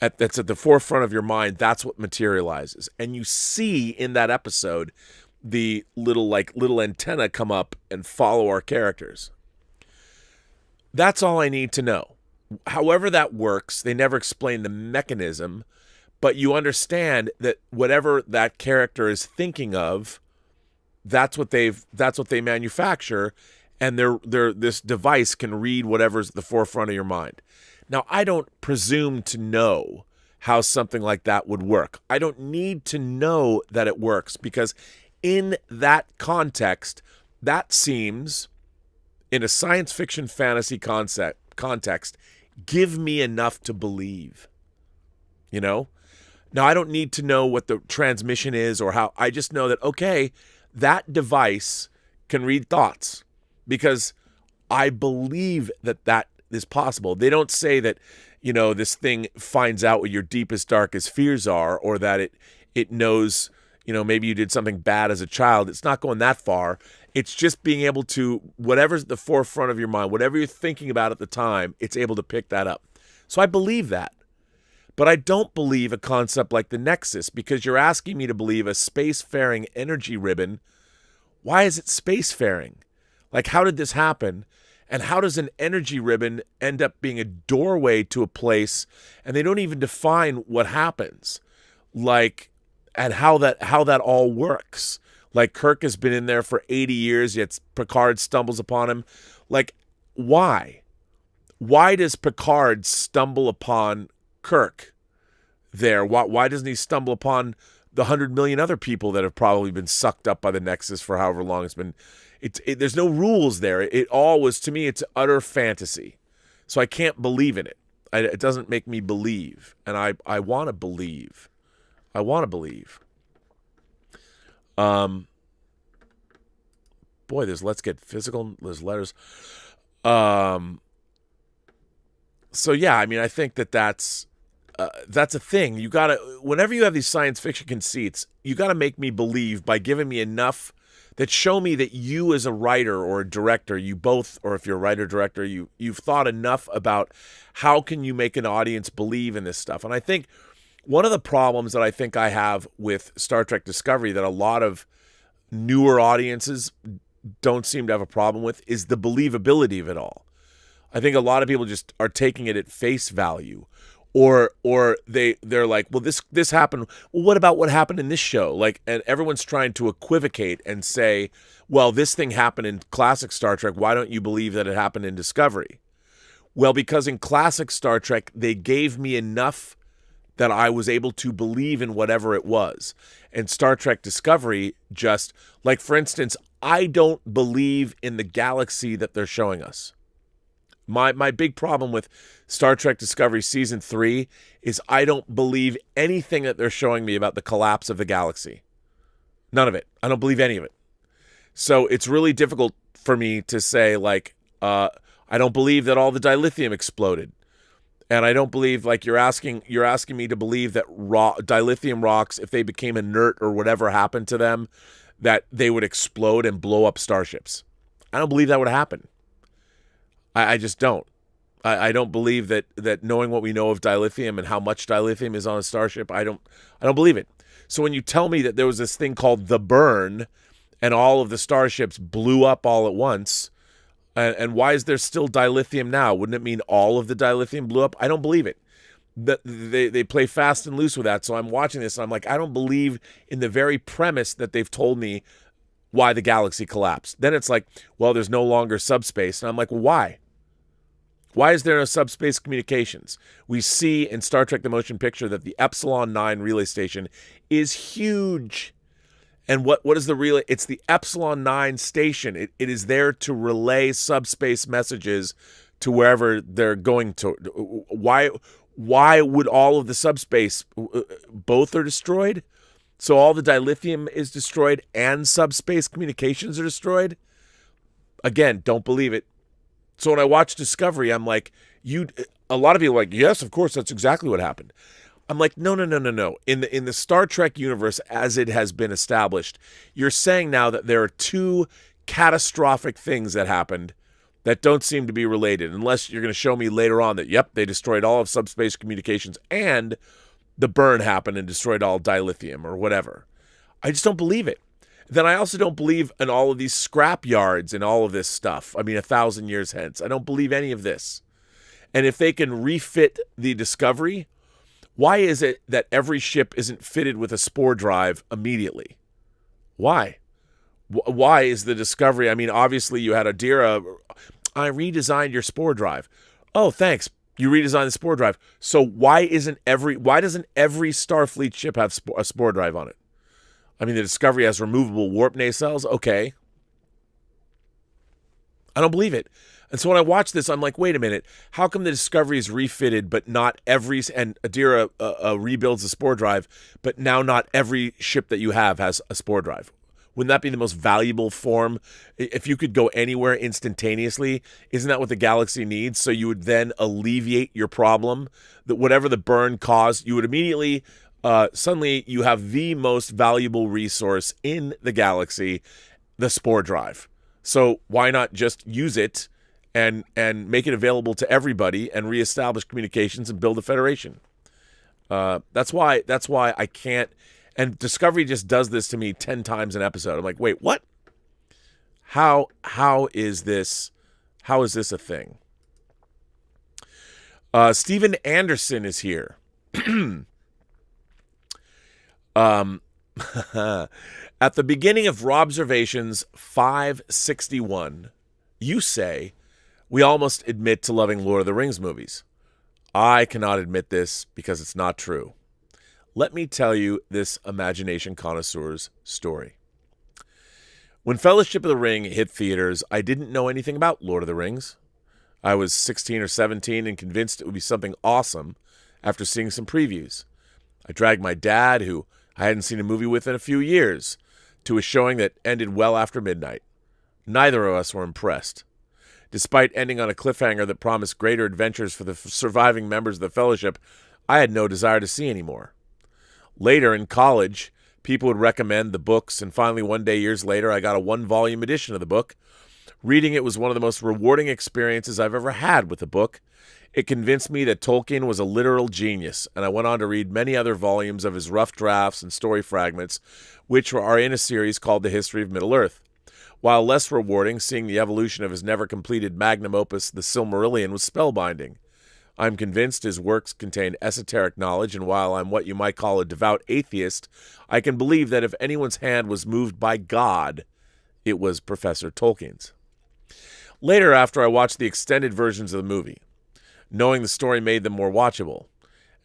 that's at the forefront of your mind, that's what materializes. And you see in that episode the little antenna come up and follow our characters. That's all I need to know. However that works, they never explain the mechanism, but you understand that whatever that character is thinking of, that's what they manufacture, and this device can read whatever's at the forefront of your mind. Now, I don't presume to know how something like that would work. I don't need to know that it works because in that context, that seems, in a science fiction fantasy context, give me enough to believe. Now I don't need to know what the transmission is or how. I just know that, okay, that device can read thoughts because I believe that is possible. They don't say that, this thing finds out what your deepest, darkest fears are, or that it knows, maybe you did something bad as a child. It's not going that far. It's just being able to, whatever's at the forefront of your mind, whatever you're thinking about at the time, it's able to pick that up. So I believe that. But I don't believe a concept like the Nexus because you're asking me to believe a spacefaring energy ribbon. Why is it spacefaring? Like, how did this happen? And how does an energy ribbon end up being a doorway to a place? And they don't even define what happens, like, and how that all works. Like, Kirk has been in there for 80 years, yet Picard stumbles upon him. Like, why? Why does Picard stumble upon Kirk there? Why doesn't he stumble upon the 100 million other people that have probably been sucked up by the Nexus for however long it's been. There's no rules there. It all was, to me, it's utter fantasy. So I can't believe in it. It doesn't make me believe. And I want to believe. I want to believe. Boy, there's let's get physical. There's letters. So yeah, I mean, I think that's a thing. You gotta, whenever you have these science fiction conceits, you gotta make me believe by giving me enough that show me that you as a writer or a director, you both, or if you're a writer director, you've thought enough about how can you make an audience believe in this stuff. And I think one of the problems that I think I have with Star Trek Discovery that a lot of newer audiences don't seem to have a problem with is the believability of it all. I think a lot of people just are taking it at face value, or they're like, well, this happened. Well, what about what happened in this show? Like, and everyone's trying to equivocate and say, well, this thing happened in classic Star Trek. Why don't you believe that it happened in Discovery? Well, because in classic Star Trek, they gave me enough that I was able to believe in whatever it was. And Star Trek Discovery, just like, for instance, I don't believe in the galaxy that they're showing us. My big problem with Star Trek Discovery Season 3 is I don't believe anything that they're showing me about the collapse of the galaxy. None of it. I don't believe any of it. So it's really difficult for me to say, like, I don't believe that all the dilithium exploded. And I don't believe, like, you're asking me to believe that dilithium rocks, if they became inert or whatever happened to them, that they would explode and blow up starships. I don't believe that would happen. I just don't. I don't believe that knowing what we know of dilithium and how much dilithium is on a starship, I don't believe it. So when you tell me that there was this thing called the burn and all of the starships blew up all at once, and why is there still dilithium now? Wouldn't it mean all of the dilithium blew up? I don't believe it. They play fast and loose with that. So I'm watching this and I'm like, I don't believe in the very premise that they've told me why the galaxy collapsed. Then it's like, well, there's no longer subspace. And I'm like, well, why? Why is there no subspace communications? We see in Star Trek The Motion Picture that the Epsilon 9 relay station is huge. And what is the relay? It's the Epsilon 9 station. It is there to relay subspace messages to wherever they're going to. Why would all of the subspace, both are destroyed? So all the dilithium is destroyed and subspace communications are destroyed? Again, don't believe it. So when I watch Discovery, I'm like, a lot of people are like, yes, of course, that's exactly what happened. I'm like, no. In the Star Trek universe, as it has been established, you're saying now that there are two catastrophic things that happened that don't seem to be related, unless you're going to show me later on that, yep, they destroyed all of subspace communications and the burn happened and destroyed all dilithium or whatever. I just don't believe it. Then I also don't believe in all of these scrap yards and all of this stuff. I mean, 1,000 years hence. I don't believe any of this. And if they can refit the Discovery, why is it that every ship isn't fitted with a spore drive immediately? Why? Why is the Discovery? I mean, obviously you had Adira. I redesigned your spore drive. Oh, thanks. You redesigned the spore drive. So why doesn't every Starfleet ship have a spore drive on it? I mean, the Discovery has removable warp nacelles. Okay. I don't believe it. And so when I watch this, I'm like, wait a minute. How come the Discovery is refitted, but not every, and Adira rebuilds the spore drive, but now not every ship that you have has a spore drive? Wouldn't that be the most valuable form? If you could go anywhere instantaneously, isn't that what the galaxy needs? So you would then alleviate your problem, that whatever the burn caused, you would immediately, suddenly you have the most valuable resource in the galaxy, the spore drive. So why not just use it and make it available to everybody and reestablish communications and build a federation? That's why I can't. And Discovery just does this to me 10 times an episode. I'm like, wait, what? How is this a thing? Steven Anderson is here. At the beginning of Robservations 561, you say, we almost admit to loving Lord of the Rings movies. I cannot admit this because it's not true. Let me tell you this imagination connoisseur's story. When Fellowship of the Ring hit theaters, I didn't know anything about Lord of the Rings. I was 16 or 17 and convinced it would be something awesome after seeing some previews. I dragged my dad, who I hadn't seen a movie with in a few years, to a showing that ended well after midnight. Neither of us were impressed. Despite ending on a cliffhanger that promised greater adventures for the surviving members of the Fellowship, I had no desire to see anymore. Later in college, people would recommend the books, and finally one day years later, I got a 1-volume edition of the book. Reading it was one of the most rewarding experiences I've ever had with a book. It convinced me that Tolkien was a literal genius, and I went on to read many other volumes of his rough drafts and story fragments, which are in a series called The History of Middle-earth. While less rewarding, seeing the evolution of his never-completed magnum opus, The Silmarillion, was spellbinding. I'm convinced his works contain esoteric knowledge, and while I'm what you might call a devout atheist, I can believe that if anyone's hand was moved by God, it was Professor Tolkien's. Later, after I watched the extended versions of the movie, knowing the story made them more watchable.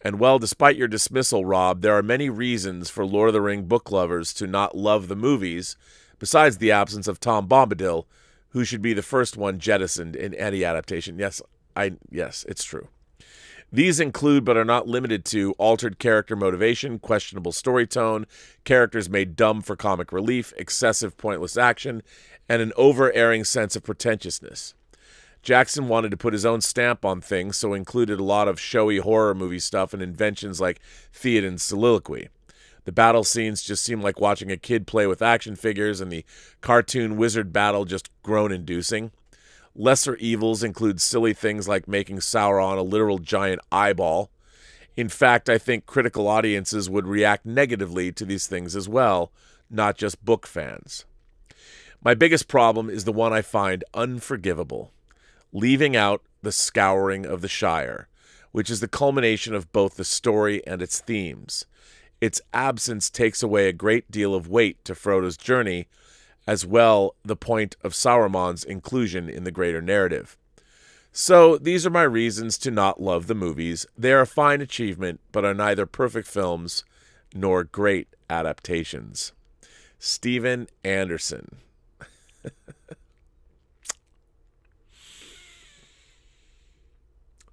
And well, despite your dismissal, Rob, there are many reasons for Lord of the Ring book lovers to not love the movies, besides the absence of Tom Bombadil, who should be the first one jettisoned in any adaptation. Yes, it's true. These include, but are not limited to, altered character motivation, questionable story tone, characters made dumb for comic relief, excessive pointless action, and an over-airing sense of pretentiousness. Jackson wanted to put his own stamp on things, so included a lot of showy horror movie stuff and inventions like Theoden's soliloquy. The battle scenes just seemed like watching a kid play with action figures, and the cartoon wizard battle just groan-inducing. Lesser evils include silly things like making Sauron a literal giant eyeball. In fact, I think critical audiences would react negatively to these things as well, not just book fans. My biggest problem is the one I find unforgivable: leaving out the scouring of the Shire, which is the culmination of both the story and its themes. Its absence takes away a great deal of weight to Frodo's journey, as well the point of Sauron's inclusion in the greater narrative. So these are my reasons to not love the movies. They are a fine achievement, but are neither perfect films nor great adaptations. Steven Anderson.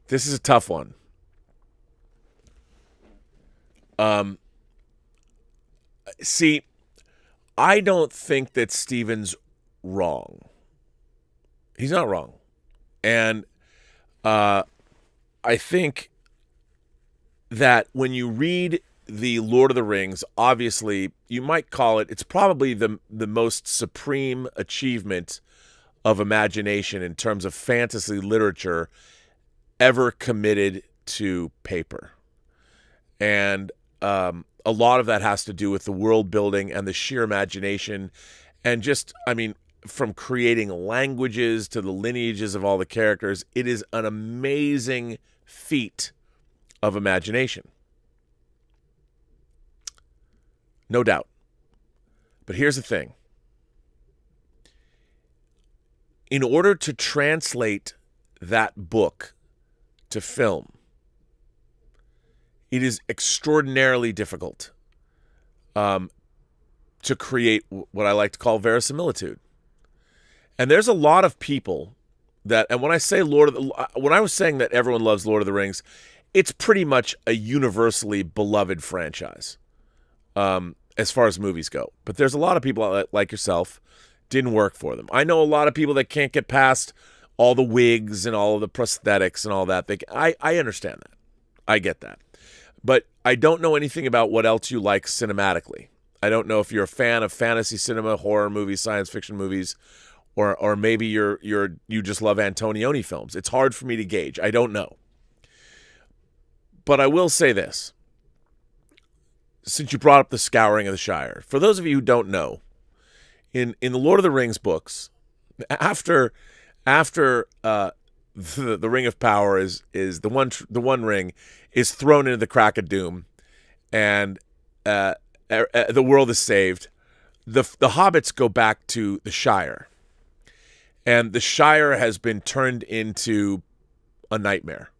This is a tough one. See, I don't think that Steven's wrong. He's not wrong. And I think that when you read the Lord of the Rings, obviously, you might call it, it's probably the most supreme achievement of imagination in terms of fantasy literature ever committed to paper. And a lot of that has to do with the world building and the sheer imagination, and just, from creating languages to the lineages of all the characters. It is an amazing feat of imagination. No doubt. But here's the thing. In order to translate that book to film, it is extraordinarily difficult to create what I like to call verisimilitude. And there's a lot of people that, and when I say when I was saying that everyone loves Lord of the Rings, it's pretty much a universally beloved franchise as far as movies go. But there's a lot of people like yourself, didn't work for them. I know a lot of people that can't get past all the wigs and all of the prosthetics and all that. I understand that. I get that. But I don't know anything about what else you like cinematically. I don't know if you're a fan of fantasy cinema, horror movies, science fiction movies, or maybe you just love Antonioni films. It's hard for me to gauge. I don't know. But I will say this. Since you brought up the scouring of the Shire, for those of you who don't know, in the Lord of the Rings books, after the Ring of Power is the one ring is thrown into the crack of doom, and the world is saved. The hobbits go back to the Shire, and the Shire has been turned into a nightmare.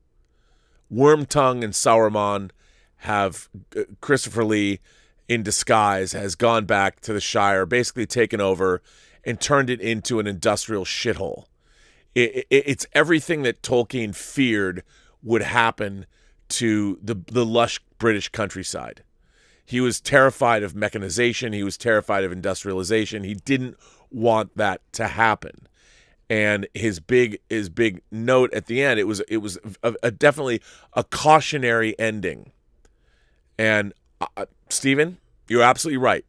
Wormtongue and Sauron have Christopher Lee in disguise has gone back to the Shire, basically taken over and turned it into an industrial shithole. It's everything that Tolkien feared would happen to the lush British countryside. He was terrified of mechanization. He was terrified of industrialization. He didn't want that to happen. And his big note at the end, it was definitely a cautionary ending. And Stephen, you're absolutely right.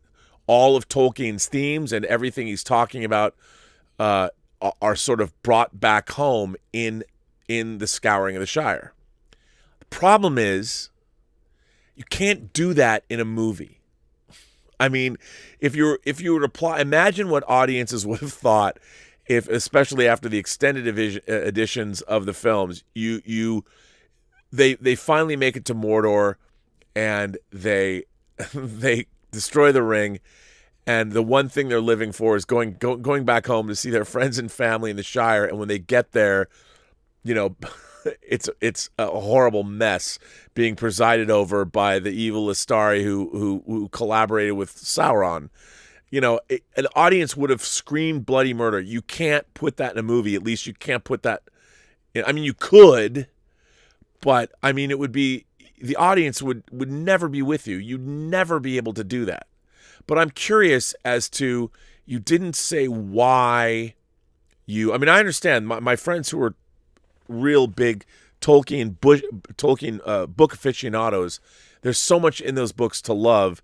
All of Tolkien's themes and everything he's talking about are sort of brought back home in the Scouring of the Shire. The problem is, you can't do that in a movie. I mean, if you were to apply, imagine what audiences would have thought if, especially after the extended editions of the films, they finally make it to Mordor, and they destroy the ring, and the one thing they're living for is going back home to see their friends and family in the Shire. And when they get there, it's a horrible mess being presided over by the evil Istari who collaborated with Sauron. An audience would have screamed bloody murder. You can't put that in a movie. At least you can't put that. I mean, you could, but I mean, it would be, the audience would never be with you. You'd never be able to do that. But I'm curious as to, you didn't say why I mean, I understand my friends who are real big Tolkien book aficionados. There's so much in those books to love,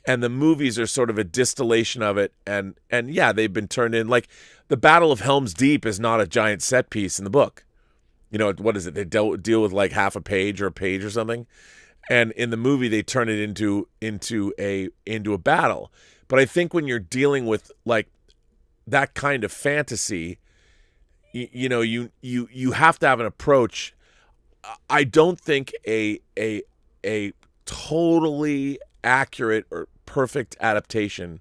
and the movies are sort of a distillation of it. And yeah, they've been turned in. Like the Battle of Helm's Deep is not a giant set piece in the book. What is it? They deal with like half a page or a page or something, and in the movie they turn it into a battle. But I think when you're dealing with like that kind of fantasy, you have to have an approach. I don't think a totally accurate or perfect adaptation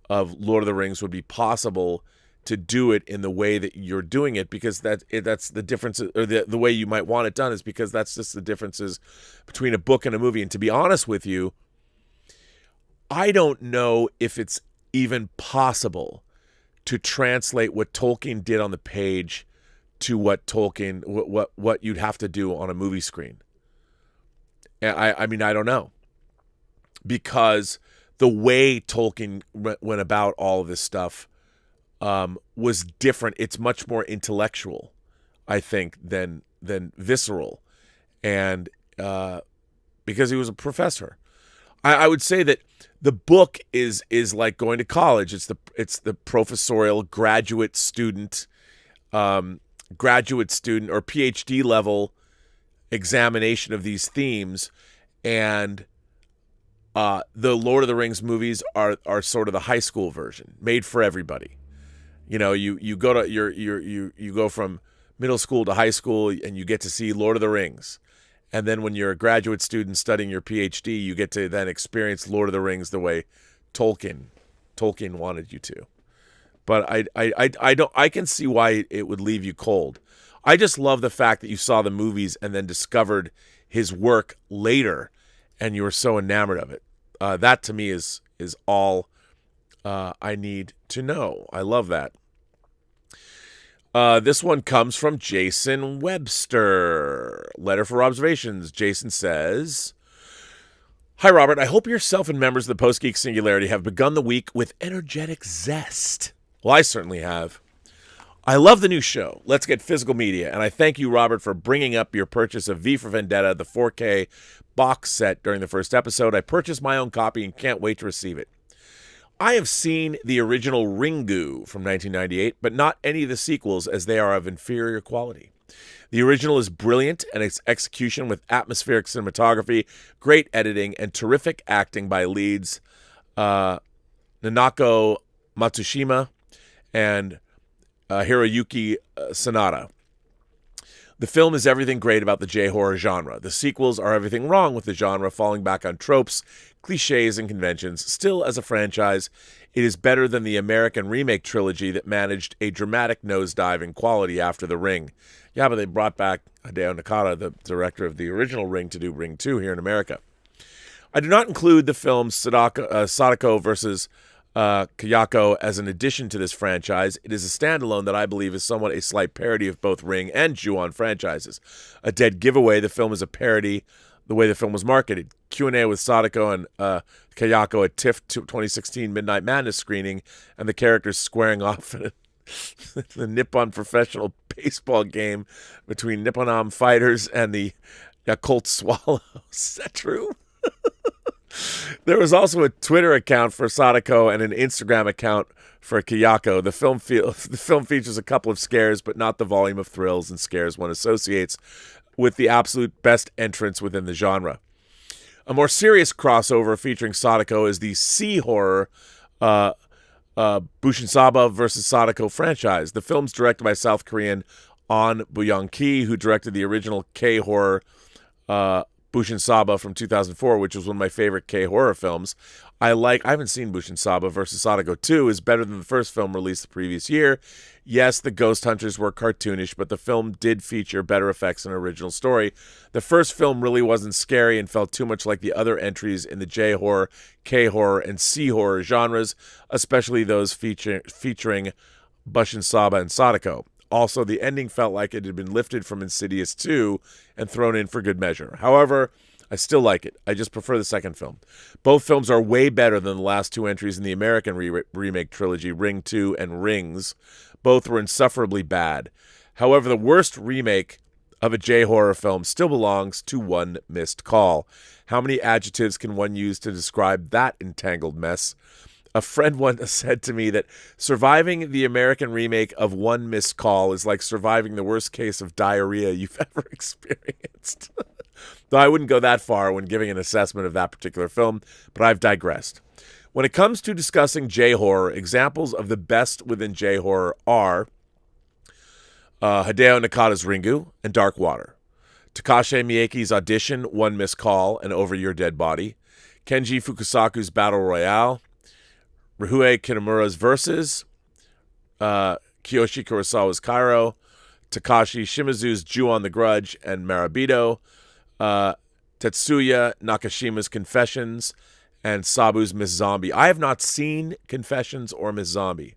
of Lord of the Rings would be possible to do it in the way that you're doing it, because that's the difference, or the way you might want it done is because that's just the differences between a book and a movie. And to be honest with you, I don't know if it's even possible to translate what Tolkien did on the page to what you'd have to do on a movie screen. I mean, I don't know, because the way Tolkien went about all of this stuff was different. It's much more intellectual, I think, than visceral, and because he was a professor. I would say that the book is like going to college. It's the professorial graduate student or PhD level examination of these themes, and the Lord of the Rings movies are sort of the high school version, made for everybody. You go to you go from middle school to high school, and you get to see Lord of the Rings. And then when you're a graduate student studying your PhD, you get to then experience Lord of the Rings the way Tolkien wanted you to. But I can see why it would leave you cold. I just love the fact that you saw the movies and then discovered his work later, and you were so enamored of it. That to me is all I need to know. I love that. This one comes from Jason Webster. Letter for Robservations. Jason says, "Hi, Robert. I hope yourself and members of the Post-Geek Singularity have begun the week with energetic zest." Well, I certainly have. I love the new show, Let's Get Physical Media, and I thank you, Robert, for bringing up your purchase of V for Vendetta, the 4K box set during the first episode. I purchased my own copy and can't wait to receive it. I have seen the original Ringu from 1998, but not any of the sequels, as they are of inferior quality. The original is brilliant, and its execution with atmospheric cinematography, great editing, and terrific acting by leads Nanako Matsushima and Hiroyuki Sanada. The film is everything great about the J-horror genre. The sequels are everything wrong with the genre, falling back on tropes, cliches, and conventions. Still, as a franchise, it is better than the American remake trilogy that managed a dramatic nosedive in quality after The Ring. Yeah, but they brought back Hideo Nakata, the director of the original Ring, to do Ring 2 here in America. I do not include the film Sadako versus Kayako as an addition to this franchise. It is a standalone that I believe is somewhat a slight parody of both Ring and Ju-on franchises. A dead giveaway, the film is a parody the way the film was marketed. Q&A with Sadako and Kayako at TIFF 2016 Midnight Madness screening, and the characters squaring off in the Nippon professional baseball game between Nipponam fighters and the Yakult Swallows. Is that true? There was also a Twitter account for Sadako and an Instagram account for Kayako. The film features a couple of scares, but not the volume of thrills and scares one associates with the absolute best entrance within the genre. A more serious crossover featuring Sadako is the sea horror Bushinsaba versus Sadako franchise. The film's directed by South Korean Ahn Buyong-ki, who directed the original K-horror Bushinsaba from 2004, which was one of my favorite K-horror films. I haven't seen Bushinsaba versus Sadako 2 is better than the first film released the previous year. Yes, the ghost hunters were cartoonish, but the film did feature better effects and original story. The first film really wasn't scary and felt too much like the other entries in the J-horror, K-horror, and C-horror genres, especially those featuring Bushinsaba and Sadako. Also, the ending felt like it had been lifted from Insidious 2 and thrown in for good measure. However, I still like it. I just prefer the second film. Both films are way better than the last two entries in the American remake trilogy, Ring 2 and Rings. Both were insufferably bad. However, the worst remake of a J-horror film still belongs to One Missed Call. How many adjectives can one use to describe that entangled mess? A friend once said to me that surviving the American remake of One Missed Call is like surviving the worst case of diarrhea you've ever experienced. Though I wouldn't go that far when giving an assessment of that particular film, but I've digressed. When it comes to discussing J-horror, examples of the best within J-horror are Hideo Nakata's Ringu and Dark Water, Takashi Miike's Audition, One Missed Call, and Over Your Dead Body, Kenji Fukusaku's Battle Royale, Ryuhei Kitamura's Versus, Kiyoshi Kurosawa's Cairo, Takashi Shimizu's Ju-on the Grudge and Marabito, Tetsuya Nakashima's Confessions, and Sabu's Miss Zombie. I have not seen Confessions or Miss Zombie.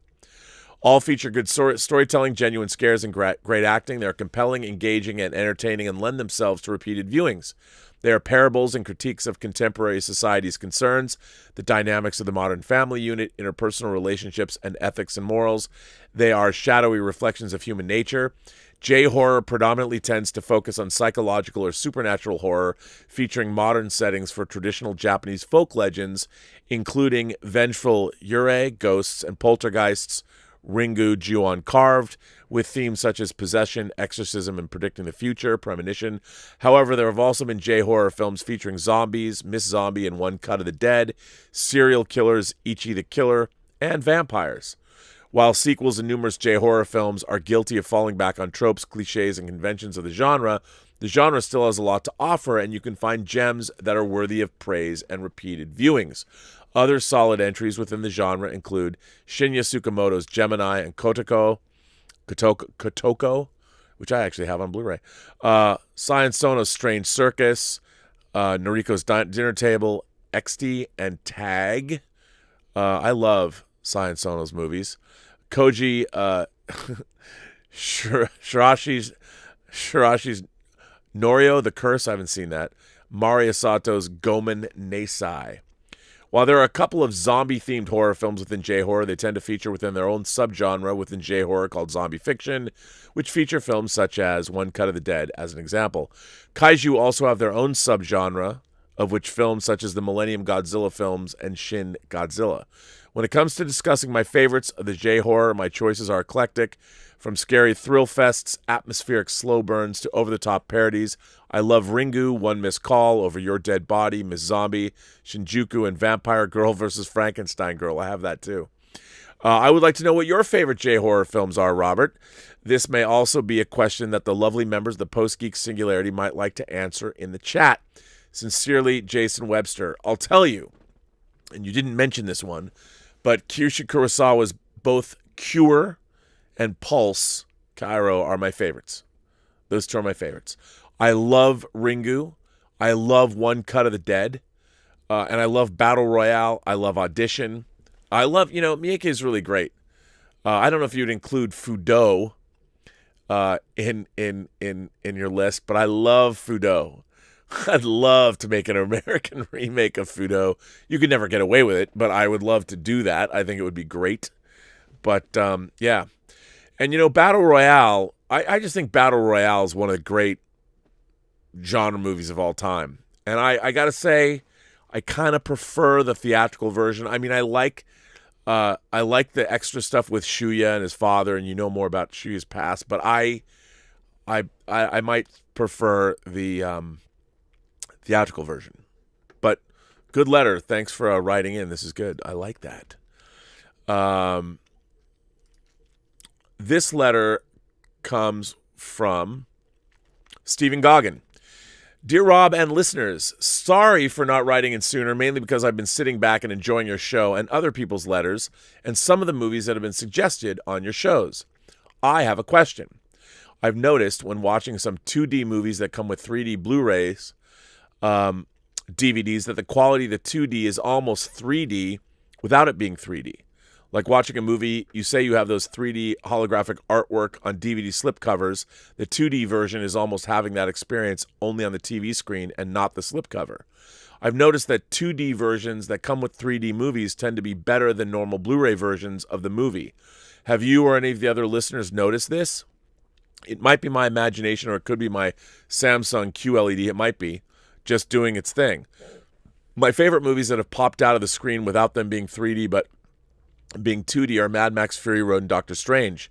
All feature good storytelling, genuine scares, and great acting. They are compelling, engaging, and entertaining, and lend themselves to repeated viewings. They are parables and critiques of contemporary society's concerns, the dynamics of the modern family unit, interpersonal relationships, and ethics and morals. They are shadowy reflections of human nature. J-horror predominantly tends to focus on psychological or supernatural horror, featuring modern settings for traditional Japanese folk legends, including vengeful yurei, ghosts, and poltergeists, Ringu, Ju-on Carved, with themes such as possession, exorcism, and predicting the future, premonition. However, there have also been J-horror films featuring zombies, Miss Zombie and One Cut of the Dead, serial killers, Ichi the Killer, and vampires. While sequels in numerous J-horror films are guilty of falling back on tropes, cliches, and conventions of the genre still has a lot to offer, and you can find gems that are worthy of praise and repeated viewings. Other solid entries within the genre include Shinya Tsukamoto's Gemini and Kotoko, which I actually have on Blu-ray, Science Sono's Strange Circus, Noriko's Dinner Table, XD, and Tag. I love Science Sono's movies. Koji Shirashi's Norio, The Curse, I haven't seen that. Mari Asato's Gomen Neisai. While there are a couple of zombie-themed horror films within J-horror, they tend to feature within their own subgenre within J-horror called zombie fiction, which feature films such as One Cut of the Dead, as an example. Kaiju also have their own subgenre, of which films such as the Millennium Godzilla films and Shin Godzilla. When it comes to discussing my favorites of the J-horror, my choices are eclectic. From scary thrill fests, atmospheric slow burns, to over-the-top parodies, I love Ringu, One Missed Call, Over Your Dead Body, Miss Zombie, Shinjuku, and Vampire Girl vs. Frankenstein Girl. I have that too. I would like to know what your favorite J-horror films are, Robert. This may also be a question that the lovely members of the Post-Geek Singularity might like to answer in the chat. Sincerely, Jason Webster. I'll tell you, and you didn't mention this one, but Kiyoshi Kurosawa's both Cure and Pulse, Cairo, are my favorites. Those two are my favorites. I love Ringu. I love One Cut of the Dead. And I love Battle Royale. I love Audition. I love, Miike is really great. I don't know if you'd include Fudo in your list, but I love Fudo. I'd love to make an American remake of Fudo. You could never get away with it, but I would love to do that. I think it would be great. But, yeah. And, Battle Royale, I just think Battle Royale is one of the great genre movies of all time. And I got to say, I kind of prefer the theatrical version. I mean, I like the extra stuff with Shuya and his father, and more about Shuya's past. But I might prefer the theatrical version. But good letter. Thanks for writing in. This is good. I like that. This letter comes from Stephen Goggin. Dear Rob and listeners, sorry for not writing in sooner, mainly because I've been sitting back and enjoying your show and other people's letters and some of the movies that have been suggested on your shows. I have a question. I've noticed when watching some 2D movies that come with 3D Blu-rays, DVDs, that the quality of the 2D is almost 3D without it being 3D. Like watching a movie, you say you have those 3D holographic artwork on DVD slipcovers. The 2D version is almost having that experience only on the TV screen and not the slipcover. I've noticed that 2D versions that come with 3D movies tend to be better than normal Blu-ray versions of the movie. Have you or any of the other listeners noticed this? It might be my imagination, or it could be my Samsung QLED. It might be just doing its thing. My favorite movies that have popped out of the screen without them being 3D but being 2D are Mad Max Fury Road and Doctor Strange.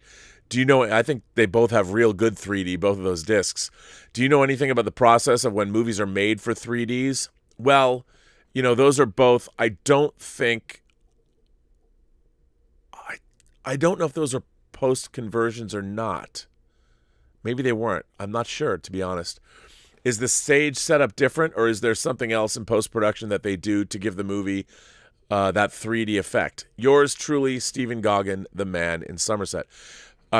Do you know, I think they both have real good 3D, both of those discs. Do you know anything about the process of when movies are made for 3Ds? Well, those are both, I don't know if those are post conversions or not. Maybe they weren't. I'm not sure, to be honest. Is the stage setup different, or is there something else in post-production that they do to give the movie that 3D effect? Yours truly, Stephen Goggin, the man in Somerset.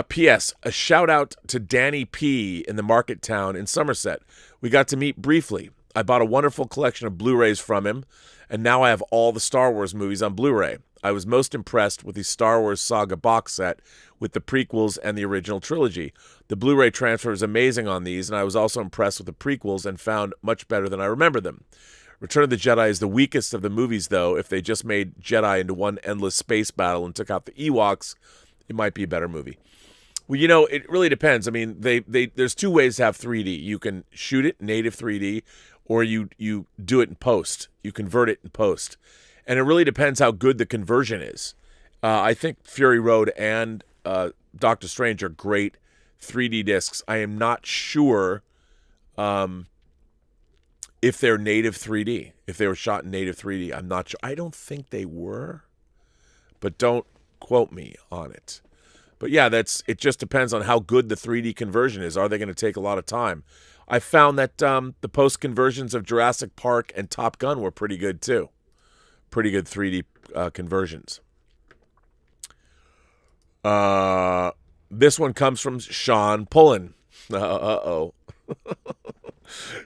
P.S. A shout out to Danny P. in the market town in Somerset. We got to meet briefly. I bought a wonderful collection of Blu-rays from him, and now I have all the Star Wars movies on Blu-ray. I was most impressed with the Star Wars Saga box set with the prequels and the original trilogy. The Blu-ray transfer is amazing on these, and I was also impressed with the prequels and found much better than I remember them. Return of the Jedi is the weakest of the movies, though. If they just made Jedi into one endless space battle and took out the Ewoks, it might be a better movie. Well, it really depends. I mean, there's two ways to have 3D. You can shoot it native 3D, or you do it in post. You convert it in post. And it really depends how good the conversion is. I think Fury Road and Doctor Strange are great 3D discs. I am not sure if they're native 3D, if they were shot in native 3D. I'm not sure. I don't think they were, but don't quote me on it. But yeah, it just depends on how good the 3D conversion is. Are they going to take a lot of time? I found that the post conversions of Jurassic Park and Top Gun were pretty good too. Pretty good 3D conversions. This one comes from Sean Pullen. Uh-oh.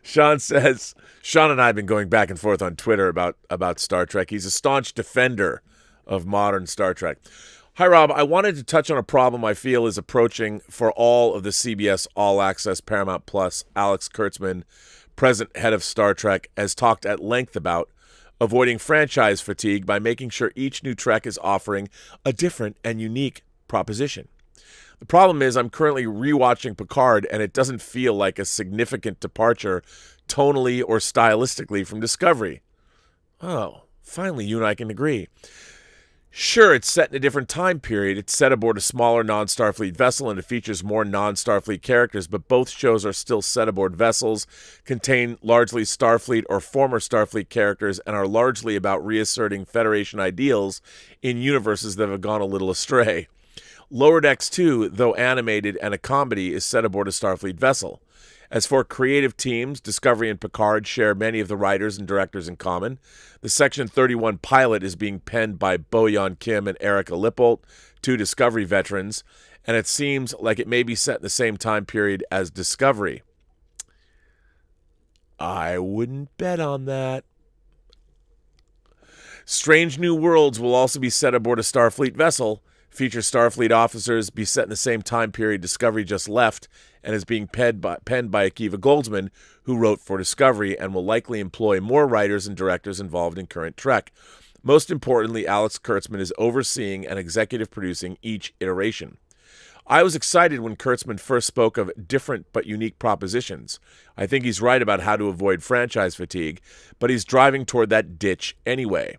Sean says, Sean and I have been going back and forth on Twitter about Star Trek. He's a staunch defender of modern Star Trek. Hi, Rob. I wanted to touch on a problem I feel is approaching for all of the CBS All Access Paramount Plus. Alex Kurtzman, present head of Star Trek, has talked at length about avoiding franchise fatigue by making sure each new Trek is offering a different and unique proposition. The problem is I'm currently rewatching Picard, and it doesn't feel like a significant departure tonally or stylistically from Discovery. Oh, finally you and I can agree. Sure, it's set in a different time period. It's set aboard a smaller non-Starfleet vessel, and it features more non-Starfleet characters, but both shows are still set aboard vessels, contain largely Starfleet or former Starfleet characters, and are largely about reasserting Federation ideals in universes that have gone a little astray. Lower Decks 2, though animated and a comedy, is set aboard a Starfleet vessel. As for creative teams, Discovery and Picard share many of the writers and directors in common. The Section 31 pilot is being penned by Bo-Yeon Kim and Erica Lippold, two Discovery veterans, and it seems like it may be set in the same time period as Discovery. I wouldn't bet on that. Strange New Worlds will also be set aboard a Starfleet vessel. Feature Starfleet officers be set in the same time period Discovery just left, and is being penned by Akiva Goldsman, who wrote for Discovery, and will likely employ more writers and directors involved in current Trek. Most importantly, Alex Kurtzman is overseeing and executive producing each iteration. I was excited when Kurtzman first spoke of different but unique propositions. I think he's right about how to avoid franchise fatigue, but he's driving toward that ditch anyway.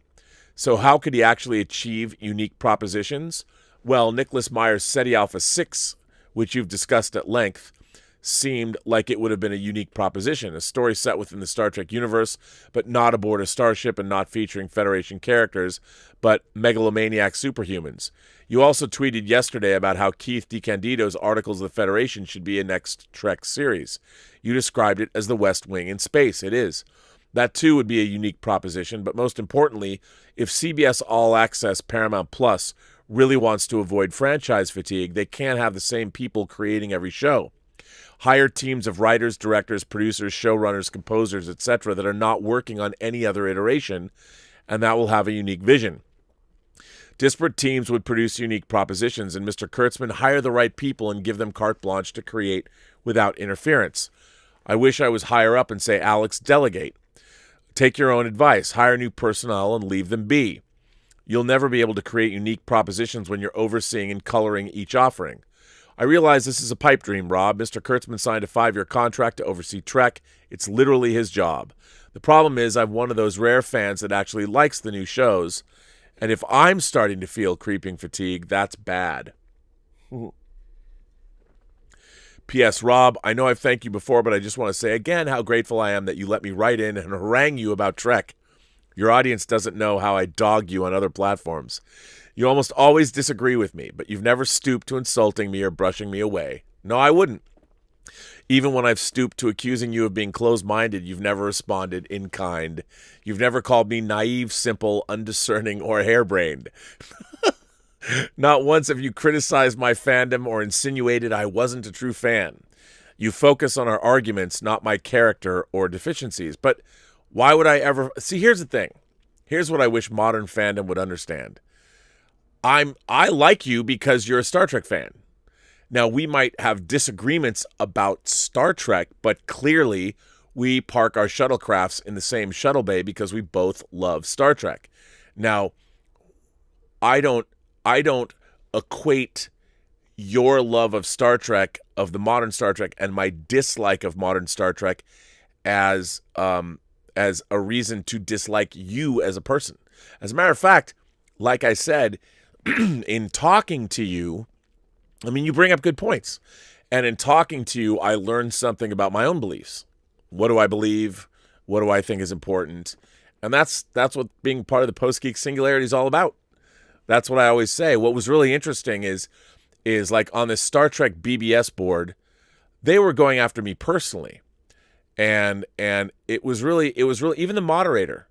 So how could he actually achieve unique propositions? Well, Nicholas Meyer's SETI Alpha 6, which you've discussed at length, seemed like it would have been a unique proposition, a story set within the Star Trek universe, but not aboard a starship and not featuring Federation characters, but megalomaniac superhumans. You also tweeted yesterday about how Keith DeCandido's Articles of the Federation should be a next Trek series. You described it as the West Wing in space. It is. That, too, would be a unique proposition, but most importantly, if CBS All Access Paramount Plus really wants to avoid franchise fatigue, they can't have the same people creating every show. Hire teams of writers, directors, producers, showrunners, composers, etc. that are not working on any other iteration, and that will have a unique vision. Disparate teams would produce unique propositions, and Mr. Kurtzman hire the right people and give them carte blanche to create without interference. I wish I was higher up and say, Alex, delegate. Take your own advice, hire new personnel, and leave them be. You'll never be able to create unique propositions when you're overseeing and coloring each offering. I realize this is a pipe dream, Rob. Mr. Kurtzman signed a 5-year contract to oversee Trek. It's literally his job. The problem is I'm one of those rare fans that actually likes the new shows, and if I'm starting to feel creeping fatigue, that's bad. P.S. Rob, I know I've thanked you before, but I just want to say again how grateful I am that you let me write in and harangue you about Trek. Your audience doesn't know how I dog you on other platforms. You almost always disagree with me, but you've never stooped to insulting me or brushing me away. No, I wouldn't. Even when I've stooped to accusing you of being closed-minded, you've never responded in kind. You've never called me naive, simple, undiscerning, or harebrained. Not once have you criticized my fandom or insinuated I wasn't a true fan. You focus on our arguments, not my character or deficiencies. But why would I ever... See, here's the thing. Here's what I wish modern fandom would understand. I like you because you're a Star Trek fan. Now, we might have disagreements about Star Trek, but clearly we park our shuttlecrafts in the same shuttle bay because we both love Star Trek. Now, I don't equate your love of Star Trek, of the modern Star Trek, and my dislike of modern Star Trek as a reason to dislike you as a person. As a matter of fact, like I said, in talking to you, I mean, you bring up good points. And in talking to you, I learned something about my own beliefs. What do I believe? What do I think is important? And that's what being part of the Post-Geek Singularity is all about. That's what I always say. What was really interesting is like on this Star Trek BBS board, they were going after me personally. And it was really even the moderator,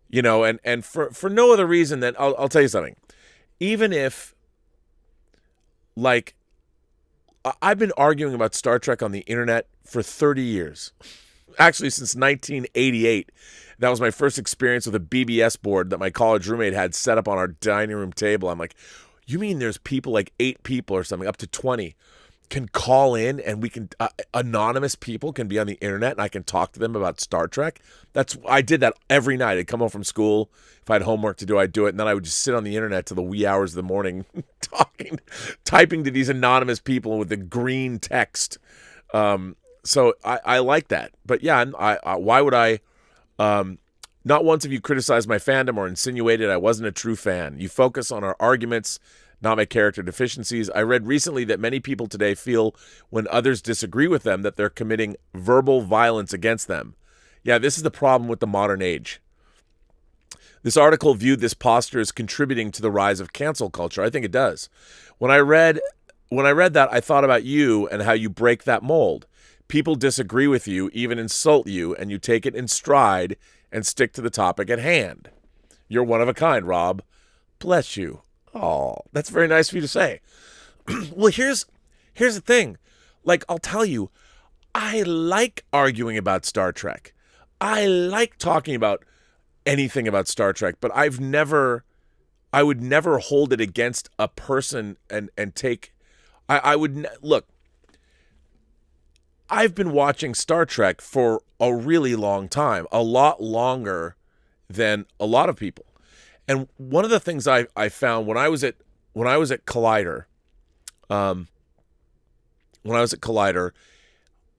you know, and for no other reason than I'll tell you something. Even if, like, I've been arguing about Star Trek on the internet for 30 years. Actually, since 1988. That was my first experience with a BBS board that my college roommate had set up on our dining room table. I'm like, you mean there's people, like 8 people or something, up to 20, can call in and we can, anonymous people can be on the internet and I can talk to them about Star Trek? I did that every night. I'd come home from school. If I had homework to do, I'd do it. And then I would just sit on the internet till the wee hours of the morning typing to these anonymous people with the green text. So I like that. But yeah, why would I, not once have you criticized my fandom or insinuated I wasn't a true fan. You focus on our arguments, not my character deficiencies. I read recently that many people today feel when others disagree with them that they're committing verbal violence against them. Yeah, this is the problem with the modern age. This article viewed this posture as contributing to the rise of cancel culture. I think it does. When I read that, I thought about you and how you break that mold. People disagree with you, even insult you, and you take it in stride and stick to the topic at hand. You're one of a kind, Rob. Bless you. Oh, that's very nice of you to say. Well, here's the thing. Like, I'll tell you, I like arguing about Star Trek. I like talking about anything about Star Trek, but I would never hold it against a person and take, look, I've been watching Star Trek for a really long time, a lot longer than a lot of people. And one of the things I found when I was at Collider,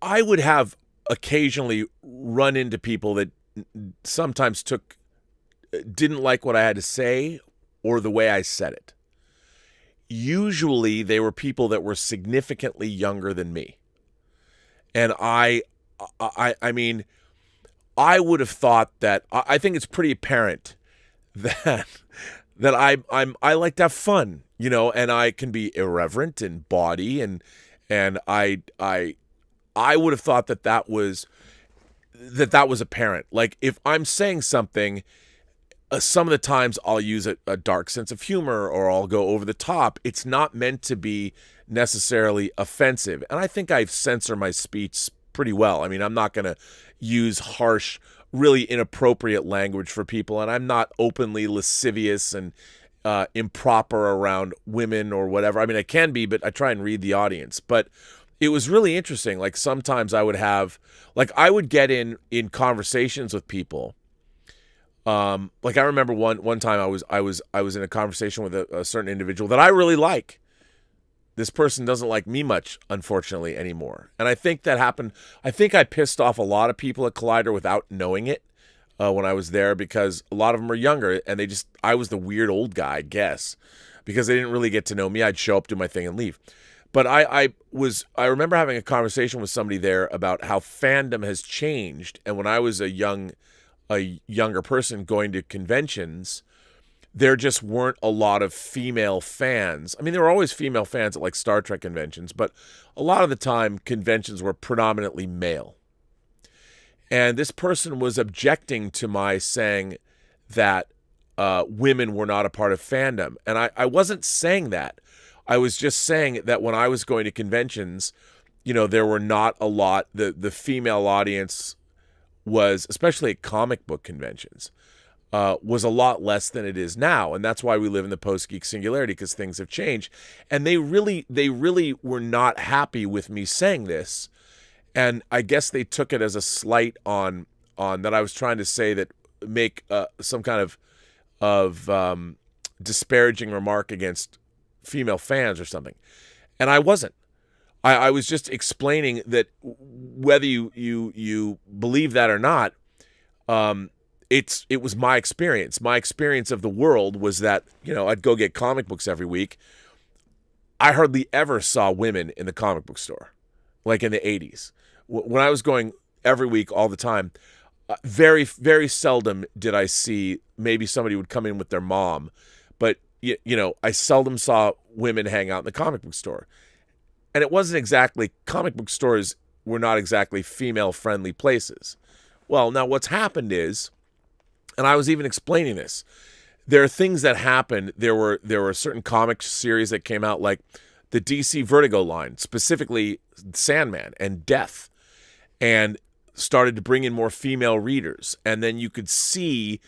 I would have occasionally run into people that sometimes didn't like what I had to say or the way I said it. Usually they were people that were significantly younger than me. And I mean, I would have thought that, I think it's pretty apparent that I like to have fun, and I can be irreverent and bawdy, and I would have thought that was apparent. Like, if I'm saying something, some of the times I'll use a dark sense of humor, or I'll go over the top. It's not meant to be necessarily offensive. And I think I censor my speech pretty well. I mean, I'm not going to use harsh, really inappropriate language for people, and I'm not openly lascivious and improper around women or whatever. I mean, I can be, but I try and read the audience. But it was really interesting. Like, sometimes I would get in conversations with people. Like, I remember one time I was in a conversation with a certain individual that I really like. This person doesn't like me much, unfortunately, anymore. And I think that happened. I think I pissed off a lot of people at Collider without knowing it when I was there, because a lot of them were younger, and I was the weird old guy, I guess, because they didn't really get to know me. I'd show up, do my thing, and leave. But I remember having a conversation with somebody there about how fandom has changed. And when I was a younger person going to conventions, there just weren't a lot of female fans. I mean, there were always female fans at like Star Trek conventions, but a lot of the time conventions were predominantly male. And this person was objecting to my saying that women were not a part of fandom. And I wasn't saying that. I was just saying that when I was going to conventions, there were not a lot, the female audience was, especially at comic book conventions, was a lot less than it is now. And that's why we live in the Post-Geek Singularity, because things have changed. And they really were not happy with me saying this. And I guess they took it as a slight on that I was trying to say that, make some kind of disparaging remark against female fans or something. And I wasn't. I was just explaining that whether you believe that or not, it was my experience. My experience of the world was that, I'd go get comic books every week. I hardly ever saw women in the comic book store, like in the 80s. When I was going every week all the time, very, very seldom did I see, maybe somebody would come in with their mom, but, I seldom saw women hang out in the comic book store. And it wasn't exactly, comic book stores were not exactly female-friendly places. Well, now what's happened is, and I was even explaining this, there are things that happened. There were certain comic series that came out, like the DC Vertigo line, specifically Sandman and Death, and started to bring in more female readers. And then you could see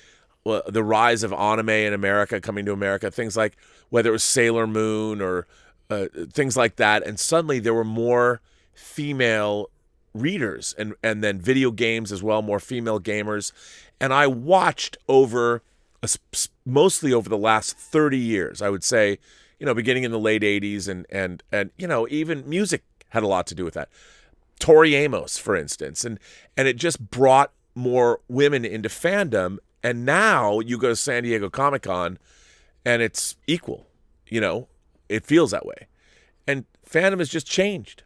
the rise of anime in America, coming to America, things like whether it was Sailor Moon or things like that. And suddenly there were more female readers, and then video games as well, more female gamers. And I watched mostly over the last 30 years, I would say, beginning in the late 80s, and even music had a lot to do with that. Tori Amos, for instance, and it just brought more women into fandom. And now you go to San Diego Comic-Con and it's equal, it feels that way. And fandom has just changed.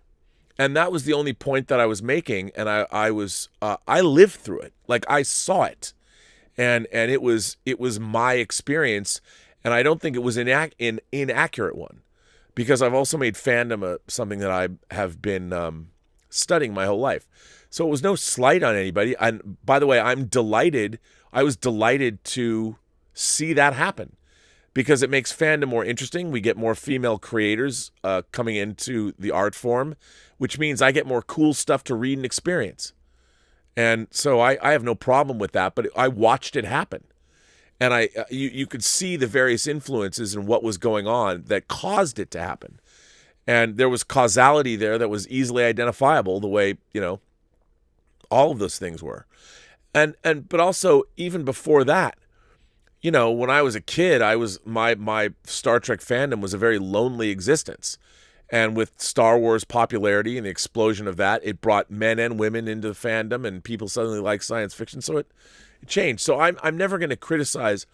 And that was the only point that I was making. And I lived through it. Like, I saw it, and it was my experience. And I don't think it was an inaccurate one, because I've also made fandom something that I have been studying my whole life. So it was no slight on anybody. And by the way, I was delighted to see that happen, because it makes fandom more interesting. We get more female creators coming into the art form, which means I get more cool stuff to read and experience. And so I have no problem with that, but I watched it happen. And you could see the various influences and what was going on that caused it to happen. And there was causality there that was easily identifiable, the way, all of those things were. But also, even before that, when I was a kid, my Star Trek fandom was a very lonely existence. And with Star Wars popularity and the explosion of that, it brought men and women into the fandom, and people suddenly like science fiction. So it changed. So I'm never going to criticize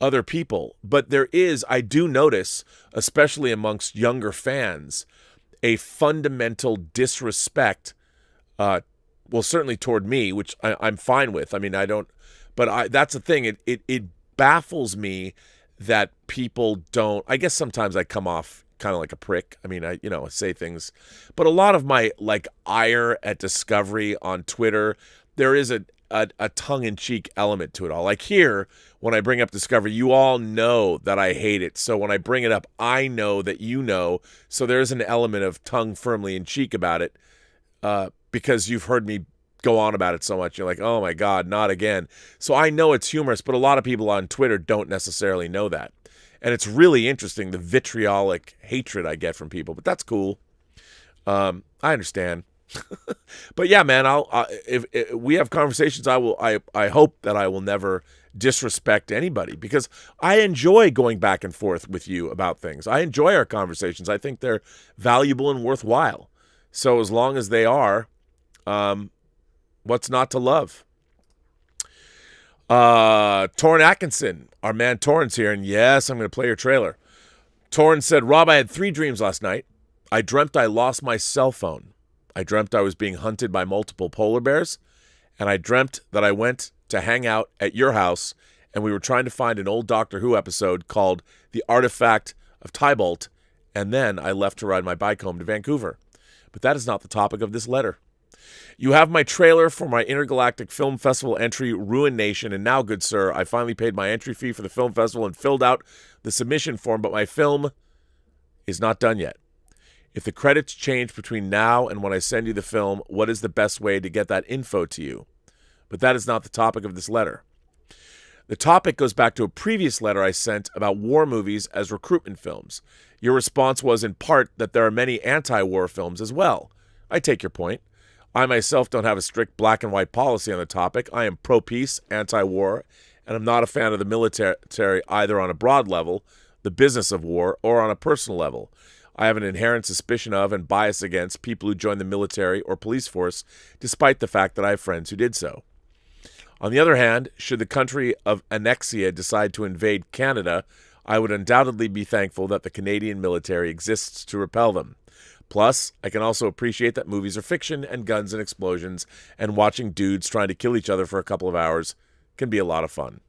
other people, but I do notice, especially amongst younger fans, a fundamental disrespect, certainly toward me, which I'm fine with. I mean, that's the thing. It baffles me that people don't. I guess sometimes I come off kind of like a prick. I mean, I say things, but a lot of my ire at Discovery on Twitter, there is a tongue-in-cheek element to it all. Like here, when I bring up Discovery, you all know that I hate it. So when I bring it up, I know that you know. So there's an element of tongue firmly in cheek about it, because you've heard me go on about it so much. You're like, oh my God, not again. So I know it's humorous, but a lot of people on Twitter don't necessarily know that. And it's really interesting, the vitriolic hatred I get from people, but that's cool. I understand. But yeah, man, if we have conversations, I hope that I will never disrespect anybody, because I enjoy going back and forth with you about things. I enjoy our conversations. I think they're valuable and worthwhile. So as long as they are, what's not to love? Torrin Atkinson, our man Torrin's here, and yes, I'm going to play your trailer. Torrin said, Rob, I had 3 dreams last night. I dreamt I lost my cell phone. I dreamt I was being hunted by multiple polar bears, and I dreamt that I went to hang out at your house, and we were trying to find an old Doctor Who episode called The Artifact of Tybolt, and then I left to ride my bike home to Vancouver. But that is not the topic of this letter. You have my trailer for my Intergalactic Film Festival entry, Ruin Nation, and now, good sir, I finally paid my entry fee for the film festival and filled out the submission form, but my film is not done yet. If the credits change between now and when I send you the film, what is the best way to get that info to you? But that is not the topic of this letter. The topic goes back to a previous letter I sent about war movies as recruitment films. Your response was in part that there are many anti-war films as well. I take your point. I myself don't have a strict black and white policy on the topic. I am pro-peace, anti-war, and I'm not a fan of the military either on a broad level, the business of war, or on a personal level. I have an inherent suspicion of and bias against people who join the military or police force, despite the fact that I have friends who did so. On the other hand, should the country of Annexia decide to invade Canada, I would undoubtedly be thankful that the Canadian military exists to repel them. Plus, I can also appreciate that movies are fiction and guns and explosions, and watching dudes trying to kill each other for a couple of hours can be a lot of fun.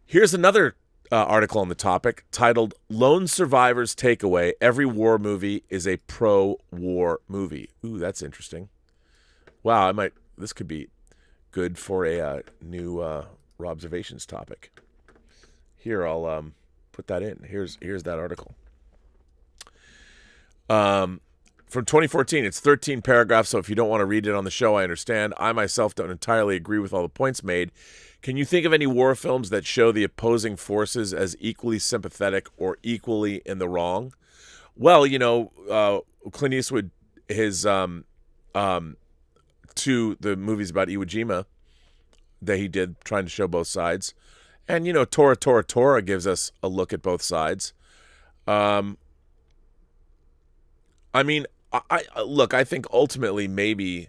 Here's another article on the topic titled Lone Survivor's Takeaway, Every War Movie is a Pro-War Movie. Ooh, that's interesting. Wow, this could be good for a new Robservations topic. Here, I'll put that in. Here's that article. From 2014, it's 13 paragraphs, so if you don't want to read it on the show, I understand. I myself don't entirely agree with all the points made. Can you think of any war films that show the opposing forces as equally sympathetic or equally in the wrong? Well, Clint Eastwood, his 2 the movies about Iwo Jima that he did, trying to show both sides. And, Tora gives us a look at both sides. I think ultimately maybe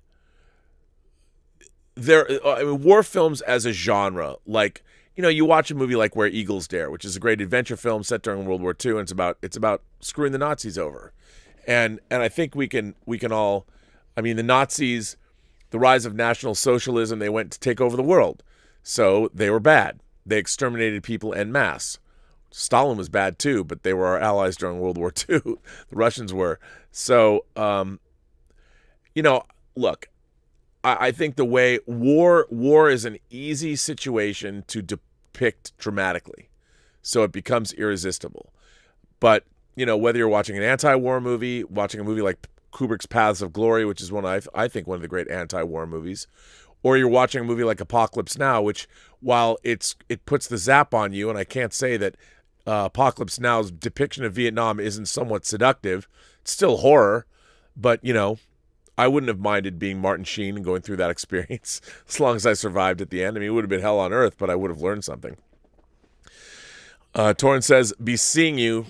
war films as a genre, you watch a movie like Where Eagles Dare, which is a great adventure film set during World War II, and it's about screwing the Nazis over. And I think we can all, the Nazis, the rise of National Socialism, they went to take over the world. So they were bad. They exterminated people en masse. Stalin was bad too, but they were our allies during World War II. The Russians were. So, look, I think the way war is an easy situation to depict dramatically. So it becomes irresistible. But, whether you're watching an anti-war movie, watching a movie like Kubrick's Paths of Glory, which is I think one of the great anti-war movies, or you're watching a movie like Apocalypse Now, which while it puts the zap on you, and I can't say that Apocalypse Now's depiction of Vietnam isn't somewhat seductive, it's still horror, but I wouldn't have minded being Martin Sheen and going through that experience as long as I survived at the end. I mean, it would have been hell on earth, but I would have learned something. Torin says, be seeing you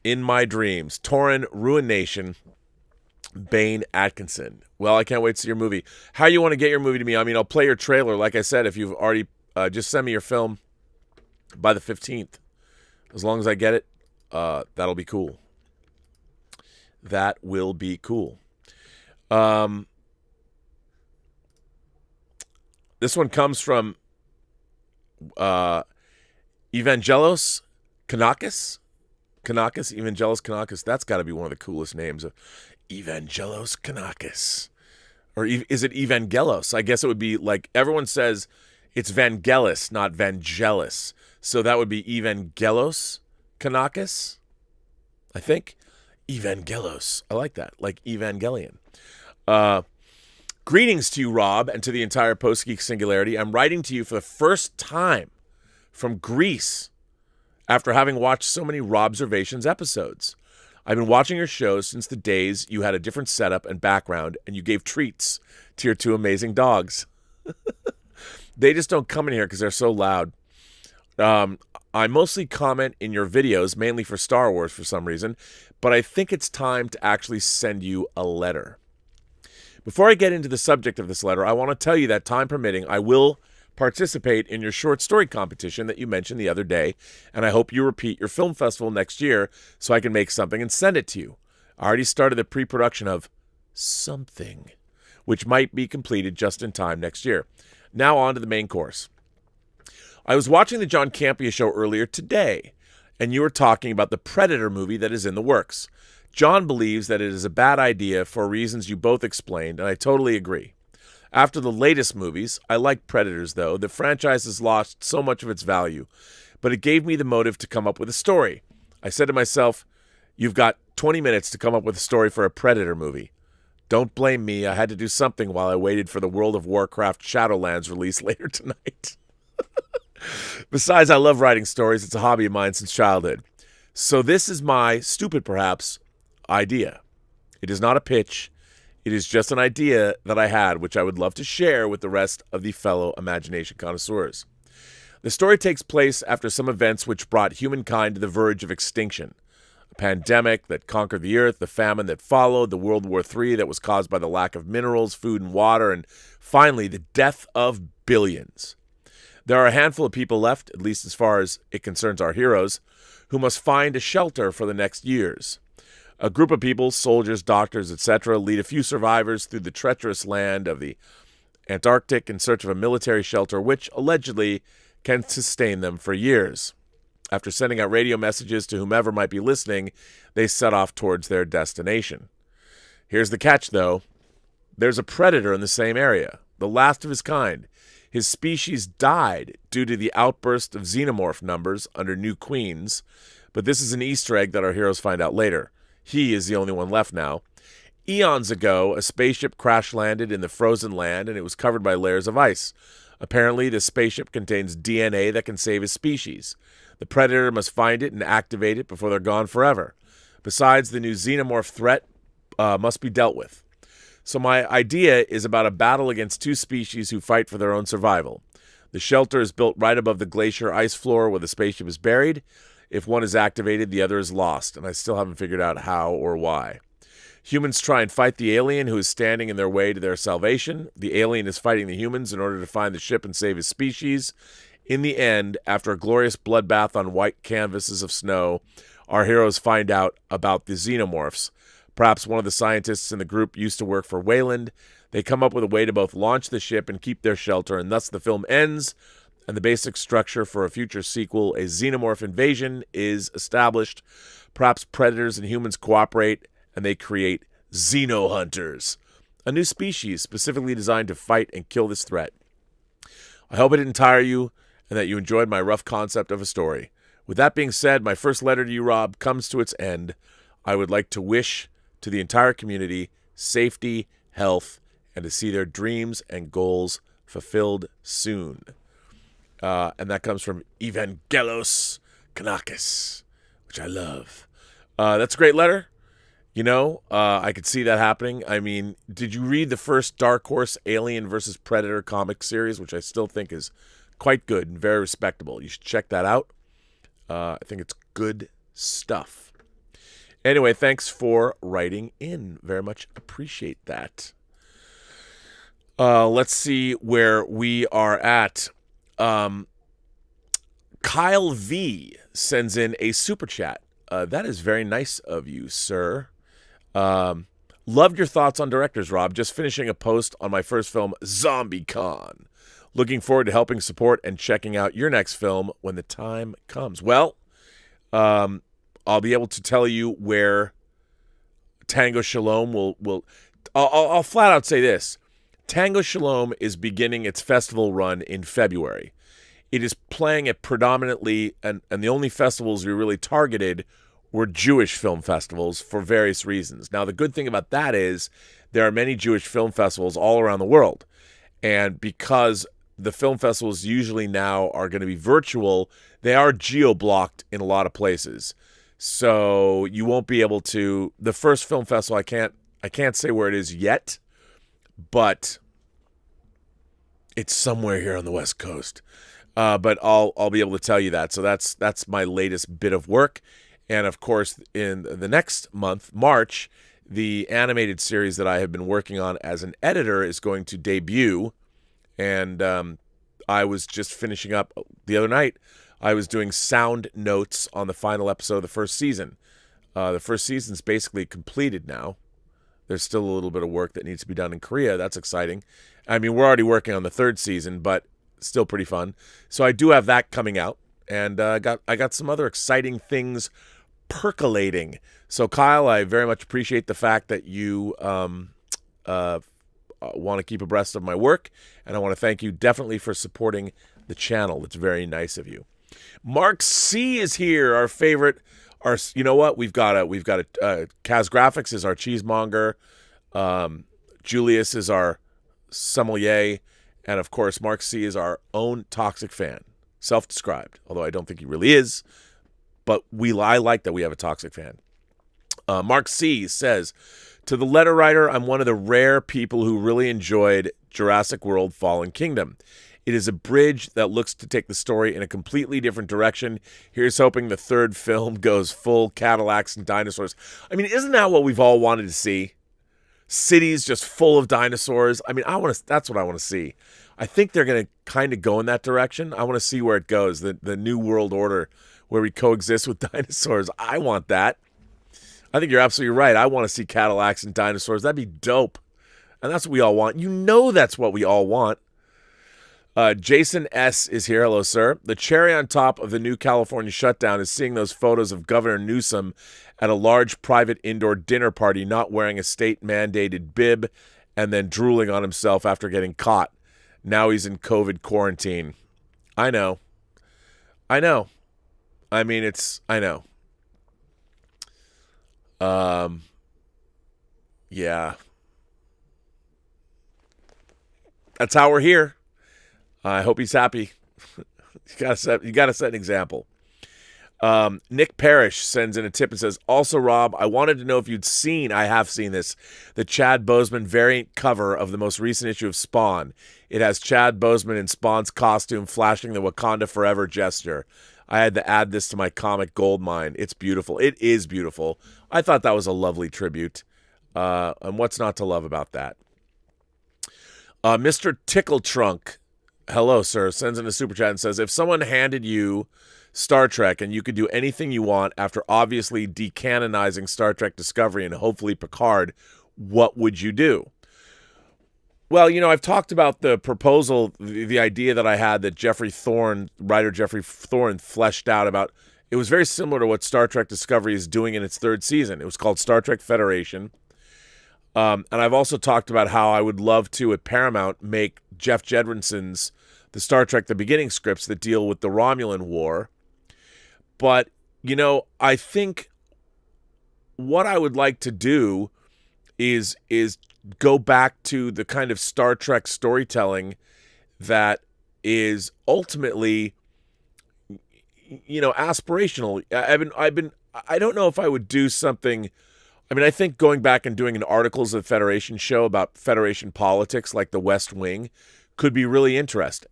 in my dreams. Torin, Ruination, Bain Atkinson. Well, I can't wait to see your movie. How you want to get your movie to me? I mean, I'll play your trailer. Like I said, if you've already, just send me your film by the 15th. As long as I get it, that'll be cool. That will be cool. This one comes from Evangelos Kanakis. Evangelos Kanakis. That's got to be one of the coolest names. Evangelos Kanakis. Or is it Evangelos? I guess it would be like everyone says it's Vangelis, not Vangelis. So that would be Evangelos Kanakis, I think. Evangelos. I like that. Like Evangelion. Greetings to you, Rob, and to the entire Post-Geek Singularity. I'm writing to you for the first time from Greece after having watched so many Robservations episodes. I've been watching your shows since the days you had a different setup and background and you gave treats to your two amazing dogs. They just don't come in here because they're so loud. I mostly comment in your videos, mainly for Star Wars for some reason, but I think it's time to actually send you a letter. Before I get into the subject of this letter, I want to tell you that, time permitting, I will participate in your short story competition that you mentioned the other day, and I hope you repeat your film festival next year so I can make something and send it to you. I already started the pre-production of something, which might be completed just in time next year. Now on to the main course. I was watching the John Campea show earlier today, and you were talking about the Predator movie that is in the works. John believes that it is a bad idea for reasons you both explained, and I totally agree. After the latest movies, I like Predators, though. The franchise has lost so much of its value, but it gave me the motive to come up with a story. I said to myself, you've got 20 minutes to come up with a story for a Predator movie. Don't blame me. I had to do something while I waited for the World of Warcraft Shadowlands release later tonight. Besides, I love writing stories. It's a hobby of mine since childhood. So this is my, stupid perhaps, idea. It is not a pitch. It is just an idea that I had, which I would love to share with the rest of the fellow imagination connoisseurs. The story takes place after some events which brought humankind to the verge of extinction. A pandemic that conquered the earth, the famine that followed, the World War III that was caused by the lack of minerals, food, and water, and finally the death of billions. There are a handful of people left, at least as far as it concerns our heroes, who must find a shelter for the next years. A group of people, soldiers, doctors, etc., lead a few survivors through the treacherous land of the Antarctic in search of a military shelter which, allegedly, can sustain them for years. After sending out radio messages to whomever might be listening, they set off towards their destination. Here's the catch, though. There's a predator in the same area, the last of his kind. His species died due to the outburst of xenomorph numbers under New Queens, but this is an Easter egg that our heroes find out later. He is the only one left now. Eons ago, a spaceship crash-landed in the frozen land, and it was covered by layers of ice. Apparently, the spaceship contains DNA that can save his species. The Predator must find it and activate it before they're gone forever. Besides, the new xenomorph threat must be dealt with. So my idea is about a battle against two species who fight for their own survival. The shelter is built right above the glacier ice floor where the spaceship is buried. If one is activated, the other is lost, and I still haven't figured out how or why. Humans try and fight the alien who is standing in their way to their salvation. The alien is fighting the humans in order to find the ship and save his species. In the end, after a glorious bloodbath on white canvases of snow, our heroes find out about the xenomorphs. Perhaps one of the scientists in the group used to work for Wayland. They come up with a way to both launch the ship and keep their shelter, and thus the film ends, and the basic structure for a future sequel, a xenomorph invasion, is established. Perhaps predators and humans cooperate, and they create xenohunters, a new species specifically designed to fight and kill this threat. I hope I didn't tire you, and that you enjoyed my rough concept of a story. With that being said, my first letter to you, Rob, comes to its end. I would like to wish to the entire community safety, health, and to see their dreams and goals fulfilled soon. And that comes from Evangelos Kanakis, which I love. That's a great letter. I could see that happening. I mean, did you read the first Dark Horse Alien versus Predator comic series, which I still think is quite good and very respectable? You should check that out. I think it's good stuff. Anyway, thanks for writing in. Very much appreciate that. Let's see where we are at. Kyle V sends in a super chat. That is very nice of you, sir. Loved your thoughts on directors, Rob. Just finishing a post on my first film, ZombieCon. Looking forward to helping support and checking out your next film when the time comes. Well, I'll be able to tell you where Tango Shalom will. I'll flat out say this. Tango Shalom is beginning its festival run in February. It is playing at predominantly, and the only festivals we really targeted were Jewish film festivals for various reasons. Now, the good thing about that is there are many Jewish film festivals all around the world. And because the film festivals usually now are going to be virtual, they are geo-blocked in a lot of places. So you won't be able to. The first film festival, I can't say where it is yet, but it's somewhere here on the West Coast. But I'll be able to tell you that. So that's my latest bit of work. And of course, in the next month, March, the animated series that I have been working on as an editor is going to debut. And I was just finishing up the other night. I was doing sound notes on the final episode of the first season. The first season's basically completed now. There's still a little bit of work that needs to be done in Korea. That's exciting. I mean, we're already working on the third season, but still pretty fun. So I do have that coming out, and I got some other exciting things percolating. So Kyle, I very much appreciate the fact that you want to keep abreast of my work, and I want to thank you definitely for supporting the channel. It's very nice of you. Mark C is here, our favorite. You know what? We've got a Kaz Graphics is our cheesemonger. Julius is our sommelier. And of course, Mark C is our own toxic fan. Self-described, although I don't think he really is. But I like that we have a toxic fan. Mark C says, to the letter writer, I'm one of the rare people who really enjoyed Jurassic World Fallen Kingdom. It is a bridge that looks to take the story in a completely different direction. Here's hoping the third film goes full Cadillacs and dinosaurs. I mean, isn't that what we've all wanted to see? Cities just full of dinosaurs. I mean, that's what I want to see. I think they're going to kind of go in that direction. I want to see where it goes, the new world order where we coexist with dinosaurs. I want that. I think you're absolutely right. I want to see Cadillacs and dinosaurs. That'd be dope. And that's what we all want. You know that's what we all want. Jason S. is here. Hello, sir. The cherry on top of the new California shutdown is seeing those photos of Governor Newsom at a large private indoor dinner party not wearing a state-mandated bib and then drooling on himself after getting caught. Now he's in COVID quarantine. I know. I know. I mean, I know. Yeah. That's how we're here. I hope he's happy. You gotta set an example. Nick Parrish sends in a tip and says, also, Rob, I wanted to know if you'd seen, I have seen this, the Chad Boseman variant cover of the most recent issue of Spawn. It has Chad Boseman in Spawn's costume flashing the Wakanda Forever gesture. I had to add this to my comic goldmine. It's beautiful. It is beautiful. I thought that was a lovely tribute. And what's not to love about that? Mr. Tickle Trunk, hello, sir, sends in a super chat and says, if someone handed you Star Trek and you could do anything you want after obviously decanonizing Star Trek Discovery and hopefully Picard, what would you do? Well, I've talked about the proposal, the idea that I had that writer Jeffrey Thorne fleshed out about. It was very similar to what Star Trek Discovery is doing in its third season. It was called Star Trek Federation. And I've also talked about how I would love to, at Paramount, make Jeff Jedrinson's the Star Trek The Beginning scripts that deal with the Romulan War. But, I think what I would like to do is go back to the kind of Star Trek storytelling that is ultimately, aspirational. I don't know if I would do something. I mean, I think going back and doing an Articles of Federation show about Federation politics, like The West Wing, could be really interesting.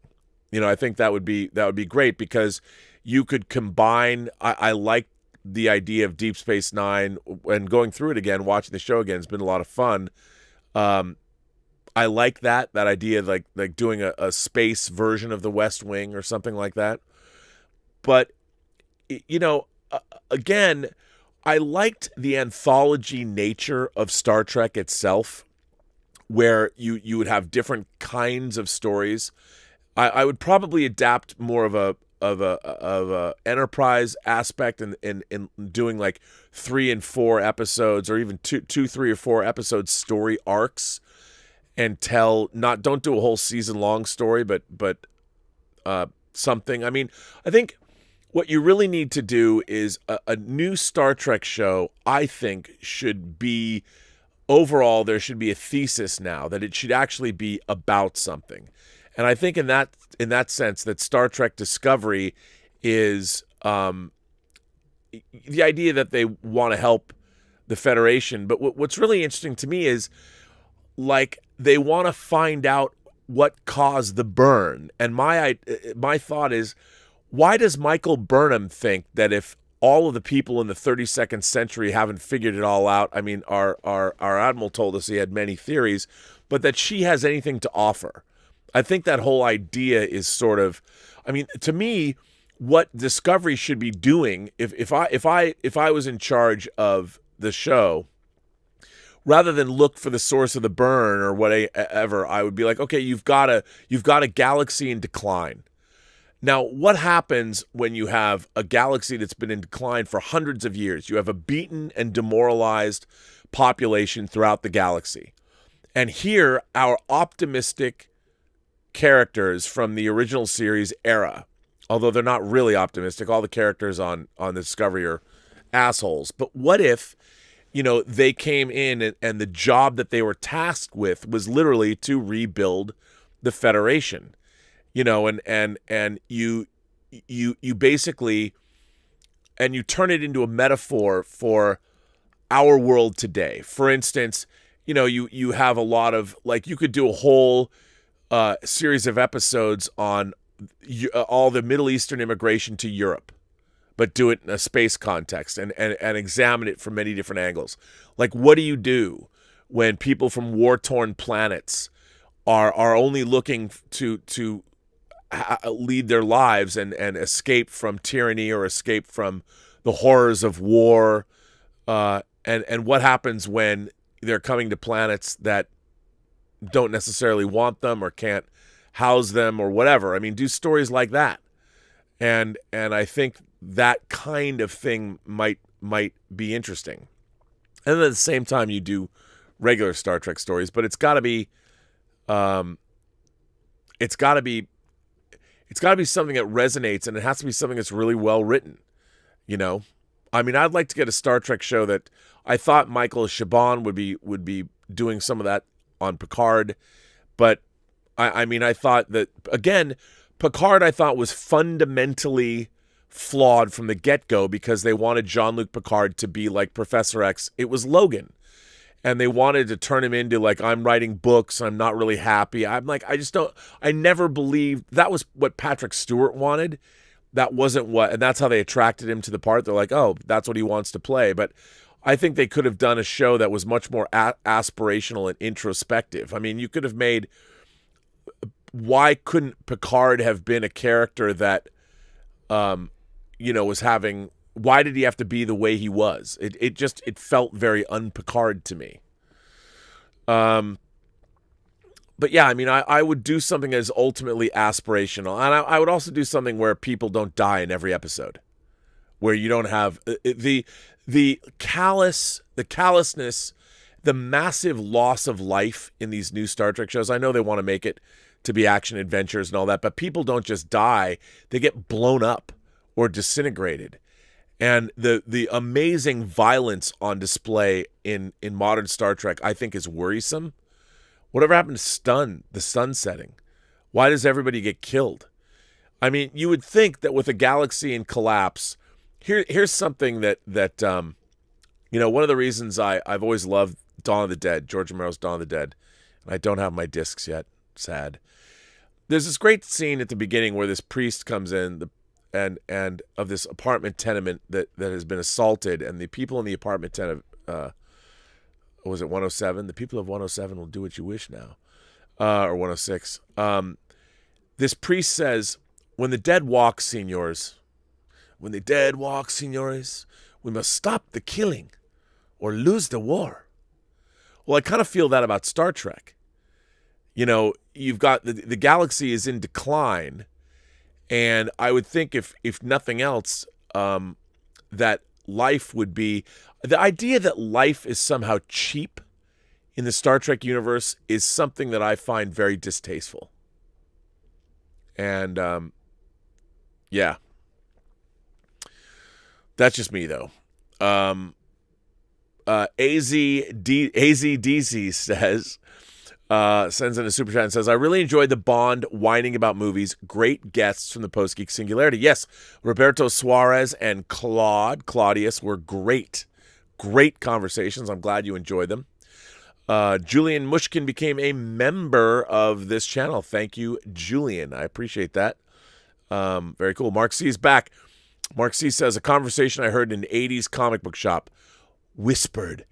I think that would be great, because you could combine. I like the idea of Deep Space Nine, and going through it again, watching the show again has been a lot of fun. I like that idea, like doing a space version of The West Wing or something like that. But again, I liked the anthology nature of Star Trek itself, where you would have different kinds of stories. I would probably adapt more of a Enterprise aspect in doing like 3 and 4 episodes, or even two, 3 or 4 episode story arcs, and don't do a whole season long story, but something. I mean, I think what you really need to do is a new Star Trek show. I think should be, overall, there should be a thesis now, that it should actually be about something. And I think in that sense, that Star Trek Discovery is the idea that they want to help the Federation. But what's really interesting to me is, like, they want to find out what caused the burn. And my thought is, why does Michael Burnham think that if all of the people in the 32nd century haven't figured it all out? I mean, our admiral told us he had many theories, but that she has anything to offer. I think that whole idea is sort of, I mean, to me, what Discovery should be doing, if I was in charge of the show, rather than look for the source of the burn or whatever, I would be like, okay, you've got a galaxy in decline. Now, what happens when you have a galaxy that's been in decline for hundreds of years? You have a beaten and demoralized population throughout the galaxy. And here, our optimistic characters from the original series era, although they're not really optimistic, all the characters on the Discovery are assholes. But what if, they came in and the job that they were tasked with was literally to rebuild the Federation? And you basically, and you turn it into a metaphor for our world today. For instance, you have a lot of, like, you could do a whole series of episodes on all the Middle Eastern immigration to Europe, but do it in a space context and examine it from many different angles. Like, what do you do when people from war-torn planets are only looking to lead their lives and escape from tyranny or escape from the horrors of war, and what happens when they're coming to planets that don't necessarily want them or can't house them or whatever. I mean, do stories like that, and I think that kind of thing might be interesting. And then at the same time, you do regular Star Trek stories, but it's got to be something that resonates, and it has to be something that's really well written. I mean, I'd like to get a Star Trek show that, I thought Michael Chabon would be doing some of that on Picard, but I mean, I thought that, again, Picard I thought was fundamentally flawed from the get-go, because they wanted Jean-Luc Picard to be like Professor X. It was Logan. And they wanted to turn him into, like, I'm writing books, I'm not really happy. I'm like, I never believed that was what Patrick Stewart wanted. That wasn't and that's how they attracted him to the part. They're like, oh, that's what he wants to play. But I think they could have done a show that was much more aspirational and introspective. I mean, you could have made, why couldn't Picard have been a character that, was having, why did he have to be the way he was? It felt very un-Picard to me. But yeah, I mean, I would do something that is ultimately aspirational. And I would also do something where people don't die in every episode, where you don't have the callousness, the massive loss of life in these new Star Trek shows. I know they want to make it to be action adventures and all that, but people don't just die. They get blown up or disintegrated. And the amazing violence on display in modern Star Trek, I think, is worrisome. Whatever happened to the sun setting? Why does everybody get killed? I mean, you would think that with a galaxy in collapse, here's something that one of the reasons I've always loved Dawn of the Dead, George Romero's Dawn of the Dead, and I don't have my discs yet. Sad. There's this great scene at the beginning where this priest comes in, and of this apartment tenement that has been assaulted, and the people in the apartment tenement, was it 107? The people of 107 will do what you wish now, or 106. This priest says, "When the dead walk, senors, when the dead walk, senores, we must stop the killing or lose the war." Well, I kind of feel that about Star Trek. You've got the galaxy is in decline, and I would think if nothing else, that life would be, the idea that life is somehow cheap in the Star Trek universe is something that I find very distasteful. And yeah, that's just me though. AZDC says, sends in a super chat and says, "I really enjoyed the Bond whining about movies. Great guests from the Post-Geek Singularity." Yes, Roberto Suarez and Claudius were great. Great conversations. I'm glad you enjoyed them. Julian Mushkin became a member of this channel. Thank you, Julian. I appreciate that. Very cool. Mark C is back. Mark C says, "A conversation I heard in an 80s comic book shop. Whispered,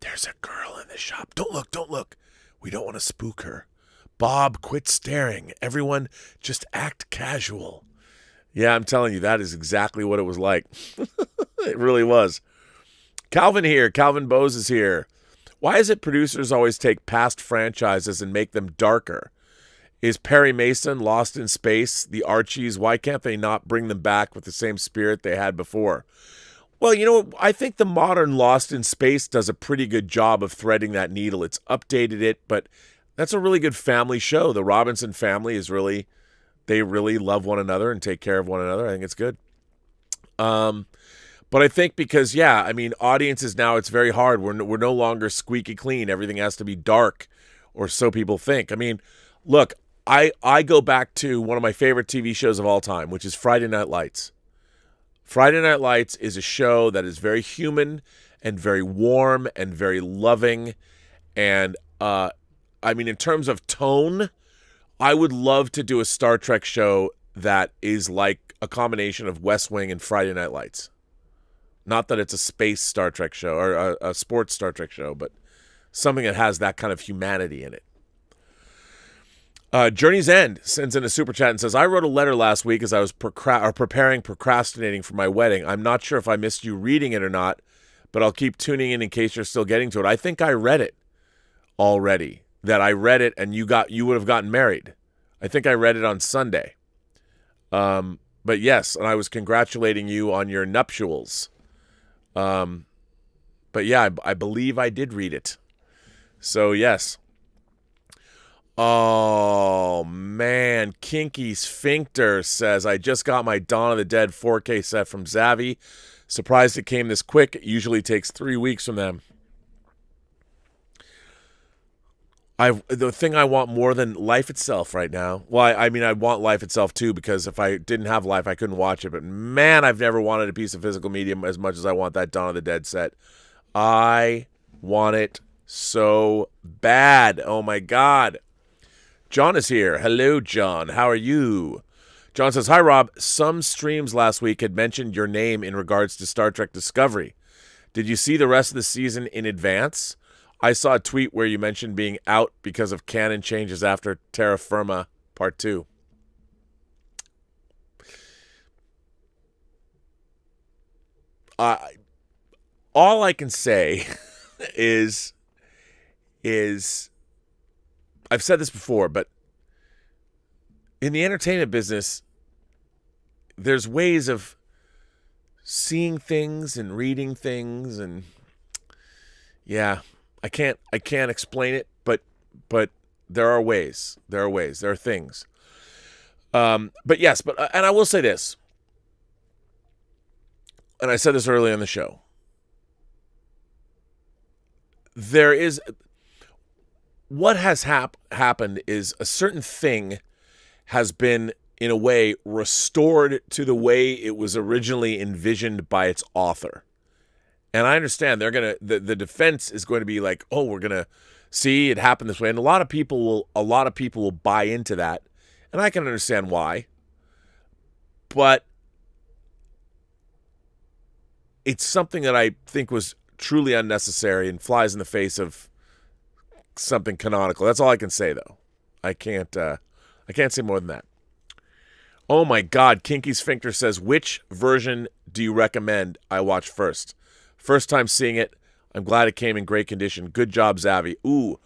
'There's a girl in the shop. Don't look, don't look. We don't want to spook her. Bob, quit staring. Everyone, just act casual.'" Yeah, I'm telling you, that is exactly what it was like. It really was. Calvin here. Calvin Bose is here. "Why is it producers always take past franchises and make them darker? Is Perry Mason, Lost in Space, the Archies, why can't they not bring them back with the same spirit they had before?" Well, I think the modern Lost in Space does a pretty good job of threading that needle. It's updated it, but that's a really good family show. The Robinson family they really love one another and take care of one another. I think it's good. But I think because, audiences now, it's very hard. We're no longer squeaky clean. Everything has to be dark, or so people think. I mean, look, I go back to one of my favorite TV shows of all time, which is Friday Night Lights. Friday Night Lights is a show that is very human and very warm and very loving. And, in terms of tone, I would love to do a Star Trek show that is like a combination of West Wing and Friday Night Lights. Not that it's a space Star Trek show or a sports Star Trek show, but something that has that kind of humanity in it. Journey's End sends in a super chat and says, "I wrote a letter last week as I was procrastinating for my wedding. I'm not sure if I missed you reading it or not, but I'll keep tuning in case you're still getting to it." I think I read it already. That I read it and you would have gotten married. I think I read it on Sunday. But yes, and I was congratulating you on your nuptials. But yeah, I believe I did read it. So yes. Oh, man. Kinky Sphincter says, "I just got my Dawn of the Dead 4K set from Zavvi. Surprised it came this quick. It usually takes 3 weeks from them." The thing I want more than life itself right now, well, I want life itself too, because if I didn't have life, I couldn't watch it. But man, I've never wanted a piece of physical media as much as I want that Dawn of the Dead set. I want it so bad. Oh, my God. John is here. Hello, John. How are you? John says, "Hi, Rob. Some streams last week had mentioned your name in regards to Star Trek Discovery. Did you see the rest of the season in advance? I saw a tweet where you mentioned being out because of canon changes after Terra Firma Part 2. All I can say is I've said this before, but in the entertainment business, there's ways of seeing things and reading things, and yeah, I can't explain it, but there are ways. There are things. But yes, and I will say this. and I said this earlier in the show, there is, what has happened is a certain thing has been, in a way, restored to the way it was originally envisioned by its author. And I understand the defense is going to be like, oh, we're going to see it happen this way. And a lot of people will buy into that. And I can understand why. But it's something that I think was truly unnecessary and flies in the face of something canonical. That's all I can say, though. I can't say more than that. Oh my God, Kinky Sphincter says, which version do you recommend I watch first? First time seeing it. I'm glad it came in great condition. Good job, Zavi. Ooh.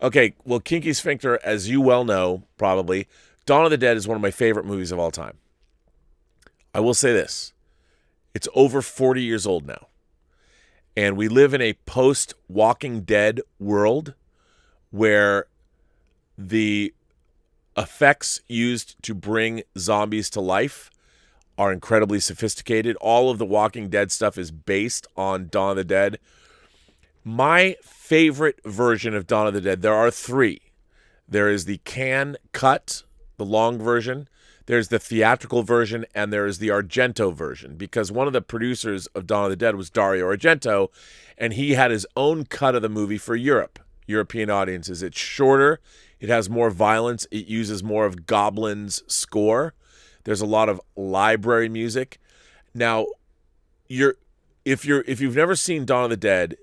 Okay, well, Kinky Sphincter, as you well know, probably, Dawn of the Dead is one of my favorite movies of all time. I will say this. It's over 40 years old now. And we live in a post-Walking Dead world where the effects used to bring zombies to life are incredibly sophisticated. All of the Walking Dead stuff is based on Dawn of the Dead. My favorite version of Dawn of the Dead, there are three. There is the can cut, the long version. There's the theatrical version, and there is the Argento version, because one of the producers of Dawn of the Dead was Dario Argento, and he had his own cut of the movie for European audiences. It's shorter. It has more violence. It uses more of Goblin's score. There's a lot of library music. Now, if you've never seen Dawn of the Dead,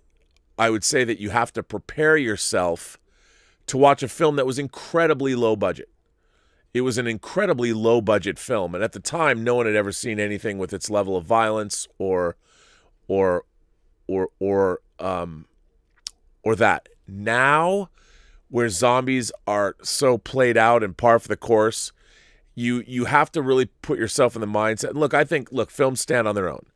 I would say that you have to prepare yourself to watch a film that was incredibly low budget. It was an incredibly low budget film, and at the time, no one had ever seen anything with its level of violence or that. Now, where zombies are so played out and par for the course, you have to really put yourself in the mindset. And I think films stand on their own,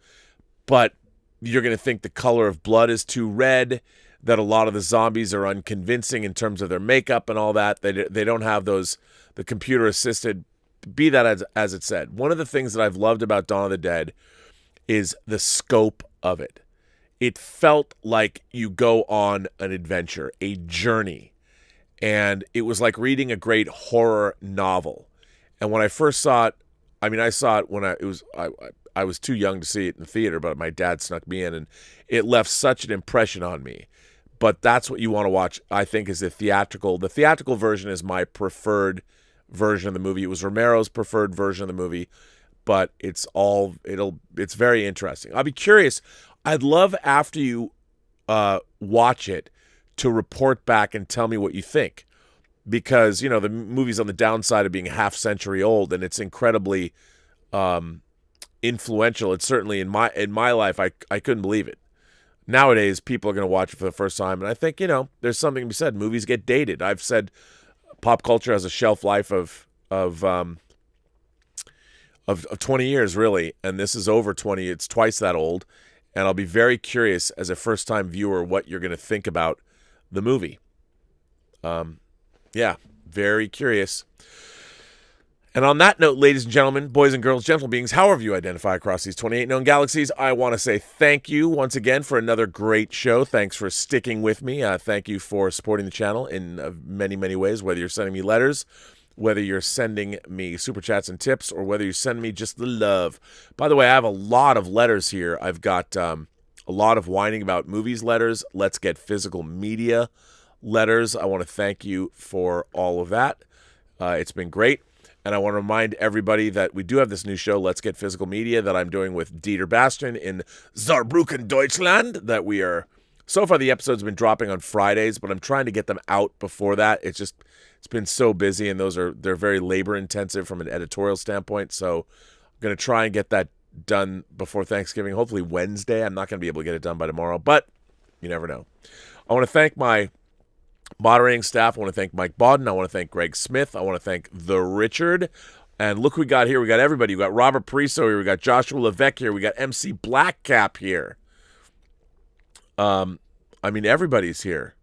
but you're going to think the color of blood is too red, that a lot of the zombies are unconvincing in terms of their makeup and all that. They don't have the computer assisted, be that as it said. One of the things that I've loved about Dawn of the Dead is the scope of it. It felt like you go on an adventure, a journey. And it was like reading a great horror novel. And when I first saw it, I saw it when I was too young to see it in the theater, but my dad snuck me in, and it left such an impression on me. But that's what you want to watch, I think, is the theatrical. The theatrical version is my preferred version of the movie. It was Romero's preferred version of the movie, but it's very interesting. I'll be curious. I'd love, after you watch it, to report back and tell me what you think, because the movie's on the downside of being a half century old, and it's incredibly influential. It's certainly in my life, I couldn't believe it. Nowadays, people are going to watch it for the first time, and I think there's something to be said. Movies get dated. I've said pop culture has a shelf life of 20 years, really, and this is over 20. It's twice that old, and I'll be very curious as a first-time viewer what you're going to think about the movie. Yeah, very curious. And on that note, ladies and gentlemen, boys and girls, gentle beings, however you identify across these 28 known galaxies, I want to say thank you once again for another great show. Thanks for sticking with me. Thank you for supporting the channel in many, many ways, whether you're sending me letters, whether you're sending me super chats and tips, or whether you send me just the love. By the way, I have a lot of letters here. I've got a lot of whining about movies letters. Let's Get Physical Media letters. I want to thank you for all of that. It's been great. And I want to remind everybody that we do have this new show, Let's Get Physical Media, that I'm doing with Dieter Bastian in Saarbrücken, Deutschland, that we are... So far, the episodes have been dropping on Fridays, but I'm trying to get them out before that. It's been so busy, and they're very labor-intensive from an editorial standpoint, so I'm going to try and get that done before Thanksgiving, hopefully Wednesday. I'm not going to be able to get it done by tomorrow, but you never know. I want to thank my moderating staff. I want to thank Mike Bodden. I want to thank Greg Smith. I want to thank The Richard. And look who we got here. We got everybody. We got Robert Pariso here. We got Joshua Levesque here. We got MC Blackcap here. Everybody's here.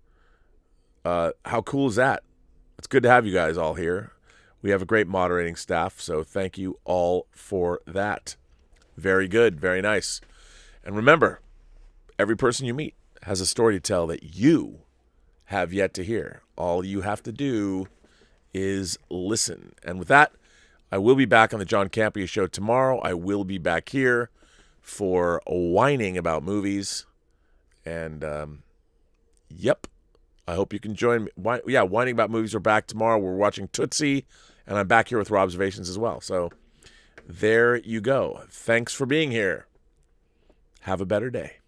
How cool is that? It's good to have you guys all here. We have a great moderating staff, so thank you all for that. Very good. Very nice. And remember, every person you meet has a story to tell that you have yet to hear. All you have to do is listen. And with that, I will be back on the John Campea Show tomorrow. I will be back here for whining about movies. And, yep, I hope you can join me. Whining about movies. We're back tomorrow. We're watching Tootsie, and I'm back here with Robservations as well. So there you go. Thanks for being here. Have a better day.